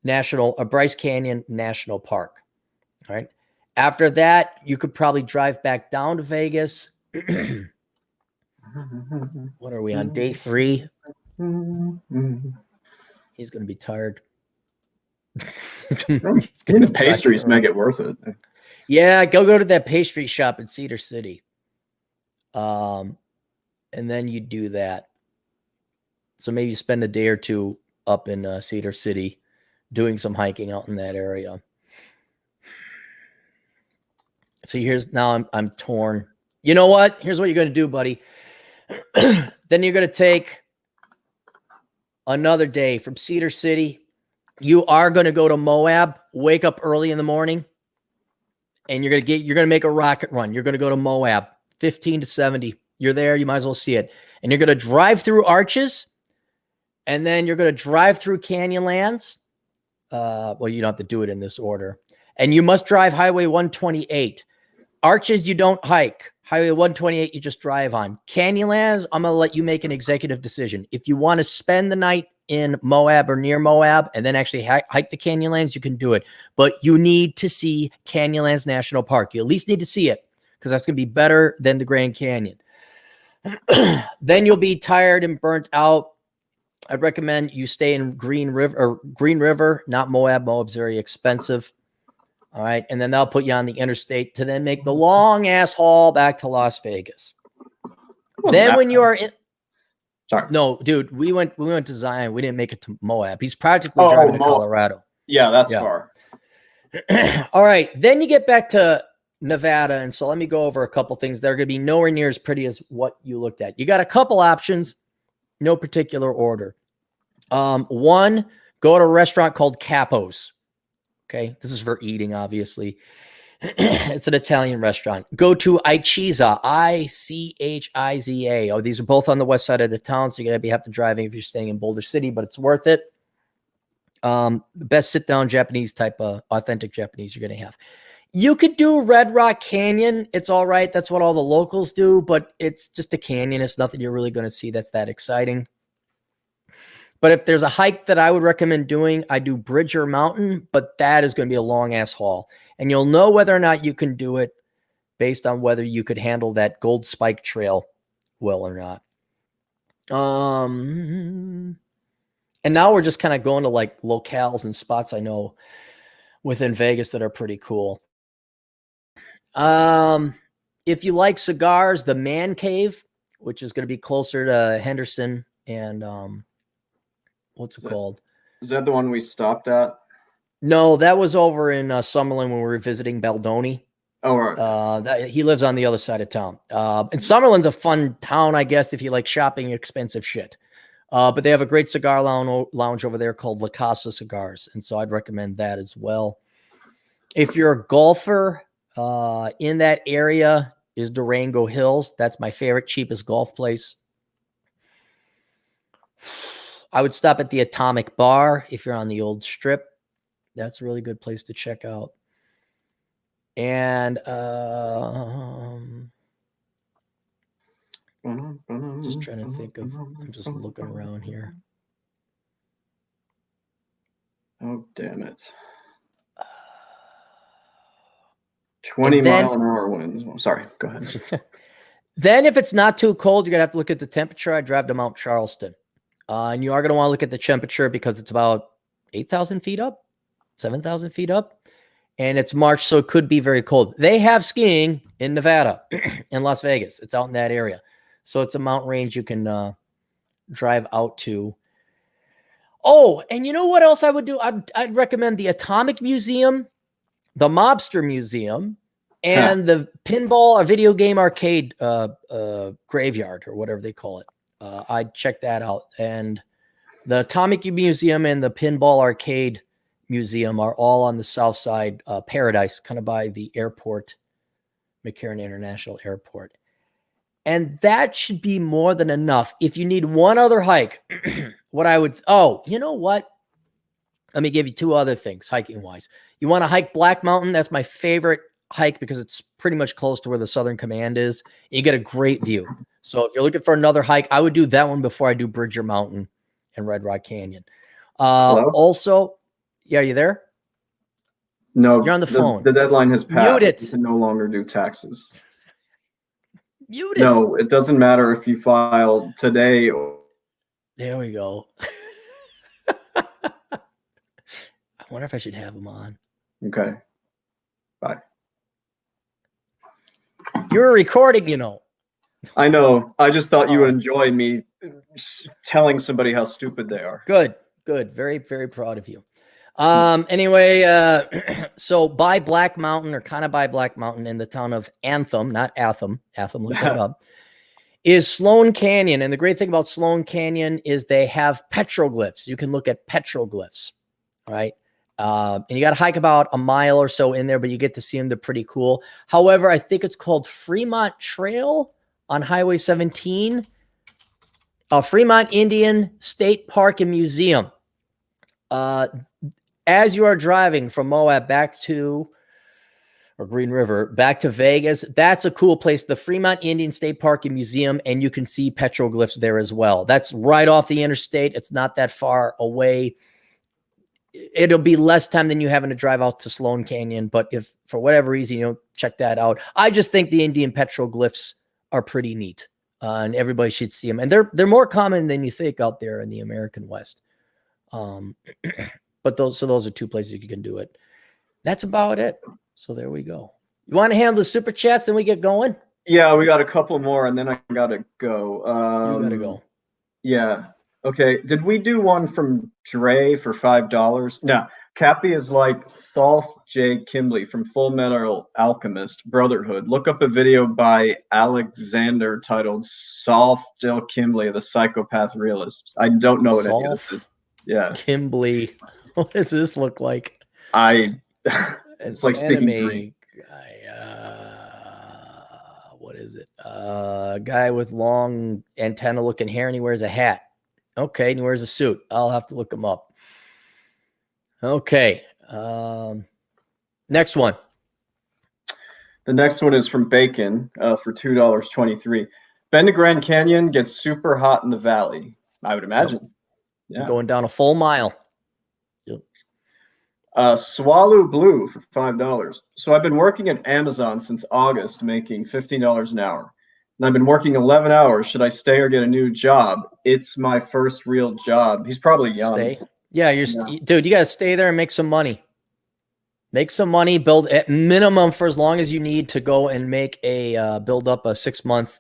Canyon National Park. All right. After that, you could probably drive back down to Vegas. What are we on? Day 3? He's going to be tired. The pastries make it worth it. Yeah, go to that pastry shop in Cedar City. And then you do that. So maybe you spend a day or two up in Cedar City doing some hiking out in that area. So now I'm torn. You know what? Here's what you're going to do, buddy. Then you're going to take another day from Cedar City. You are going to go to Moab, wake up early in the morning, and you're going to make a rocket run. You're going to go to Moab, 15 to 70. You're there. You might as well see it. And you're going to drive through Arches, and then you're going to drive through Canyonlands. Well, you don't have to do it in this order. And you must drive Highway 128. Arches, you don't hike. Highway 128, you just drive on. Canyonlands, I'm going to let you make an executive decision. If you want to spend the night in Moab or near Moab and then actually hike the Canyonlands, you can do it. But you need to see Canyonlands National Park. You at least need to see it because that's going to be better than the Grand Canyon. Then you'll be tired and burnt out. I'd recommend you stay in Green River, not Moab. Moab's very expensive. All right. And then they'll put you on the interstate to then make the long ass haul back to Las Vegas. Then when you are in, sorry, no, dude, we went to Zion. We didn't make it to Moab. He's practically driving to Colorado. Yeah, that's far. All right. Then you get back to Nevada. And so let me go over a couple things. They're going to be nowhere near as pretty as what you looked at. You got a couple options, no particular order. One, go to a restaurant called Capo's. Okay, this is for eating, obviously. It's an Italian restaurant. Go to Ichiza, Ichiza. Oh, these are both on the west side of the town, so you're going to have to driving if you're staying in Boulder City, but it's worth it. Best sit-down Japanese type of authentic Japanese you're going to have. You could do Red Rock Canyon. It's all right. That's what all the locals do, but it's just a canyon. It's nothing you're really going to see that's that exciting. But if there's a hike that I would recommend doing, I do Bridger Mountain, but that is going to be a long ass haul. And you'll know whether or not you can do it based on whether you could handle that Gold Spike Trail well or not. And now we're just kind of going to like locales and spots I know within Vegas that are pretty cool. If you like cigars, the Man Cave, which is going to be closer to Henderson and what's it called? Is that the one we stopped at? No, that was over in Summerlin when we were visiting Baldoni. Oh, right. He lives on the other side of town. And Summerlin's a fun town, I guess, if you like shopping expensive shit. But they have a great cigar lounge over there called La Casa Cigars. And so I'd recommend that as well. If you're a golfer in that area is Durango Hills. That's my favorite, cheapest golf place. I would stop at the Atomic Bar if you're on the old strip. That's a really good place to check out. And just trying to think of, I'm just looking around here. Oh, damn it. 20-mile-an-hour winds. Oh, sorry, go ahead. Then if it's not too cold, you're going to have to look at the temperature. I drive to Mount Charleston. And you are going to want to look at the temperature because it's about 8,000 feet up, 7,000 feet up. And it's March, so it could be very cold. They have skiing in Nevada, in Las Vegas. It's out in that area. So it's a mountain range you can drive out to. Oh, and you know what else I would do? I'd recommend the Atomic Museum, the Mobster Museum, and the pinball or video game arcade graveyard or whatever they call it. I'd check that out. And the Atomic Museum and the Pinball Arcade Museum are all on the south side, Paradise, kind of by the airport, McCarran International Airport. And that should be more than enough. If you need one other hike, what I would, you know what? Let me give you two other things hiking-wise. You want to hike Black Mountain? That's my favorite hike because it's pretty much close to where the Southern Command is. And you get a great view. So if you're looking for another hike, I would do that one before I do Bridger Mountain and Red Rock Canyon. Also, yeah, you there? No, you're on the phone. The deadline has passed. Mute it. You can no longer do taxes. Mute it. No, it doesn't matter if you file today or. There we go. I wonder if I should have him on. Okay. Bye. You're recording, you know. I know. I just thought you would enjoy me telling somebody how stupid they are. Good. Very, very proud of you. Anyway, so by Black Mountain, or kind of by Black Mountain, in the town of Anthem, not Atham, look that up, is Sloan Canyon. And the great thing about Sloan Canyon is they have petroglyphs. You can look at petroglyphs, right? And you got to hike about a mile or so in there, but you get to see them. They're pretty cool. However, I think it's called Fremont Trail on Highway 17, Fremont Indian State Park and Museum. As you are driving from Moab back to, or Green River, back to Vegas, that's a cool place, the Fremont Indian State Park and Museum, and you can see petroglyphs there as well. That's right off the interstate. It's not that far away. It'll be less time than you having to drive out to Sloan Canyon, but if for whatever reason you don't check that out, I just think the Indian petroglyphs are pretty neat, and everybody should see them. And they're more common than you think out there in the American West. But those are two places you can do it. That's about it. So there we go. You want to handle the super chats, then we get going? Yeah, we got a couple more, and then I gotta go. You gotta go. Yeah. Okay. Did we do one from Dre for $5? No. Cappy is like Solf J. Kimbley from Full Metal Alchemist Brotherhood. Look up a video by Alexander titled Solf J. Kimbley, the Psychopath Realist. I don't know what any of this is. Yeah. Kimbley. What does this look like? It's like speaking Greek. What is it? Guy with long antenna looking hair, and he wears a hat. Okay, and he wears a suit. I'll have to look him up. Okay. Next one. The next one is from Bacon for $2.23. Bend to Grand Canyon gets super hot in the valley, I would imagine. Yep. Yeah. Going down a full mile. Swallow Blue for $5. So I've been working at Amazon since August, making $15 an hour. And I've been working 11 hours. Should I stay or get a new job? It's my first real job. He's probably young. Stay. Yeah, dude, you got to stay there and make some money. Make some money, build at minimum for as long as you need to go and make build up a 6-month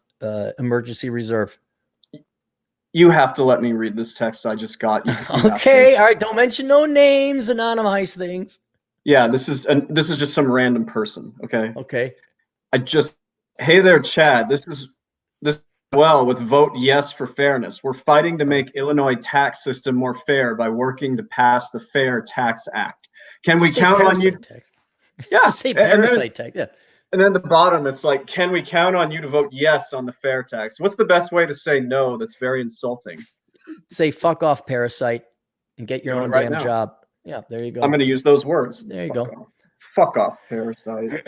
emergency reserve. You have to let me read this text I just got. Okay, all right. Don't mention no names, anonymize things. Yeah, this is just some random person. Okay. Okay. Hey there, Chad. This well with vote yes for fairness. We're fighting to make Illinois tax system more fair by working to pass the Fair Tax Act. Can we count on you? Tax. Yeah. Just say parasite tax. Yeah. And then at the bottom, it's like, can we count on you to vote yes on the fair tax? What's the best way to say no? That's very insulting. Say fuck off, parasite, and get your own damn job. Yeah, there you go. I'm going to use those words. There you go. Fuck off, parasite.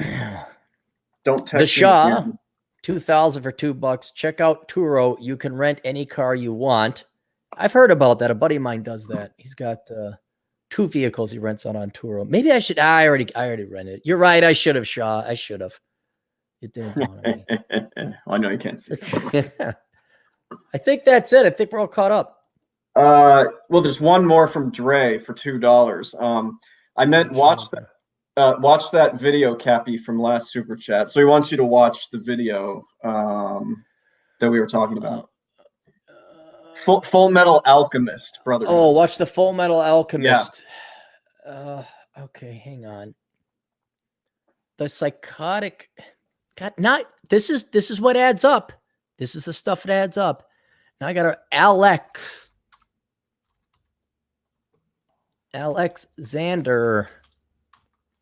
Don't text the Shaw, 2,000 for $2. Check out Turo. You can rent any car you want. I've heard about that. A buddy of mine does that. He's got 2 vehicles he rents out on Turo. Maybe I should. I already rented. You're right. I should have, Shaw. I should have. It didn't dawn on me. I know you can't see. I think that's it. I think we're all caught up. Well, there's one more from Dre for $2. I meant watch that video, Cappy, from last super chat. So he wants you to watch the video that we were talking about. Full Metal Alchemist, brother. Oh, watch the Full Metal Alchemist. Yeah. Okay, hang on. The psychotic. God, not this is what adds up. This is the stuff that adds up. Now I got Alexander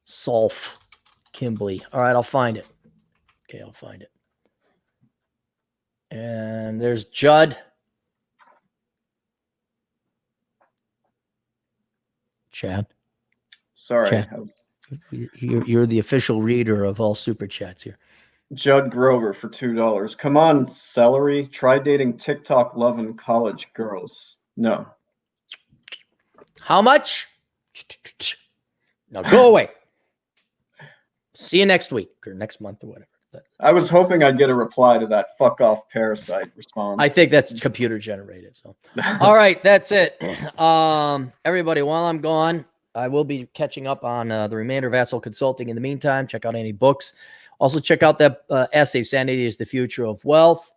Solf Kimbley. All right, I'll find it. Okay, I'll find it. And there's Judd. Chad. Sorry. Chad. You're the official reader of all super chats here. Judd Grover for $2. Come on, celery. Try dating TikTok loving college girls. No. How much? Now go away. See you next week or next month or whatever. I was hoping I'd get a reply to that fuck off parasite response. I think that's computer generated. So, all right, that's it. Everybody, while I'm gone, I will be catching up on the remainder of Asshole Consulting. In the meantime, check out any books. Also, check out that essay, Sanity is the Future of Wealth.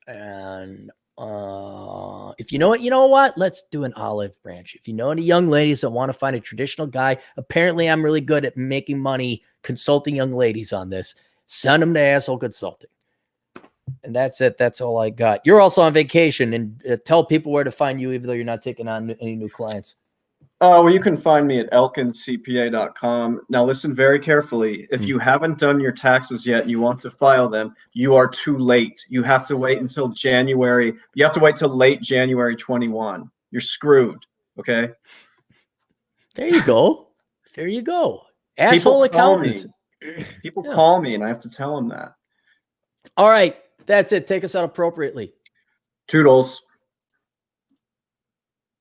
And if you know what? Let's do an olive branch. If you know any young ladies that want to find a traditional guy, apparently I'm really good at making money consulting young ladies on this. Send them to Asshole Consulting. And that's it. That's all I got. You're also on vacation, and tell people where to find you, even though you're not taking on any new clients. Well, you can find me at elkincpa.com. Now, listen very carefully. If you haven't done your taxes yet and you want to file them, you are too late. You have to wait until January. You have to wait till late January 21. You're screwed. Okay? There you go. There you go. Asshole accountants. People call me, and I have to tell them that. All right. That's it. Take us out appropriately. Toodles.